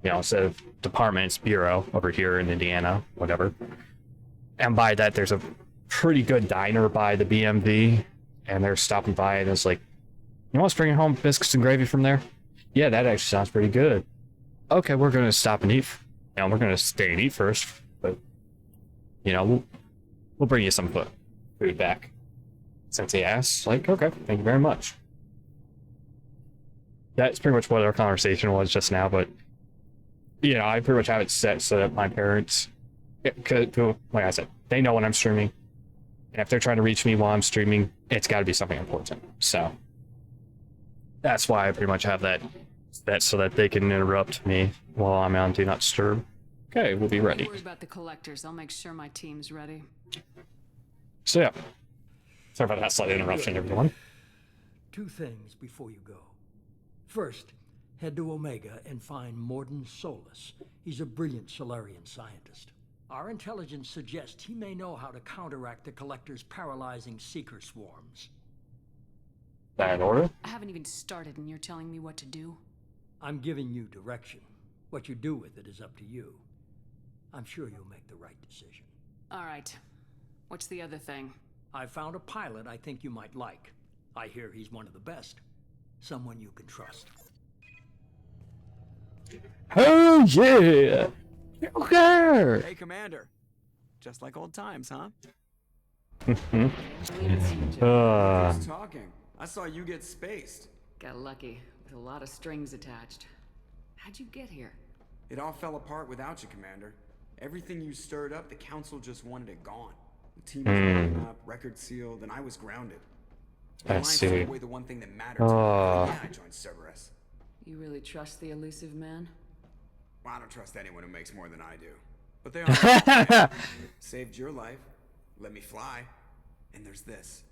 know, instead of department, it's Bureau over here in Indiana, whatever. And by that, there's a pretty good diner by the BMV, and they're stopping by, and it's like, you want us to bring home biscuits and gravy from there? Yeah, that actually sounds pretty good. Okay, we're gonna stop and eat. You know, we're gonna stay and eat first, but you know, we'll bring you some food back. Since he asked, like, okay, thank you very much. That's pretty much what our conversation was just now, but you know, I pretty much have it set so that my parents, like I said, they know when I'm streaming. And if they're trying to reach me while I'm streaming, it's got to be something important. So that's why I pretty much have that so that they can interrupt me while I'm on Do Not Disturb. Okay, we'll be ready. Don't worry about the collectors. I'll make sure my team's ready. So yeah, sorry about that slight interruption, everyone. Two things before you go. First, head to Omega and find Morden Solus. He's a brilliant Solarian scientist. Our intelligence suggests he may know how to counteract the Collector's paralyzing Seeker swarms. That in order? I haven't even started and you're telling me what to do? I'm giving you direction. What you do with it is up to you. I'm sure you'll make the right decision. All right. What's the other thing? I found a pilot I think you might like. I hear he's one of the best. Someone you can trust. Oh yeah! Okay! Hey, Commander. Just like old times, huh? uh, Talking. I saw you get spaced. Got lucky, with a lot of strings attached. How'd you get here? It all fell apart without you, Commander. Everything you stirred up, the Council just wanted it gone. The team was broken up, record sealed, and I was grounded. I see. Took away the one thing that mattered to me. Yeah, I joined Cerberus. You really trust the elusive man? Well, I don't trust anyone who makes more than I do. But they are. Saved your life, let me fly, and there's this.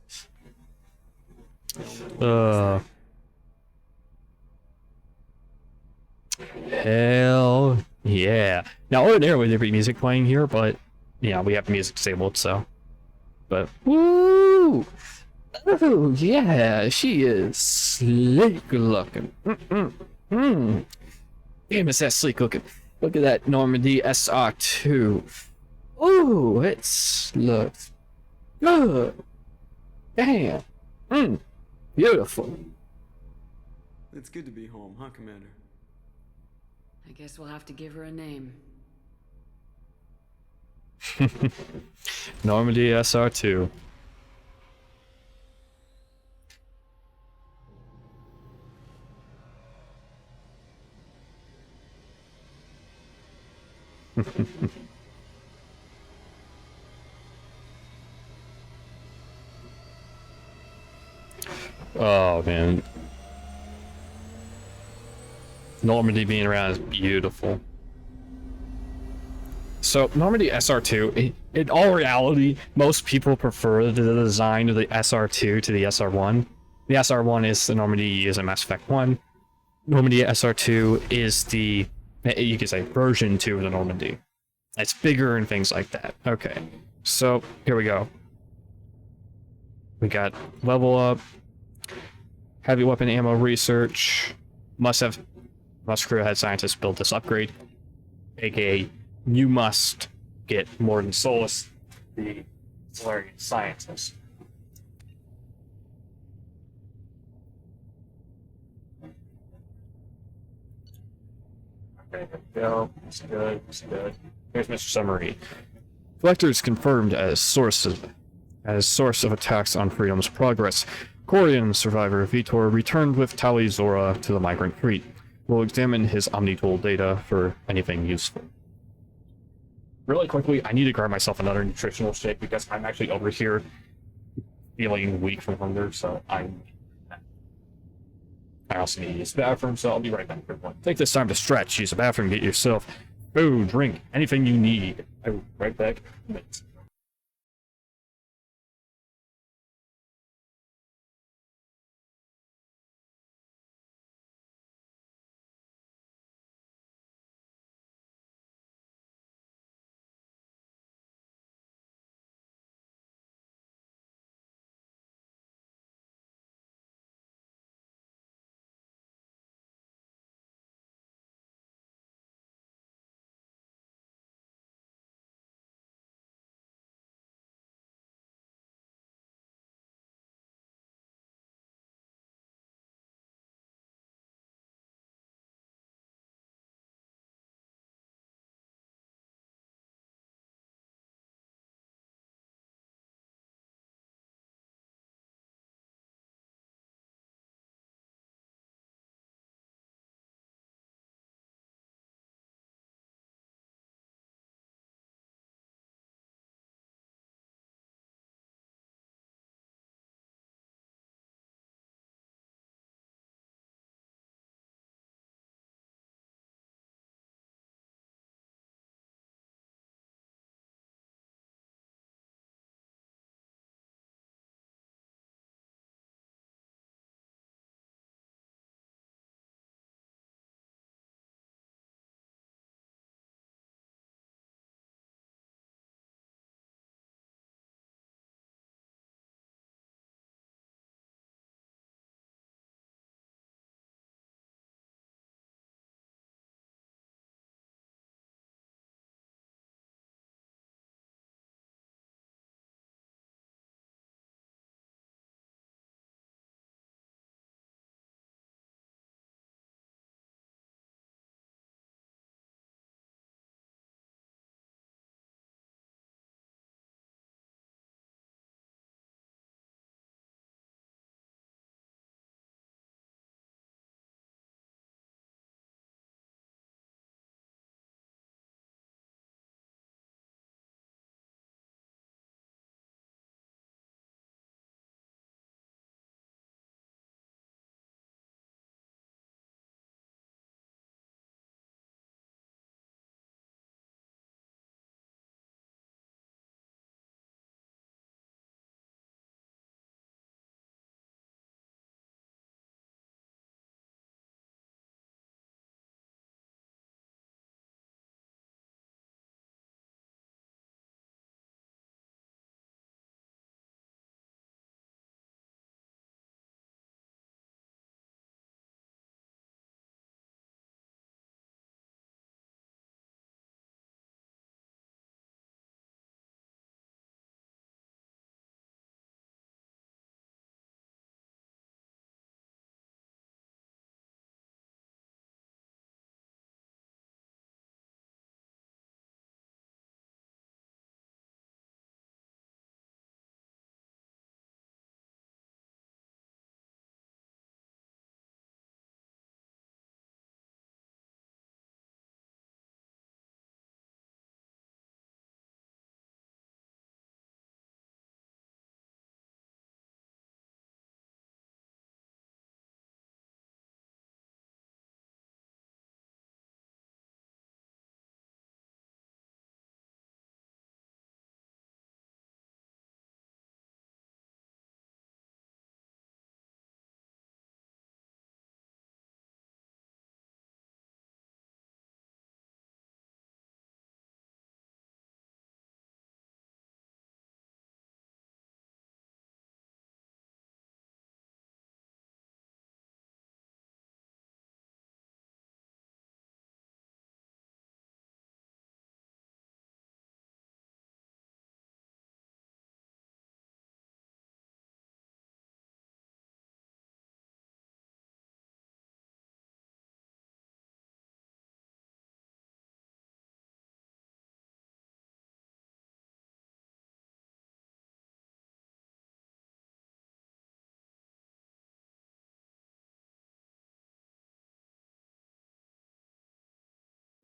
Hell yeah. Now ordinarily there'd be music playing here, but yeah, we have music disabled, so But woo! Oh yeah, she is sleek looking. Damn, is that sleek looking? Look at that Normandy SR2. Ooh, it's looks good. Damn. Beautiful. It's good to be home, huh, Commander? I guess we'll have to give her a name. Normandy SR2. Oh man, Normandy being around is beautiful. So Normandy SR2, in all reality, most people prefer the design of the SR2 to the SR1. The SR1 is the Normandy is a Mass Effect 1. Normandy SR2 is the, you could say, version 2 of the Normandy. It's bigger and things like that. Okay, so here we go. We got level up, heavy weapon ammo research, must crew head scientists build this upgrade, aka you must get Morton Solus, the Solarian scientist. Okay, there we go. It's good, it's good. Here's Mr. Summary. Collector is confirmed as source of attacks on Freedom's progress. Corian survivor Vitor returned with Tali Zora to the migrant fleet. We'll examine his Omnitool data for anything useful. Really quickly, I need to grab myself another nutritional shake because I'm actually over here feeling weak from hunger, so I also need to use the bathroom, so I'll be right back, everyone. Take this time to stretch, use the bathroom, get yourself food, drink, anything you need. I'll be right back.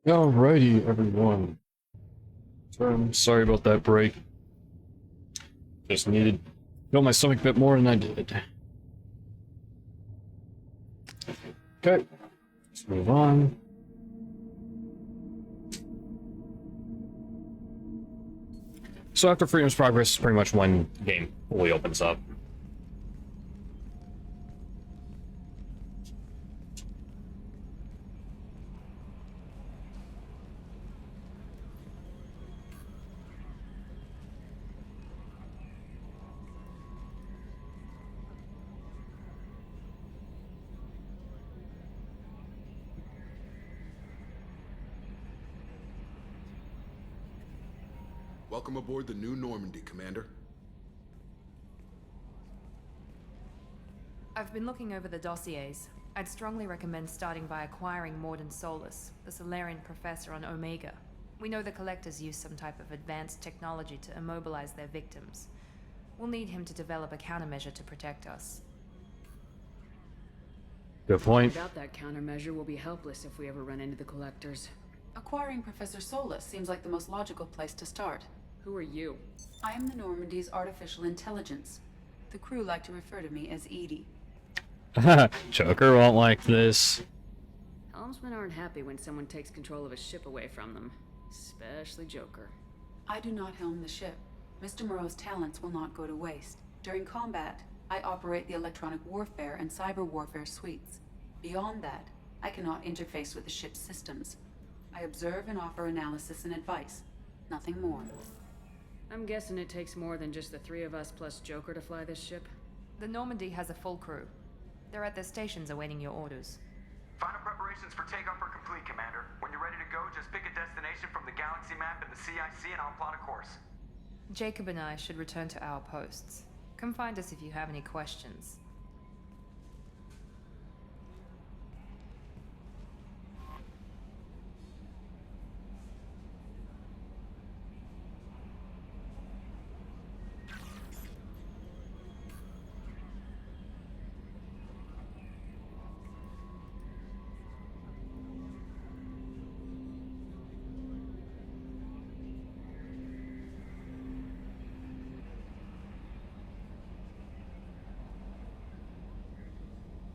Alrighty, everyone. So, I'm sorry about that break. Just needed to fill my stomach a bit more than I did. Okay, let's move on. So after Freedom's Progress is pretty much when the game fully opens up. Welcome aboard the New Normandy, Commander. I've been looking over the dossiers. I'd strongly recommend starting by acquiring Morden Solus, the Solarian professor on Omega. We know the Collectors use some type of advanced technology to immobilize their victims. We'll need him to develop a countermeasure to protect us. Good point. Without that countermeasure, we'll be helpless if we ever run into the Collectors. Acquiring Professor Solus seems like the most logical place to start. Who are you? I am the Normandy's artificial intelligence. The crew like to refer to me as Edie. Joker won't like this. Helmsmen aren't happy when someone takes control of a ship away from them. Especially Joker. I do not helm the ship. Mr. Moreau's talents will not go to waste. During combat, I operate the electronic warfare and cyber warfare suites. Beyond that, I cannot interface with the ship's systems. I observe and offer analysis and advice. Nothing more. I'm guessing it takes more than just the three of us plus Joker to fly this ship. The Normandy has a full crew. They're at their stations awaiting your orders. Final preparations for takeoff are complete, Commander. When you're ready to go, just pick a destination from the galaxy map and the CIC and I'll plot a course. Jacob and I should return to our posts. Come find us if you have any questions.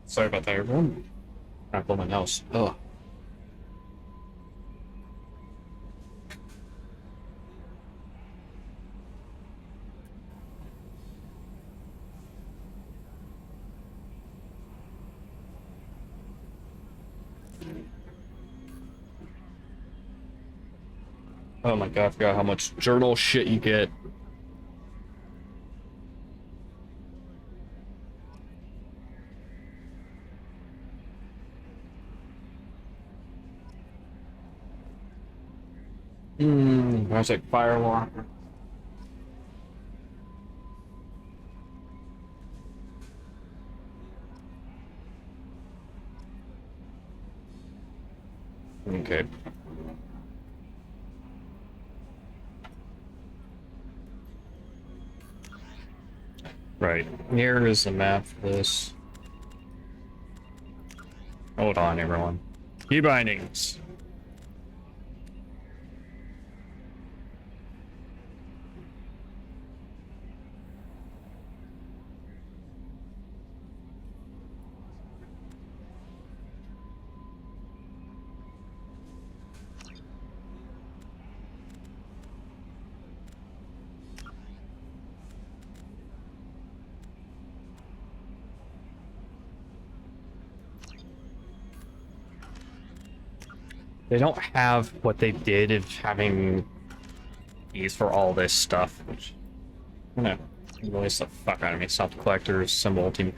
Sorry about that, everyone. I pull my nose. Ugh. Oh my god, I forgot how much journal shit you get. There's like firewall. Okay. Right, here is the map for this. Hold on, everyone. Key bindings. They don't have what they did of having keys for all this stuff, which release the fuck out of me. Stop the Collectors, Symbol Team,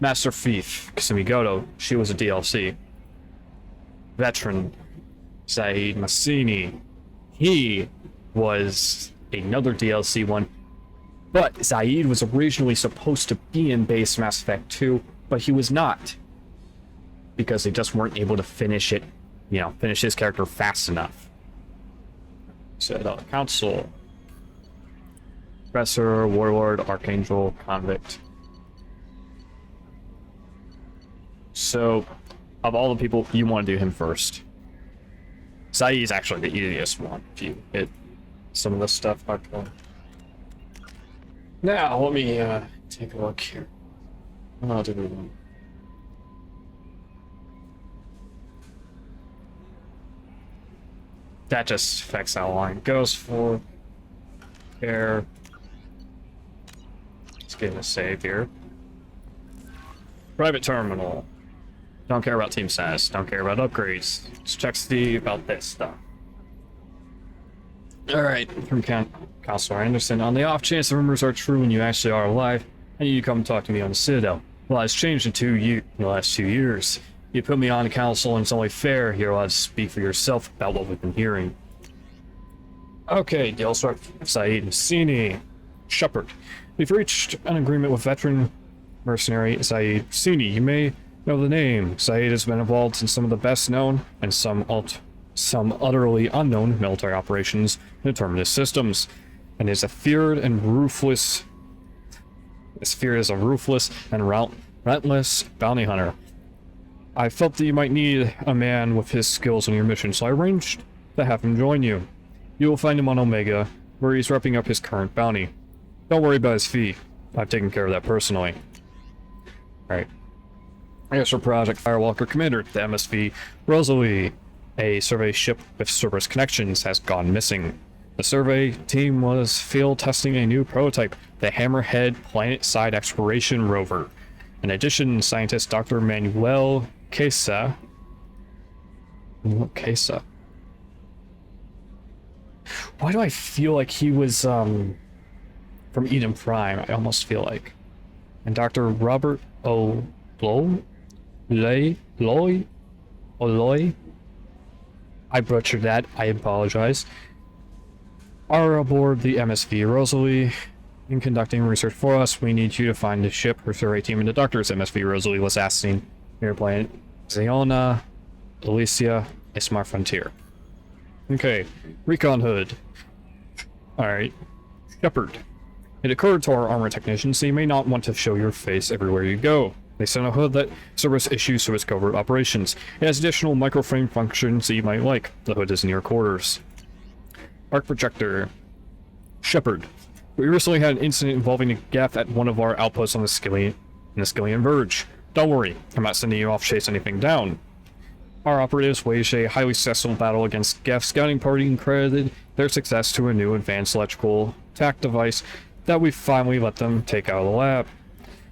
Master Thief, Kasumi she was a DLC. Veteran, Saeed Massini, he was another DLC one, but Saeed was originally supposed to be in base Mass Effect 2, but he was not, because they just weren't able to finish it. Finish his character fast enough. So, Council. Professor, Warlord, Archangel, Convict. So, of all the people, you want to do him first. Saeed's actually the easiest one if you hit some of the stuff hardcore. Now, let me take a look here. What do we want? That just affects how long it goes for. Here. Let's get a save here. Private terminal. Don't care about team status. Don't care about upgrades. Let's check Steve about this stuff. Alright, from Counselor Anderson. On the off chance the rumors are true and you actually are alive, I need you to come talk to me on the Citadel. Well, it's changed in the last 2 years. You put me on the council and it's only fair you're allowed to speak for yourself about what we've been hearing. Okay, deal struck. Saeed Sini. Shepard. We've reached an agreement with veteran mercenary Saeed Sini. You may know the name. Saeed has been involved in some of the best known and some utterly unknown military operations in the Terminus systems, and is feared as a ruthless and relentless bounty hunter. I felt that you might need a man with his skills on your mission, so I arranged to have him join you. You will find him on Omega, where he's wrapping up his current bounty. Don't worry about his fee. I've taken care of that personally. Alright. As for Project Firewalker Commander, the MSV Rosalie, a survey ship with Cerberus connections, has gone missing. The survey team was field testing a new prototype, the Hammerhead Planet-Side Exploration Rover. In addition, scientist Dr. Manuel Quesa. Why do I feel like he was from Eden Prime? I almost feel like. And Dr. Robert Oloy. I butchered that. I apologize. Are aboard the MSV Rosalie. In conducting research for us, we need you to find the ship her survey team and the doctors MSV Rosalie was asking near planet Zeona, Alicia, a smart frontier. Okay, Recon Hood. Alright. Shepard. It occurred to our armor technicians so you may not want to show your face everywhere you go. They sent a hood that Cerberus issues to its covert operations. It has additional microframe functions that you might like. The hood is in your quarters. Arc Projector. Shepard. We recently had an incident involving a gaffe at one of our outposts on the Skillian Verge. Don't worry, I'm not sending you off to chase anything down. Our operatives waged a highly successful battle against Gaff scouting party and credited their success to a new advanced electrical attack device that we finally let them take out of the lab.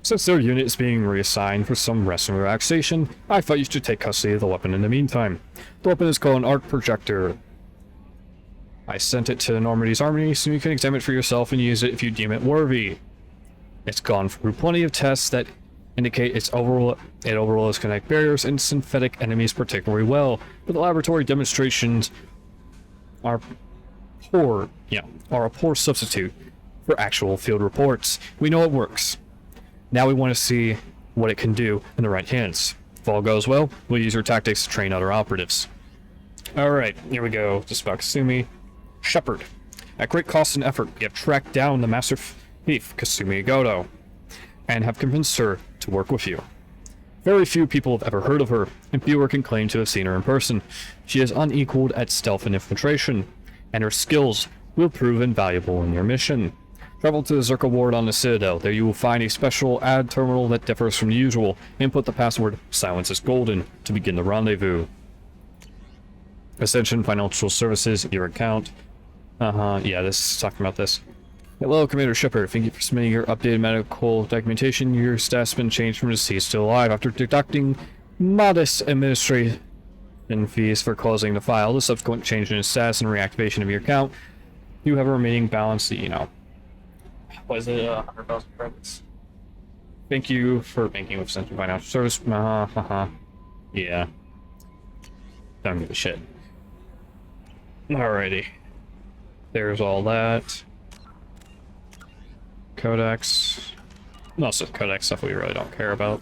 Since their unit is being reassigned for some rest and relaxation, I thought you should take custody of the weapon in the meantime. The weapon is called an Arc Projector. I sent it to Normandy's army so you can examine it for yourself and use it if you deem it worthy. It's gone through plenty of tests that indicate it overloads kinetic barriers and synthetic enemies particularly well, but the laboratory demonstrations are a poor substitute for actual field reports. We know it works. Now we want to see what it can do in the right hands. If all goes well, we'll use your tactics to train other operatives. Alright, here we go. Just about Kasumi. Shepard. At great cost and effort, we have tracked down the Master Thief, Kasumi Goto, and have convinced her to work with you. Very few people have ever heard of her, and fewer can claim to have seen her in person. She is unequaled at stealth and infiltration, and her skills will prove invaluable in your mission. Travel to the Zerka Ward on the Citadel. There you will find a special ad terminal that differs from the usual. Input the password Silence is Golden to begin the rendezvous. Ascension Financial Services, your account. Yeah, this is talking about this. Hello, Commander Shepard. Thank you for submitting your updated medical documentation. Your status has been changed from deceased to alive after deducting modest administration fees for closing the file. The subsequent change in status and reactivation of your account. You have a remaining balance that, what is it, 100,000 credits? Thank you for banking with Ascension Financial Service. Yeah. Don't give a shit. Alrighty. There's all that. Codex. Most of the Codex stuff we really don't care about.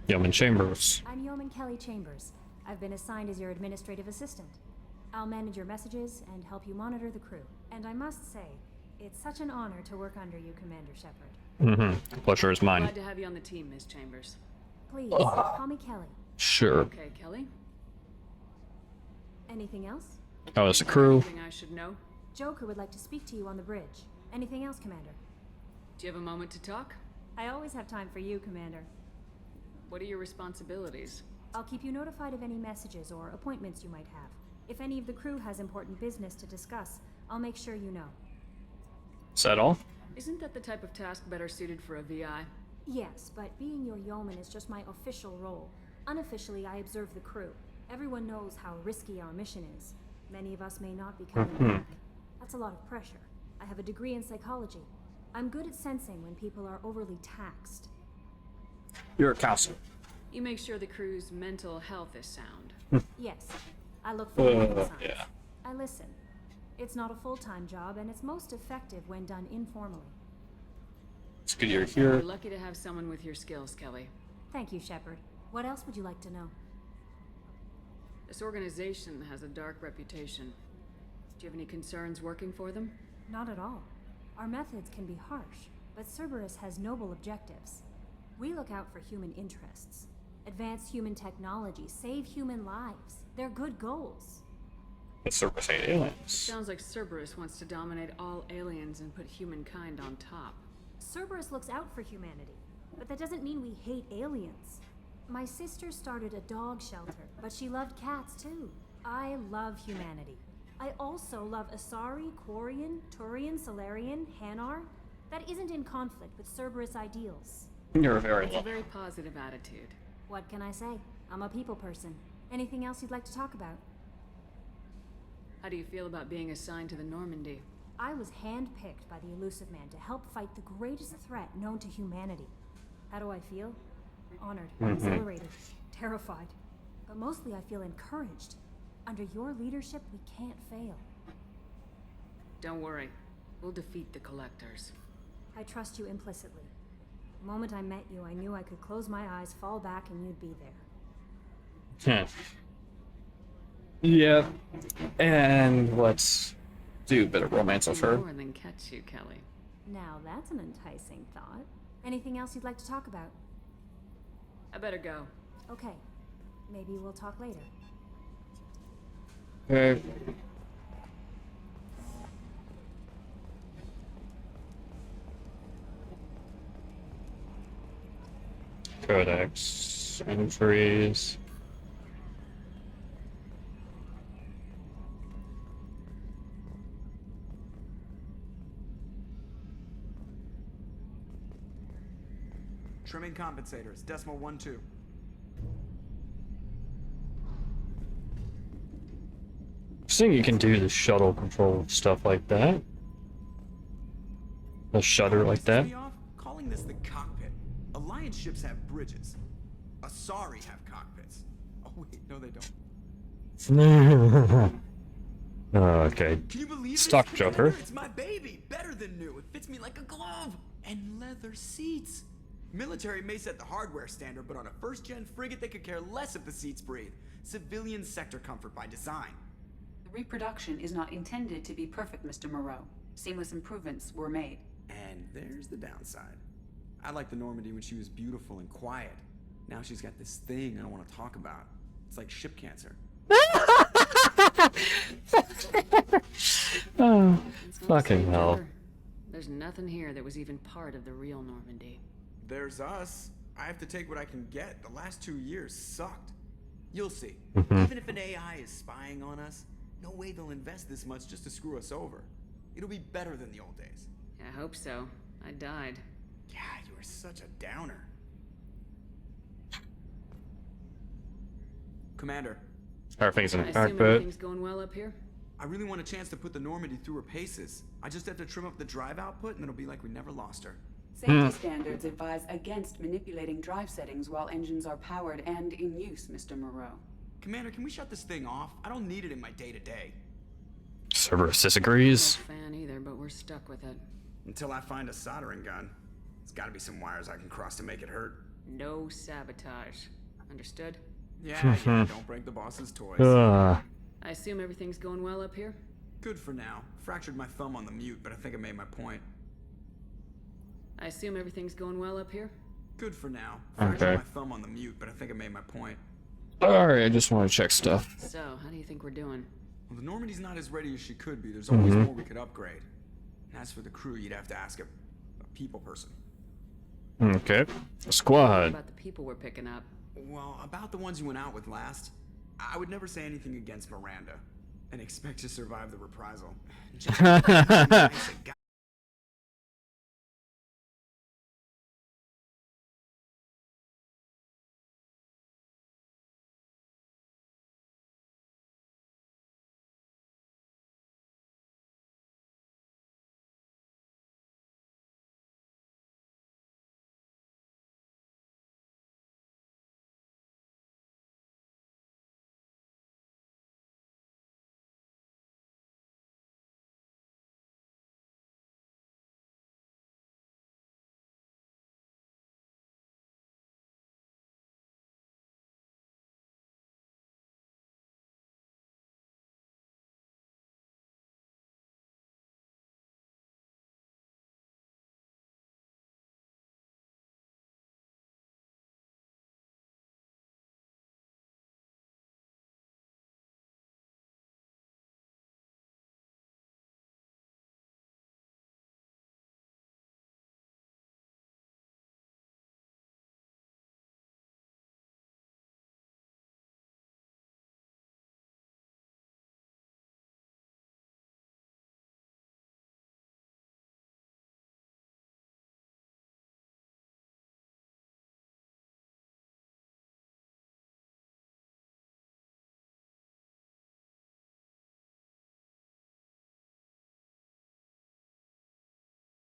Yeoman Chambers. I'm Yeoman Kelly Chambers. I've been assigned as your administrative assistant. I'll manage your messages and help you monitor the crew. And I must say, it's such an honor to work under you, Commander Shepard. Pleasure is mine. Glad to have you on the team, Ms. Chambers. Please, call me Kelly. Sure. Okay, Kelly. Anything else? How is the crew? Anything I should know? Joker would like to speak to you on the bridge. Anything else, Commander? Do you have a moment to talk? I always have time for you, Commander. What are your responsibilities? I'll keep you notified of any messages or appointments you might have. If any of the crew has important business to discuss, I'll make sure you know. Is that all? Isn't that the type of task better suited for a VI? Yes, but being your yeoman is just my official role. Unofficially, I observe the crew. Everyone knows how risky our mission is. Many of us may not be coming back. That's a lot of pressure. I have a degree in psychology. I'm good at sensing when people are overly taxed. You're a counselor. You make sure the crew's mental health is sound. Yes, I look for warning signs. Yeah. I listen. It's not a full-time job, and it's most effective when done informally. It's good you're here. We're lucky to have someone with your skills, Kelly. Thank you, Shepard. What else would you like to know? This organization has a dark reputation. Do you have any concerns working for them? Not at all. Our methods can be harsh, but Cerberus has noble objectives. We look out for human interests. Advance human technology, save human lives. They're good goals. It's Cerberus aliens. Sounds like Cerberus wants to dominate all aliens and put humankind on top. Cerberus looks out for humanity, but that doesn't mean we hate aliens. My sister started a dog shelter, but she loved cats too. I love humanity. I also love Asari, Quarian, Turian, Solarian, Hanar. That isn't in conflict with Cerberus ideals. You're very It's low. a very positive attitude. What can I say? I'm a people person. Anything else you'd like to talk about? How do you feel about being assigned to the Normandy? I was handpicked by the Elusive Man to help fight the greatest threat known to humanity. How do I feel? Honored, exhilarated, terrified. But mostly I feel encouraged. Under your leadership, we can't fail. Don't worry. We'll defeat the Collectors. I trust you implicitly. The moment I met you, I knew I could close my eyes, fall back, and you'd be there. Yeah. And let's do a bit of romance with her. More than catch you, Kelly. Now that's an enticing thought. Anything else you'd like to talk about? I better go. Okay. Maybe we'll talk later. Okay. Codex entries. Trimming compensators, decimal 1-2. Seeing you can do the shuttle control stuff like that. The shutter like that. Calling this the cockpit. Alliance ships have bridges. Asari have cockpits. Oh wait, no they don't. Okay. Can you believe Stock this, Joker. Commander? It's my baby. Better than new. It fits me like a glove. And leather seats. Military may set the hardware standard, but on a first-gen frigate, they could care less if the seats breathe. Civilian sector comfort by design. The reproduction is not intended to be perfect, Mr. Moreau. Seamless improvements were made. And there's the downside. I liked the Normandy when she was beautiful and quiet. Now she's got this thing I don't want to talk about. It's like ship cancer. Oh, It's not fucking safe, hell. Joker. There's nothing here that was even part of the real Normandy. There's us. I have to take what I can get. The last 2 years sucked. You'll see. Mhm. Even if an AI is spying on us, no way they'll invest this much just to screw us over. It'll be better than the old days. I hope so. I died. Yeah, you were such a downer. Commander. Everything's in I the assume cockpit. everything's going well up here? I really want a chance to put the Normandy through her paces. I just have to trim up the drive output and it'll be like we never lost her. Safety standards advise against manipulating drive settings while engines are powered and in use, Mr. Moreau. Commander, can we shut this thing off? I don't need it in my day-to-day. Cerberus disagrees. I'm not a fan either, but we're stuck with it. Until I find a soldering gun. There's gotta be some wires I can cross to make it hurt. No sabotage. Understood? Yeah, don't break the boss's toys. I assume everything's going well up here? Good for now. Fractured my thumb on the mute, but I think I made my point. I assume everything's going well up here? Good for now. Okay. Fractured my thumb on the mute, but I think I made my point. Alright, I just want to check stuff. So, how do you think we're doing? Well, the Normandy's not as ready as she could be. There's always Mhm. more we could upgrade. And as for the crew, you'd have to ask a people person. Okay. What Squad. about the people we're picking up? Well, about the ones you went out with last, I would never say anything against Miranda and expect to survive the reprisal. Just nice a guy